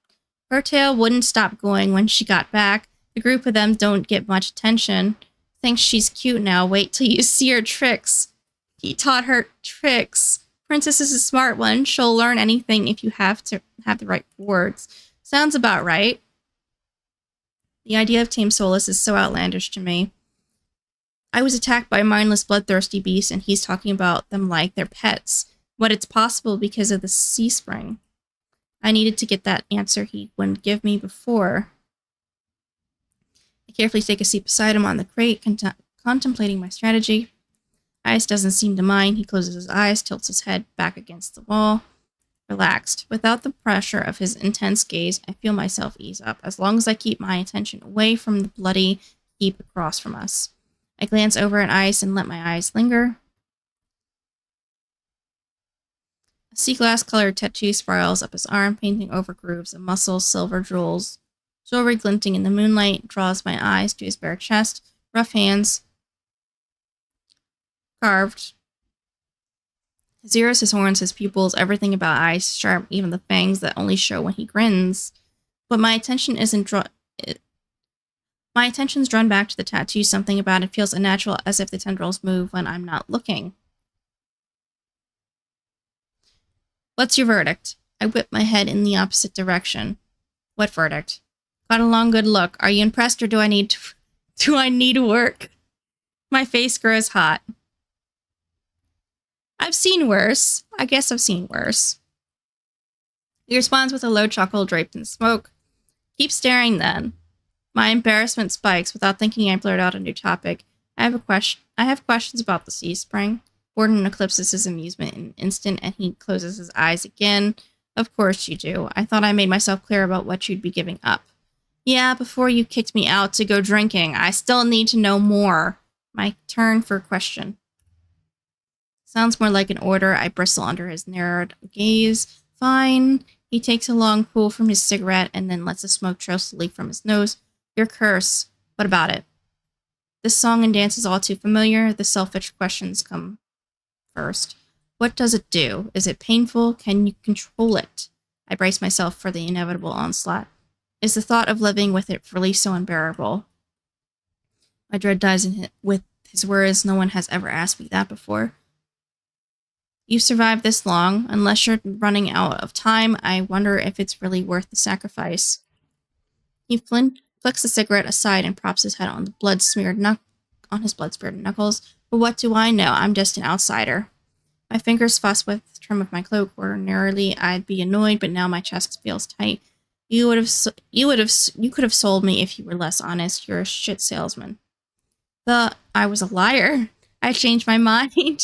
Her tail wouldn't stop going when she got back. The group of them don't get much attention. Thinks she's cute now. Wait till you see her tricks. He taught her tricks. Princess is a smart one. She'll learn anything if you have to have the right words. Sounds about right. The idea of tame soulless is so outlandish to me. I was attacked by a mindless, bloodthirsty beast, and he's talking about them like they're pets. But it's possible because of the sea spring. I needed to get that answer he wouldn't give me before. I carefully take a seat beside him on the crate, contemplating my strategy. Ice doesn't seem to mind. He closes his eyes, tilts his head back against the wall. Relaxed. Without the pressure of his intense gaze, I feel myself ease up, as long as I keep my attention away from the bloody heap across from us. I glance over at Ice and let my eyes linger. A sea glass-colored tattoo spirals up his arm, painting over grooves of muscle, silver jewels. Jewelry glinting in the moonlight draws my eyes to his bare chest, rough hands, carved. His ears, his horns, his pupils, everything about Ice, sharp, even the fangs that only show when he grins. But my attention's drawn back to the tattoo. Something about it feels unnatural, as if the tendrils move when I'm not looking. What's your verdict? I whip my head in the opposite direction. What verdict? Got a long good look. Are you impressed, or do I need work? My face grows hot. I've seen worse. I guess I've seen worse. He responds with a low chuckle draped in smoke. Keep staring then. My embarrassment spikes. Without thinking, I blurt out a new topic. I have questions about the sea spring. Gordon eclipses his amusement in an instant, and he closes his eyes again. Of course you do. I thought I made myself clear about what you'd be giving up. Yeah, before you kicked me out to go drinking. I still need to know more. My turn for a question. Sounds more like an order. I bristle under his narrowed gaze. Fine. He takes a long pull from his cigarette and then lets the smoke trail slowly from his nose. Your curse. What about it? This song and dance is all too familiar. The selfish questions come first. What does it do? Is it painful? Can you control it? I brace myself for the inevitable onslaught. Is the thought of living with it really so unbearable? My dread dies with his words. No one has ever asked me that before. You've survived this long. Unless you're running out of time, I wonder if it's really worth the sacrifice. He flicks the cigarette aside and props his head on his blood-smeared knuckles. But what do I know? I'm just an outsider. My fingers fuss with the trim of my cloak. Ordinarily, I'd be annoyed, but now my chest feels tight. You could have sold me if you were less honest. You're a shit salesman. I was a liar. I changed my mind. He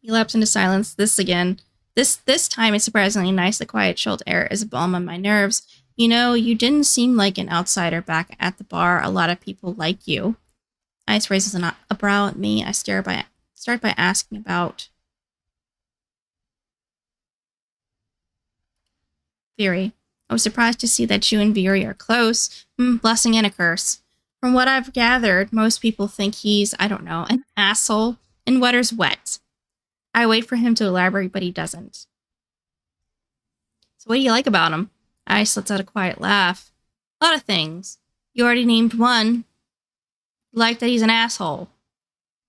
lapsed into silence. This time it's surprisingly nice. The quiet, chilled air is a balm on my nerves. You know, you didn't seem like an outsider back at the bar. A lot of people like you. Ice raises a brow at me. I start by asking about Viri. I was surprised to see that you and Viri are close. Blessing and a curse. From what I've gathered, most people think he's, I don't know, an asshole, and wetter's wet. I wait for him to elaborate, but he doesn't. So what do you like about him? Ice lets out a quiet laugh. A lot of things. You already named one. Like that he's an asshole.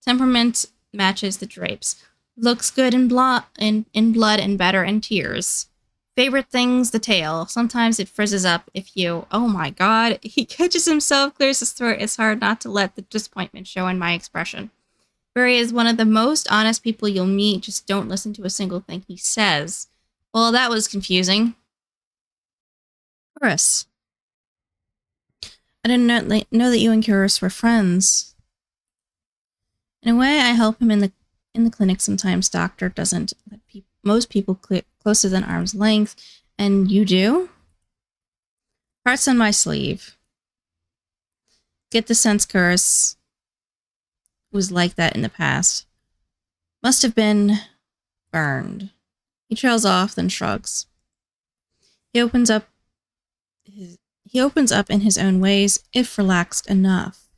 Temperament matches the drapes. Looks good in blood and better in tears. Favorite things, the tail. Sometimes it frizzes up if you... Oh my god. He catches himself, clears his throat. It's hard not to let the disappointment show in my expression. Barry is one of the most honest people you'll meet. Just don't listen to a single thing he says. Well, that was confusing. Chris. I didn't know that you and Curious were friends. In a way, I help him in the clinic sometimes. Doctor doesn't let most people closer than arm's length. And you do? Heart's on my sleeve. Get the sense Curious was like that in the past. Must have been burned. He trails off, then shrugs. He opens up in his own ways, if relaxed enough.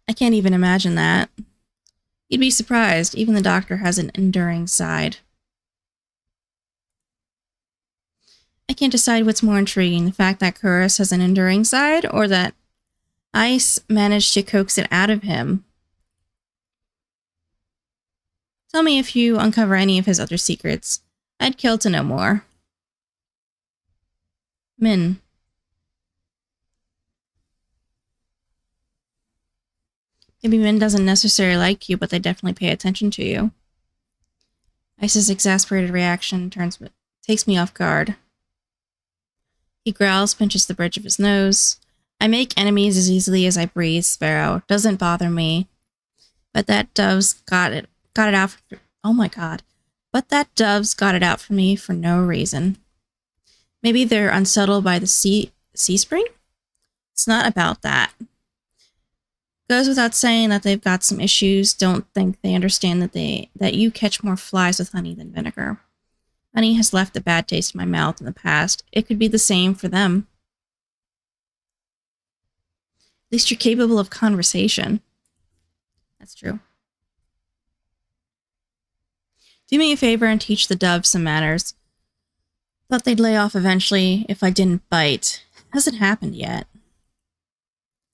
I can't even imagine that. You'd be surprised. Even the doctor has an enduring side. I can't decide what's more intriguing, the fact that Curious has an enduring side, or that Ice managed to coax it out of him. Tell me if you uncover any of his other secrets. I'd kill to know more. Min. Maybe Min doesn't necessarily like you, but they definitely pay attention to you. Ice's exasperated reaction takes me off guard. He growls, pinches the bridge of his nose. I make enemies as easily as I breathe, Sparrow. Doesn't bother me. But that dove's got it out for... Oh my god. But that dove's got it out for me for no reason. Maybe they're unsettled by the sea spring? It's not about that. Goes without saying that they've got some issues. Don't think they understand that you catch more flies with honey than vinegar. Honey has left a bad taste in my mouth in the past. It could be the same for them. At least you're capable of conversation. That's true. Do me a favor and teach the dove some manners. Thought they'd lay off eventually if I didn't bite. Hasn't happened yet.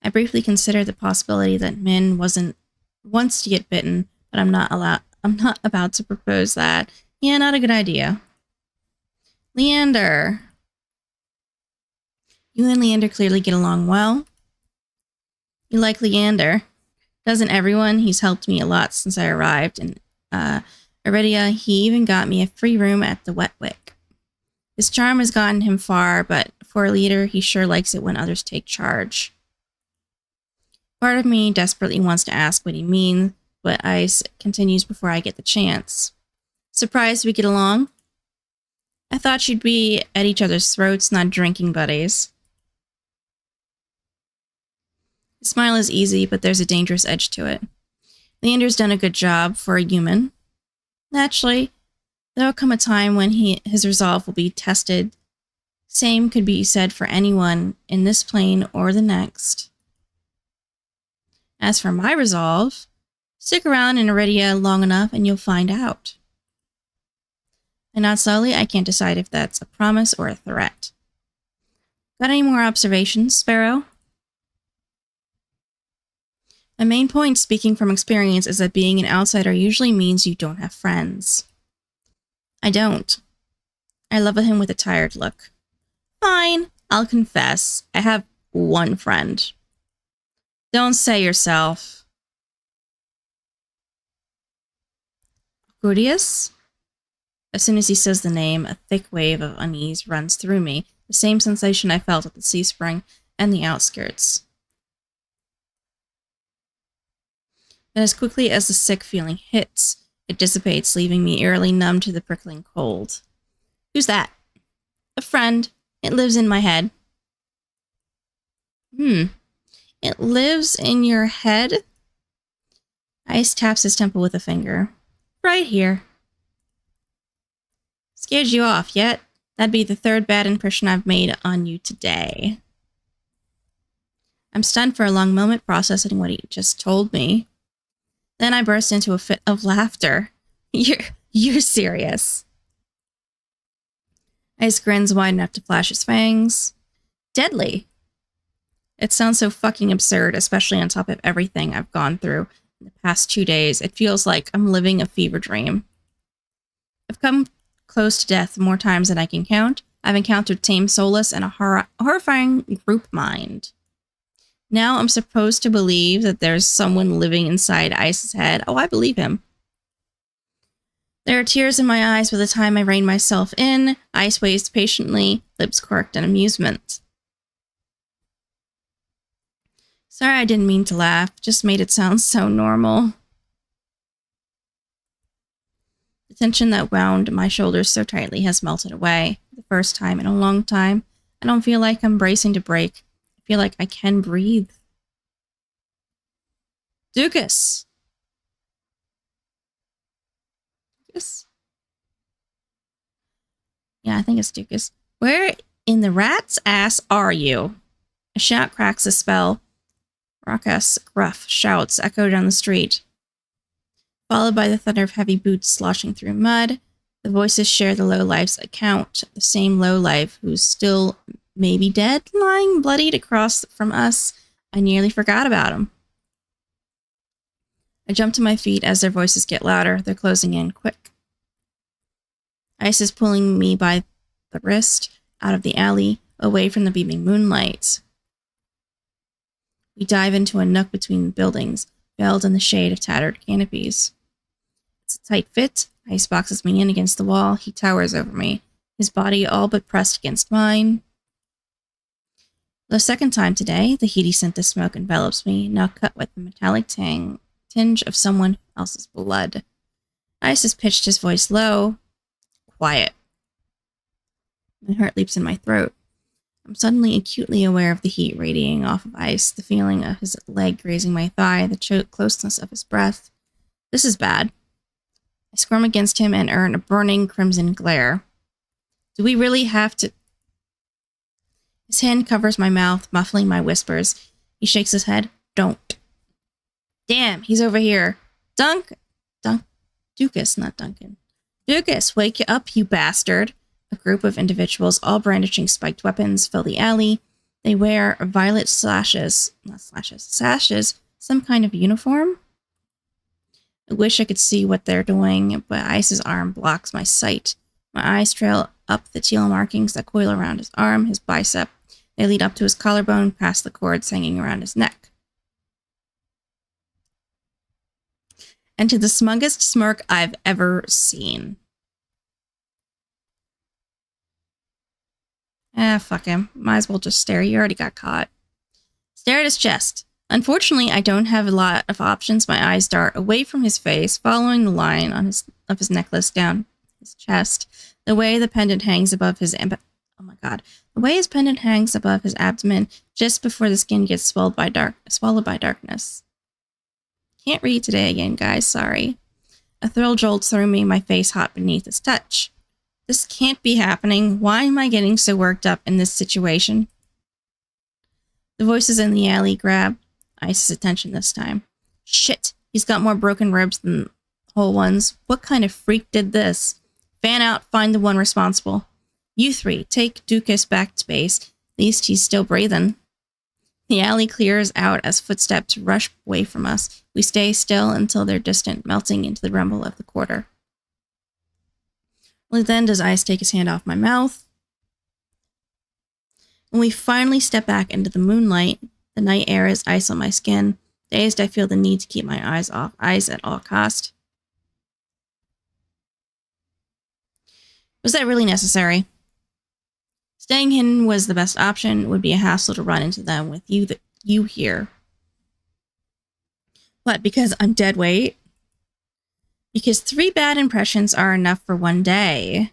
I briefly considered the possibility that Min wants to get bitten, but I'm not about to propose that. Yeah, not a good idea. Leander. You and Leander clearly get along well. You like Leander. Doesn't everyone? He's helped me a lot since I arrived in Iridia. He even got me a free room at the Wet Wick. His charm has gotten him far, but for a leader, he sure likes it when others take charge. Part of me desperately wants to ask what he means, but Ice continues before I get the chance. Surprised we get along? I thought you'd be at each other's throats, not drinking buddies. The smile is easy, but there's a dangerous edge to it. Leander's done a good job for a human. Naturally, there will come a time when his resolve will be tested. Same could be said for anyone in this plane or the next. As for my resolve, stick around in Iridia long enough and you'll find out. I nod slowly. I can't decide if that's a promise or a threat. Got any more observations, Sparrow? My main point, speaking from experience, is that being an outsider usually means you don't have friends. I don't. I level him with a tired look. Fine, I'll confess. I have one friend. Don't say yourself. Gordius? As soon as he says the name, a thick wave of unease runs through me, the same sensation I felt at the Sea Spring and the outskirts. Then as quickly as the sick feeling hits, it dissipates, leaving me eerily numb to the prickling cold. Who's that? A friend. It lives in my head. It lives in your head? Ice taps his temple with a finger. Right here. Scared you off yet? That'd be the third bad impression I've made on you today. I'm stunned for a long moment, processing what he just told me. Then I burst into a fit of laughter. You're serious. Ice grins wide enough to flash his fangs. Deadly. It sounds so fucking absurd, especially on top of everything I've gone through in the past 2 days. It feels like I'm living a fever dream. I've come close to death more times than I can count. I've encountered tame soulless and a horrifying group mind. Now I'm supposed to believe that there's someone living inside Ice's head. Oh, I believe him. There are tears in my eyes by the time I rein myself in. Ice waits patiently, lips quirked in amusement. Sorry, I didn't mean to laugh. Just made it sound so normal. The tension that wound my shoulders so tightly has melted away. For the first time in a long time, I don't feel like I'm bracing to break. I feel like I can breathe. Dukas! Dukas? Yeah, I think it's Dukas. Where in the rat's ass are you? A shout cracks the spell. Raucous, gruff shouts echo down the street, followed by the thunder of heavy boots sloshing through mud. The voices share the lowlife's account, the same lowlife who's still maybe dead, lying bloodied across from us. I nearly forgot about him. I jump to my feet as their voices get louder. They're closing in quick. Ice is pulling me by the wrist out of the alley, away from the beaming moonlight. We dive into a nook between buildings, veiled in the shade of tattered canopies. It's a tight fit. Ice boxes me in against the wall. He towers over me, his body all but pressed against mine. For the second time today, the heady scent of smoke envelops me, now cut with the metallic tinge of someone else's blood. Ice has pitched his voice low. Quiet. My heart leaps in my throat. I'm suddenly acutely aware of the heat radiating off of Ice, the feeling of his leg grazing my thigh, the closeness of his breath. This is bad. I squirm against him and earn a burning crimson glare. Do we really have to... His hand covers my mouth, muffling my whispers. He shakes his head. Don't. Damn, he's over here. Dukas, not Duncan. Dukas, wake up, you bastard. A group of individuals, all brandishing spiked weapons, fill the alley. They wear violet sashes, some kind of uniform. I wish I could see what they're doing, but Ice's arm blocks my sight. My eyes trail up the teal markings that coil around his arm, his bicep. They lead up to his collarbone, past the cords hanging around his neck. And to the smuggest smirk I've ever seen. Fuck him. Might as well just stare. He already got caught. Stare at his chest. Unfortunately, I don't have a lot of options. My eyes dart away from his face, following the line on his necklace down his chest. The way the pendant hangs above his... The way his pendant hangs above his abdomen just before the skin gets swallowed by darkness. Can't read today again, guys. Sorry. A thrill jolts through me, my face hot beneath his touch. This can't be happening. Why am I getting so worked up in this situation? The voices in the alley grab Ice's attention this time. Shit, he's got more broken ribs than whole ones. What kind of freak did this? Fan out, find the one responsible. You three, take Dukas back to base. At least he's still breathing. The alley clears out as footsteps rush away from us. We stay still until they're distant, melting into the rumble of the quarter. Only then does Ice take his hand off my mouth. When we finally step back into the moonlight, the night air is ice on my skin. Dazed, I feel the need to keep my eyes off Ice at all cost. Was that really necessary? Staying hidden was the best option. It would be a hassle to run into them with you here. What, because I'm dead weight? Because 3 bad impressions are enough for one day.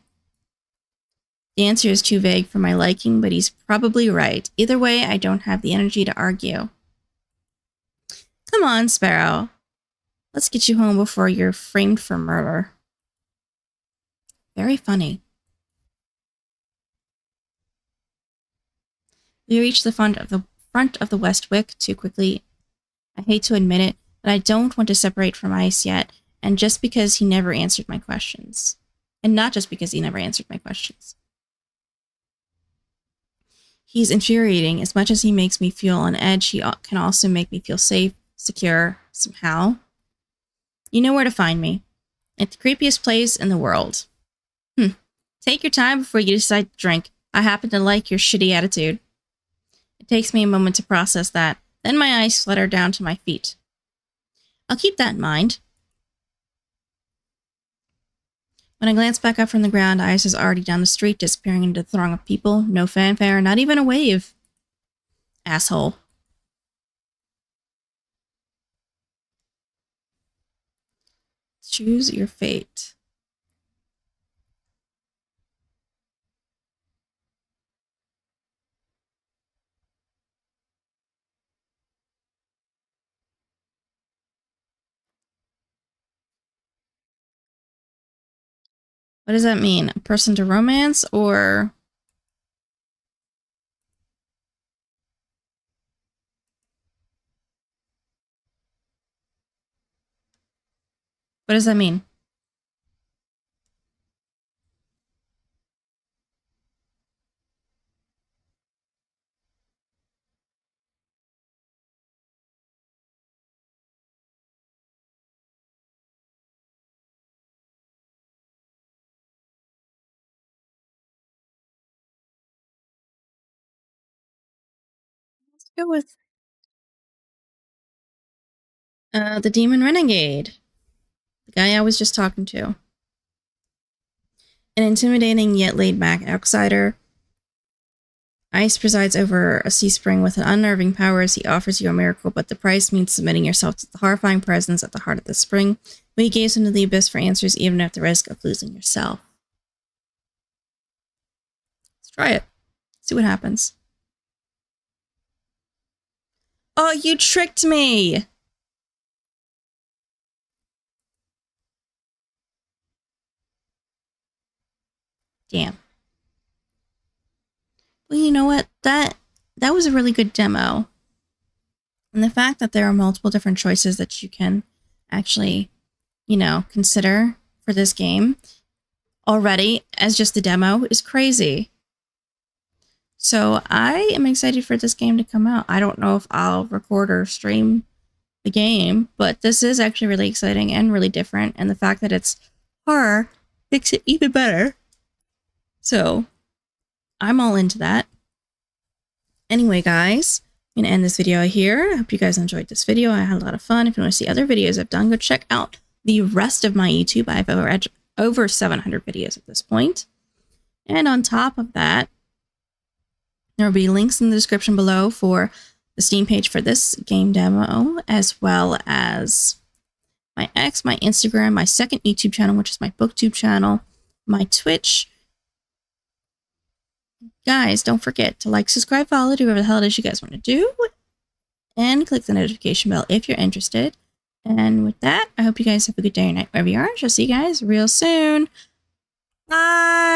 The answer is too vague for my liking, but he's probably right. Either way, I don't have the energy to argue. Come on, Sparrow. Let's get you home before you're framed for murder. Very funny. We reach the front of the West Wick too quickly. I hate to admit it, but I don't want to separate from Ice yet, and just because he never answered my questions. And not just because he never answered my questions. He's infuriating. As much as he makes me feel on edge, he can also make me feel safe, secure, somehow. You know where to find me. At the creepiest place in the world. Take your time before you decide to drink. I happen to like your shitty attitude. It takes me a moment to process that. Then my eyes flutter down to my feet. I'll keep that in mind. When I glance back up from the ground, Ice is already down the street, disappearing into the throng of people. No fanfare, not even a wave. Asshole. Choose your fate. What does that mean? A person to romance, or... What does that mean? Let's go with the Demon Renegade. The guy I was just talking to. An intimidating yet laid-back outsider. Ice presides over a sea spring with an unnerving power as he offers you a miracle, but the price means submitting yourself to the horrifying presence at the heart of the spring. We gaze into the abyss for answers, even at the risk of losing yourself. Let's try it. See what happens. Oh, you tricked me! Damn. Well, you know what? That was a really good demo. And the fact that there are multiple different choices that you can actually, consider for this game already as just the demo is crazy. So I am excited for this game to come out. I don't know if I'll record or stream the game, but this is actually really exciting and really different. And the fact that it's horror makes it even better. So I'm all into that. Anyway, guys, I'm going to end this video here. I hope you guys enjoyed this video. I had a lot of fun. If you want to see other videos I've done, go check out the rest of my YouTube. I have over 700 videos at this point. And on top of that, there will be links in the description below for the Steam page for this game demo, as well as my X, my Instagram, my second YouTube channel, which is my BookTube channel, my Twitch. Guys, don't forget to like, subscribe, follow, do whatever the hell it is you guys want to do, and click the notification bell if you're interested. And with that, I hope you guys have a good day or night wherever you are. I'll see you guys real soon. Bye!